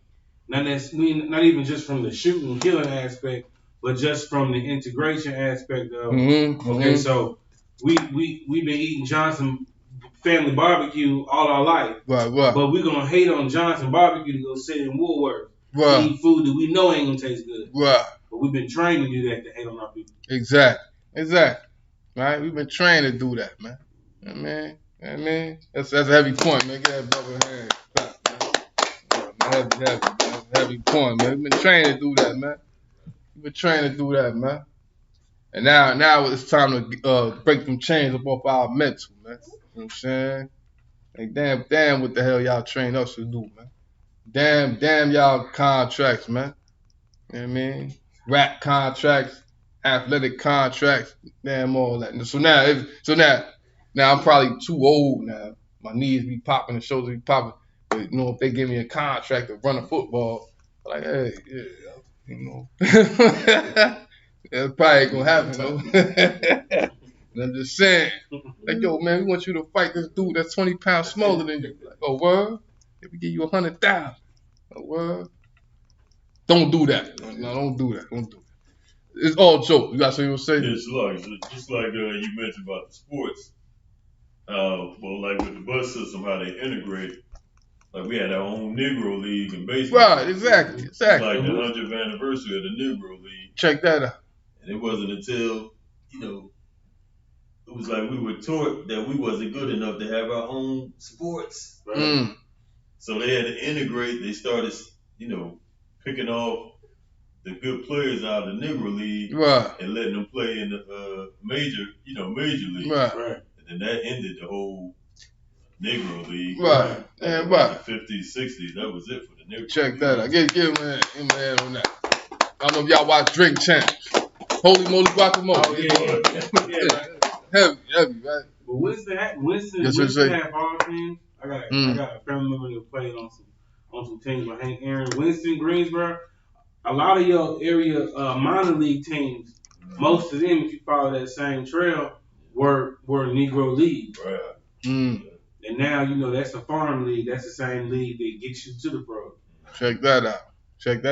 not even just from the shooting and killing aspect, but just from the integration aspect of so we've been eating Johnson family barbecue all our life. Right. But we're gonna hate on Johnson barbecue to go sit in Woolworth and eat food that we know ain't gonna taste good. Right. But we've been trained to do that, to hate on our people. Exactly. Right? We've been trained to do that, man. I mean, that's a heavy point, man. Get that brother hand. That's a heavy point, man. We've been trained to do that, man. And now it's time to break them chains up off our mental, man. You know what I'm saying? Like, damn what the hell y'all train us to do, man. Damn y'all contracts, man. You know what I mean? Rap contracts, athletic contracts, damn all that. So now I'm probably too old now. My knees be popping, the shoulders be popping. But if they give me a contract to run a football, I'm like, hey, yeah, that probably ain't gonna happen though. I'm just saying, like, yo, man, we want you to fight this dude that's 20 pounds smaller than you. Like, oh, word? If we give you 100,000, oh, word? Don't do that. No, don't do that. It's all joke. You got something to say? It's just like you mentioned about the sports. Well, like with the bus system, how they integrate. Like we had our own Negro League in baseball. Right, exactly. Like the 100th anniversary of the Negro League. Check that out. And it wasn't until, it was like we were taught that we wasn't good enough to have our own sports. Right? So they had to integrate. They started, picking off the good players out of the Negro League and letting them play in the major league. Right. And then that ended the whole Negro League. Right. Yeah, right. The 50s, 60s, that was it for the Negro League. Check that out. Give him a hand on that. I don't know if y'all watch Drink Champs. Holy moly guacamole. Oh, yeah. Heavy, right? But Winston had ball teams. I got a family member that played on some teams with Hank Aaron. Winston, Greensboro. A lot of your area minor league teams, most of them, if you follow that same trail, were Negro leagues. Right. And now, that's the farm league. That's the same league that gets you to the pro. Check that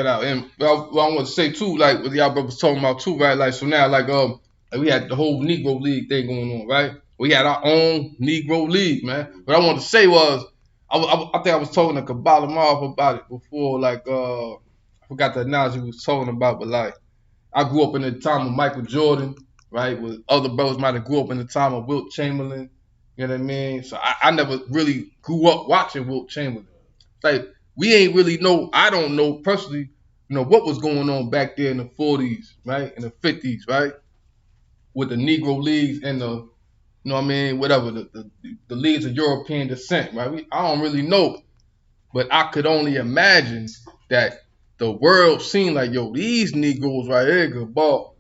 out. And I want to say too, like what y'all brothers talking about too, right? Like so now, like we had the whole Negro League thing going on, right? We had our own Negro League, man. What I wanted to say was, I think I was talking to Kabbalah Marv about it before, like I forgot the analogy we was talking about, but like I grew up in the time of Michael Jordan, right? With other brothers might have grew up in the time of Wilt Chamberlain. You know what I mean? So I never really grew up watching Wilt Chamberlain. Like, we ain't really know, I don't know personally, what was going on back there in the 40s, right? In the 50s, right? With the Negro leagues and the, whatever, the leagues of European descent, right? I don't really know. But I could only imagine that the world seemed like, yo, these Negroes right here could ball.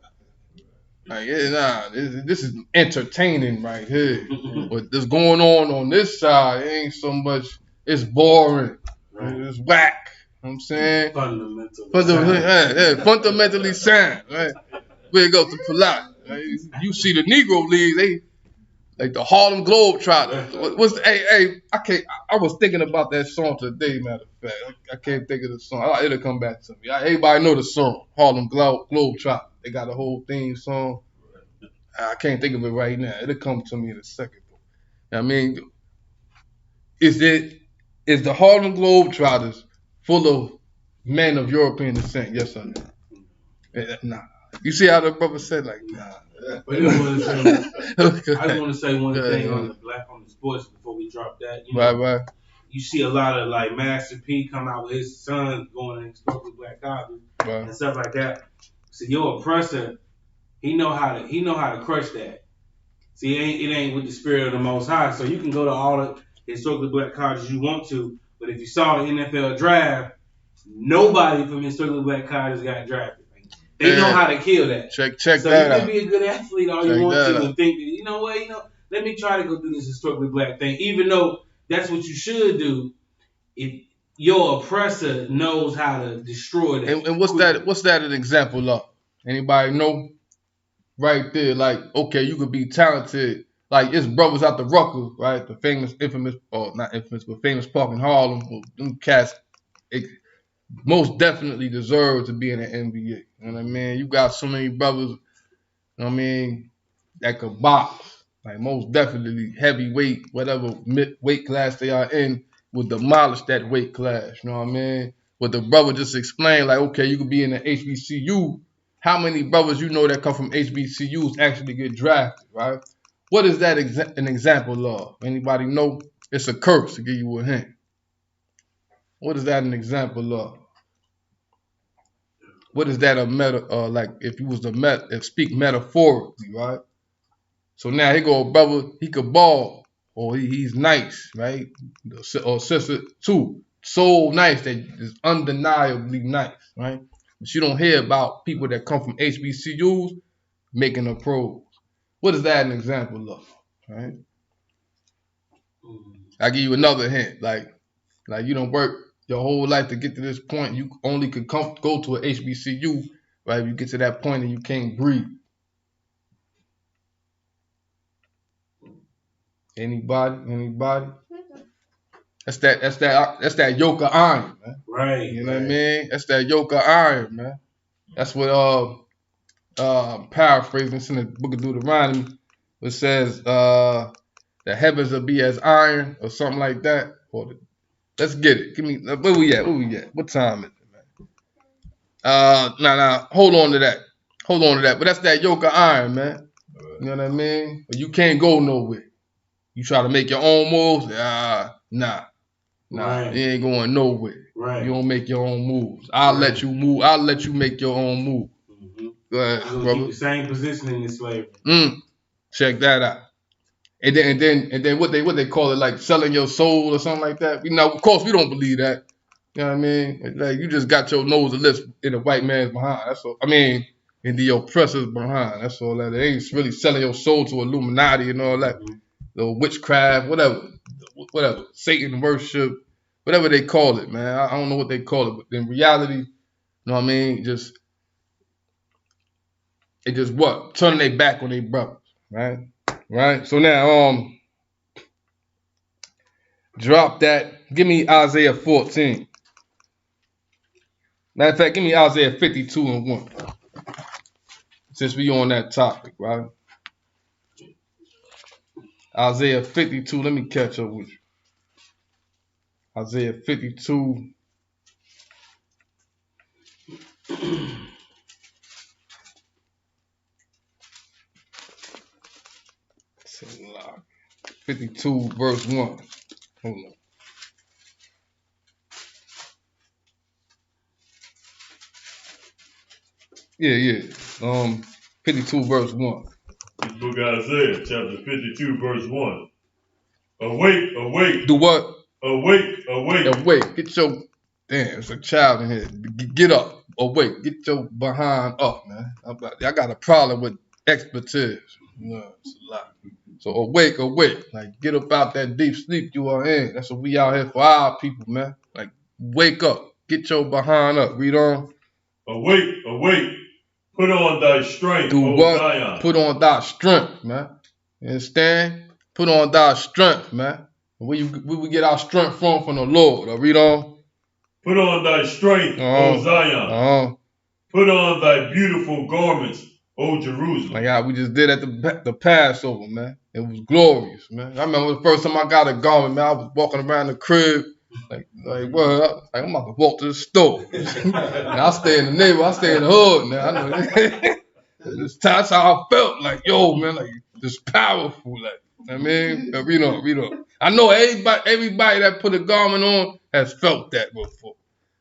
Like, this is entertaining right here. But that's going on this side, it ain't so much, it's boring. Right. It's whack. You know what I'm saying? Fundamentally sound. Right? Big up to Palat. Right? You see the Negro League, they like the Harlem Globetrotters. I was thinking about that song today, matter of fact. I can't think of the song. It'll come back to me. Everybody know the song, Harlem Globetrotters. They got a whole theme song. I can't think of it right now. It'll come to me in a second. I mean, is the Harlem Globetrotters full of men of European descent? Yes or no? Nah. You see how the brother said, like, nah. But I just want to say one thing on the sports before we drop that. Right. You see a lot of like Master P come out with his son going and historically black colleges and stuff like that. So your oppressor, he know how to crush that. See, it ain't with the spirit of the Most High. So you can go to all the historically black colleges you want to, but if you saw the NFL draft, nobody from historically black colleges got drafted. They know how to kill that. Check so that out. So you can be a good athlete all you want to and think that, let me try to go through this historically black thing, even though that's what you should do. If your oppressor knows how to destroy that. And what's that an example of? Anybody know? Right there, like, okay, you could be talented. Like, it's brothers out the Rucker, right? The famous park in Harlem. Well, them cats most definitely deserve to be in the NBA. You know what I mean? You got so many brothers, that could box. Like, most definitely heavyweight, whatever weight class they are in, would demolish that weight class. You know what I mean? But the brother just explained, like, okay, you could be in the HBCU. How many brothers that come from HBCUs actually get drafted, right? What is that an example of? Anybody know? It's a curse, to give you a hint. What is that an example of? What is that like if you was to speak metaphorically, right? So now he go, brother, he could ball, or he's nice, right? Or sister too, so nice that is undeniably nice, right? But you don't hear about people that come from HBCUs making the pros. What is that an example of, right? I give you another hint, like you don't work your whole life to get to this point. You only could go to an HBCU, right? You get to that point and you can't breathe. Anybody? That's that yoke of iron, man. Right. You know what I mean? That's that yoke of iron, man. That's what paraphrasing, it's in the book of Deuteronomy, it says the heavens will be as iron or something like that. Let's get it. Give me where we at? What time is it, man? Nah, hold on to that. But that's that yoke of iron, man. You know what I mean? You can't go nowhere. You try to make your own moves, nah. Right. You ain't going nowhere. Right. You don't make your own moves. I'll let you move. I'll let you make your own move. Mm-hmm. Go ahead, brother. Keep the same position in this slavery. Check that out. And then what they call it, like selling your soul or something like that. Of course, we don't believe that. You know what I mean? Like, you just got your nose and lips in a white man's behind. That's all. I mean, into your oppressors behind. That's all that. It ain't really selling your soul to Illuminati and all that. The witchcraft, whatever, Satan worship, whatever they call it, man. I don't know what they call it, but in reality, you know what I mean? It just what? Turning their back on their brothers, right? Right? So now, drop that. Give me Isaiah 14. Matter of fact, give me Isaiah 52:1. Since we on that topic, right? Isaiah 52, let me catch up with you. Isaiah 52. It's a lot. 52 verse 1. Hold on. Yeah. 52 verse 1. This book of Isaiah, chapter 52, verse 1. Awake, awake. Do what? Awake, awake. Awake. Get your, damn, it's a child in here. Get up. Awake. Get your behind up, man. I got a problem with expertise. No, it's a lot. So awake. Like, get up out that deep sleep you are in. That's what we out here for our people, man. Like, wake up. Get your behind up. Read on. Awake. Put on thy strength, Do O what? Zion. Put on thy strength, man. You understand? Put on thy strength, man. Where we get our strength from the Lord. Read on. Put on thy strength, O Zion. Put on thy beautiful garments, O Jerusalem. Like how we just did at the Passover, man. It was glorious, man. I remember the first time I got a garment, man, I was walking around the crib. Like what? Like, I'm about to walk to the store. And I stay in the neighborhood. I stay in the hood now. I know. That's how I felt. Like, yo, man, like, just powerful. Like, I mean, read on. I know everybody that put a garment on has felt that before.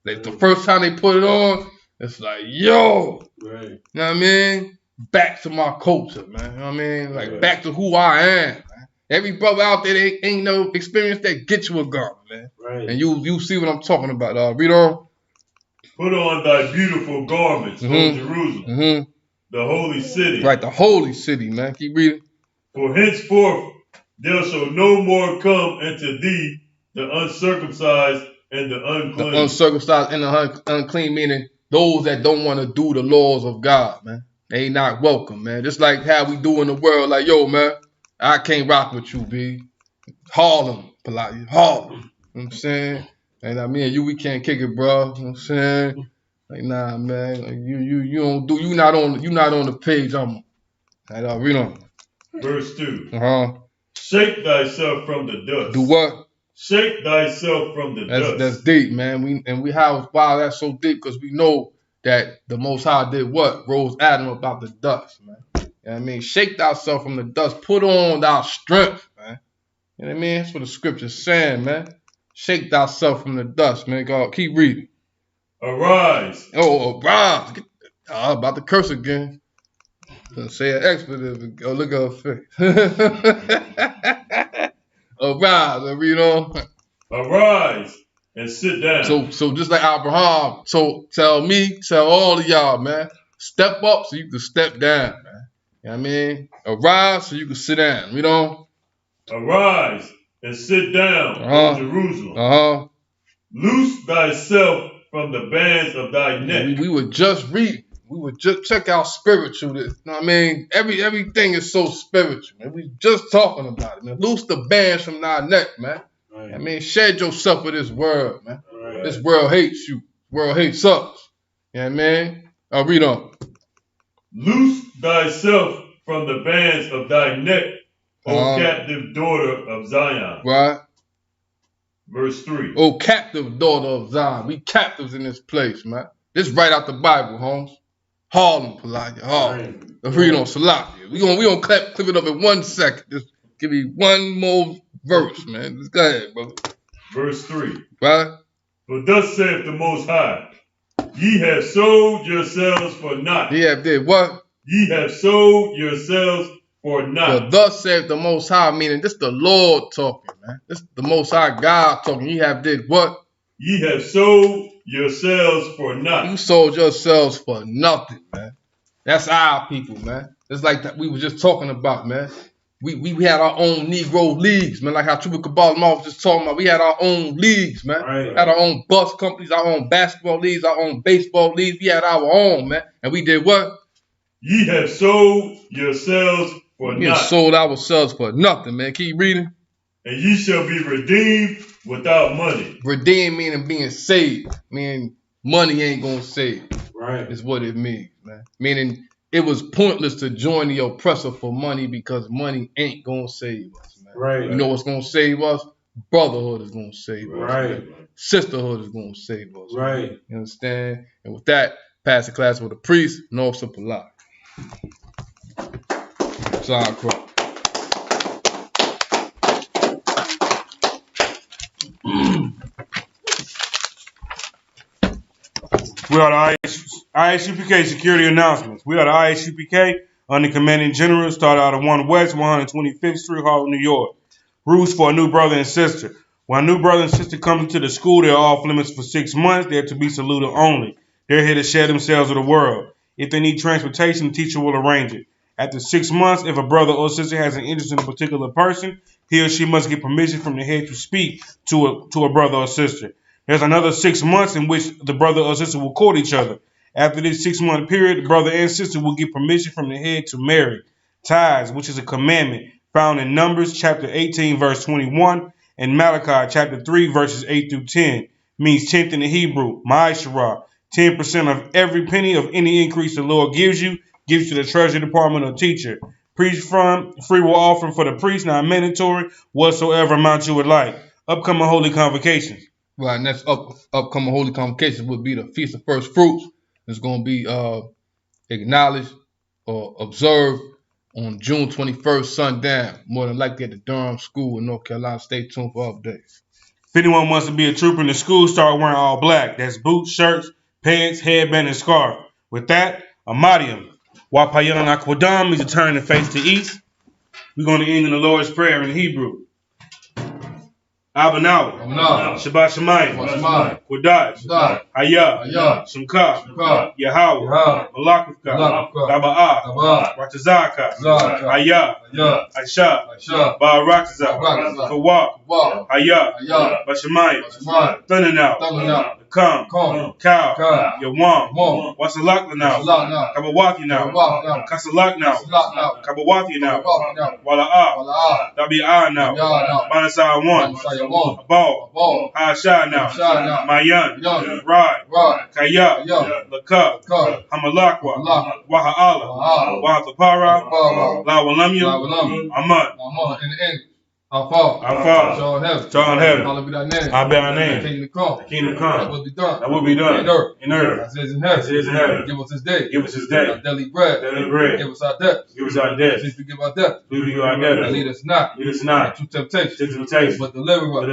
Like, the first time they put it on, it's like, yo. Right. You know what I mean? Back to my culture, man. You know what I mean? Like, back to who I am, man. Every brother out there that ain't no experience that get you a garment, man. Right. And you see what I'm talking about. Read on. Put on thy beautiful garments, O Jerusalem, the holy city. Right, the holy city, man. Keep reading. For henceforth there shall no more come into thee the uncircumcised and the unclean. The uncircumcised and the unclean, meaning those that don't want to do the laws of God, man. They ain't not welcome, man. Just like how we do in the world, like, yo, man, I can't rock with you, B. Harlem, politely. Harlem. You know what I'm saying? And I mean, we can't kick it, bro. You know what I'm saying? Like, nah, man. Like, you don't do, you not on the page I'm on. Like, read on. Verse 2. Shake thyself from the dust. Do what? Shake thyself from the dust. That's deep, man. Wow, that's so deep because we know that the Most High did what? Rose Adam about the dust, man. You know what I mean? Shake thyself from the dust. Put on thy strength, man. You know what I mean? That's what the scripture's saying, man. Shake thyself from the dust, man. God, keep reading. Arise. Oh, arise. About to curse again. Say an expletive. Oh, look at her face. Arise, read on. Arise and sit down. So just like Abraham, so tell all of y'all, man, step up so you can step down, man. You know what I mean? Arise so you can sit down. Read on. Arise and sit down, O Jerusalem. Loose thyself from the bands of thy neck. We were just reading. We would just check out spiritual. You know what I mean? Everything is so spiritual, man. We just talking about it, man. Loose the bands from thy neck, man. Right. I mean, shed yourself with this world, man. Right. This world hates you. This world hates us. You know what I mean? Read on. Loose thyself from the bands of thy neck, O captive daughter of Zion. Right. Verse 3. O captive daughter of Zion. We captives in this place, man. This right out the Bible, Holmes. Harlem, polite. Harlem. Right. Read on Salapia. We gonna clip it up in 1 second. Just give me one more verse, man. Just go ahead, brother. Verse 3. Right? For thus saith the Most High, ye have sold yourselves for naught. Ye have did what? Ye have sold yourselves for naught. For thus saith the Most High, meaning this the Lord talking, man. This the Most High God talking. Ye have did what? Ye have sold yourselves for naught. You sold yourselves for nothing, man. That's our people, man. It's like that we were just talking about, man. We had our own Negro leagues, man. Like how Tues was just talking about. We had our own leagues, man. Right. Had our own bus companies, our own basketball leagues, our own baseball leagues. We had our own, man. And we did what? Ye have sold yourselves for We naught. sold ourselves for nothing, man. Keep reading. And ye shall be redeemed without money. Redeemed meaning being saved. Meaning money ain't gonna save. Right. Is what it means, man. Meaning it was pointless to join the oppressor for money because money ain't gonna save us, man. Right. You know what's gonna save us? Brotherhood is gonna save us. Right. Man. Sisterhood is gonna save us. Right. Man. You understand? And with that, pass the class with a priest, no supply. John Crow. We are the ISUPK security announcements. We are the ISUPK under Commanding General, started out of 1 West, 125th Street, Harlem, New York. Rules for a new brother and sister. When a new brother and sister come into the school, they are off limits for 6 months. They're to be saluted only. They're here to share themselves with the world. If they need transportation, the teacher will arrange it. After 6 months, if a brother or sister has an interest in a particular person, he or she must get permission from the head to speak to a brother or sister. There's another 6 months in which the brother or sister will court each other. After this 6-month period, the brother and sister will get permission from the head to marry. Tithes, which is a commandment found in Numbers chapter 18, verse 21, and Malachi chapter 3, verses 8 through 10, means tenth in the Hebrew, Ma'asherah. 10% of every penny of any increase the Lord gives you to the treasury department or teacher. Priest fund, free will offering for the priest, not mandatory, whatsoever amount you would like. Upcoming holy convocations. Right, next upcoming holy convocation would be the Feast of First Fruits. It's going to be acknowledged or observed on June 21st, sundown. More than likely at the Durham School in North Carolina. Stay tuned for updates. If anyone wants to be a trooper in the school, start wearing all black. That's boots, shirts, pants, headband, and scarf. With that, Amadium. Wapayan Akwadam means to turn the face to east. We're going to end in the Lord's Prayer in Hebrew. Abanawa, Shabbat Shemayim, Qudash, Hayah, Shemka, Yahweh, Malakufka, Daba'ah, Ratazaka, Hayah, Aisha, Ba'arakazah, Kawak, Hayah, Bashemayim, Thundernow, Come, Cow, Yawam, Wasalak now, Kabawati now, Kasalak now, Kabawati now, Wala'ah, Dabi'ah now, Manasai 1, Abal, Hasha now, Mayan, Rai, Kaya, Lakab, Hamalakwa, Waha'ala, Wahatapara, Lawalamya, Ahmad. Our Father, John Heaven, hallowed be thy name. I bear our name. The kingdom come. Kingdom come. That will be done. That will be done. In earth. As it is in heaven. Give us this day. Our daily bread. Give us our debts. Since we give our debts. And lead us not. Into temptation. But deliver us.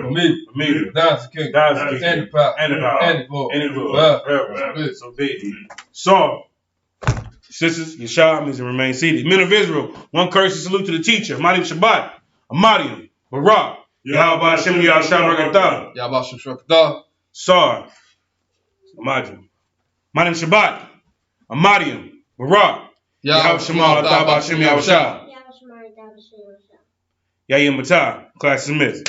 From evil. Thine is the kingdom. And the power. And the glory. Forever. So be it. So, sisters, Yeshua means to remain seated. Men of Israel, one courtesy salute to the teacher. Madim Shabbat. Amadium, Barak, Yahweh Hashem Yahshua Rakatah, Yahweh Hashem Rakatah, Sar, Amadium, Madim Shabbat, Amadium, Barak, Yahweh Shema Hashem Yahshua, Yahim Matah, class dismissed.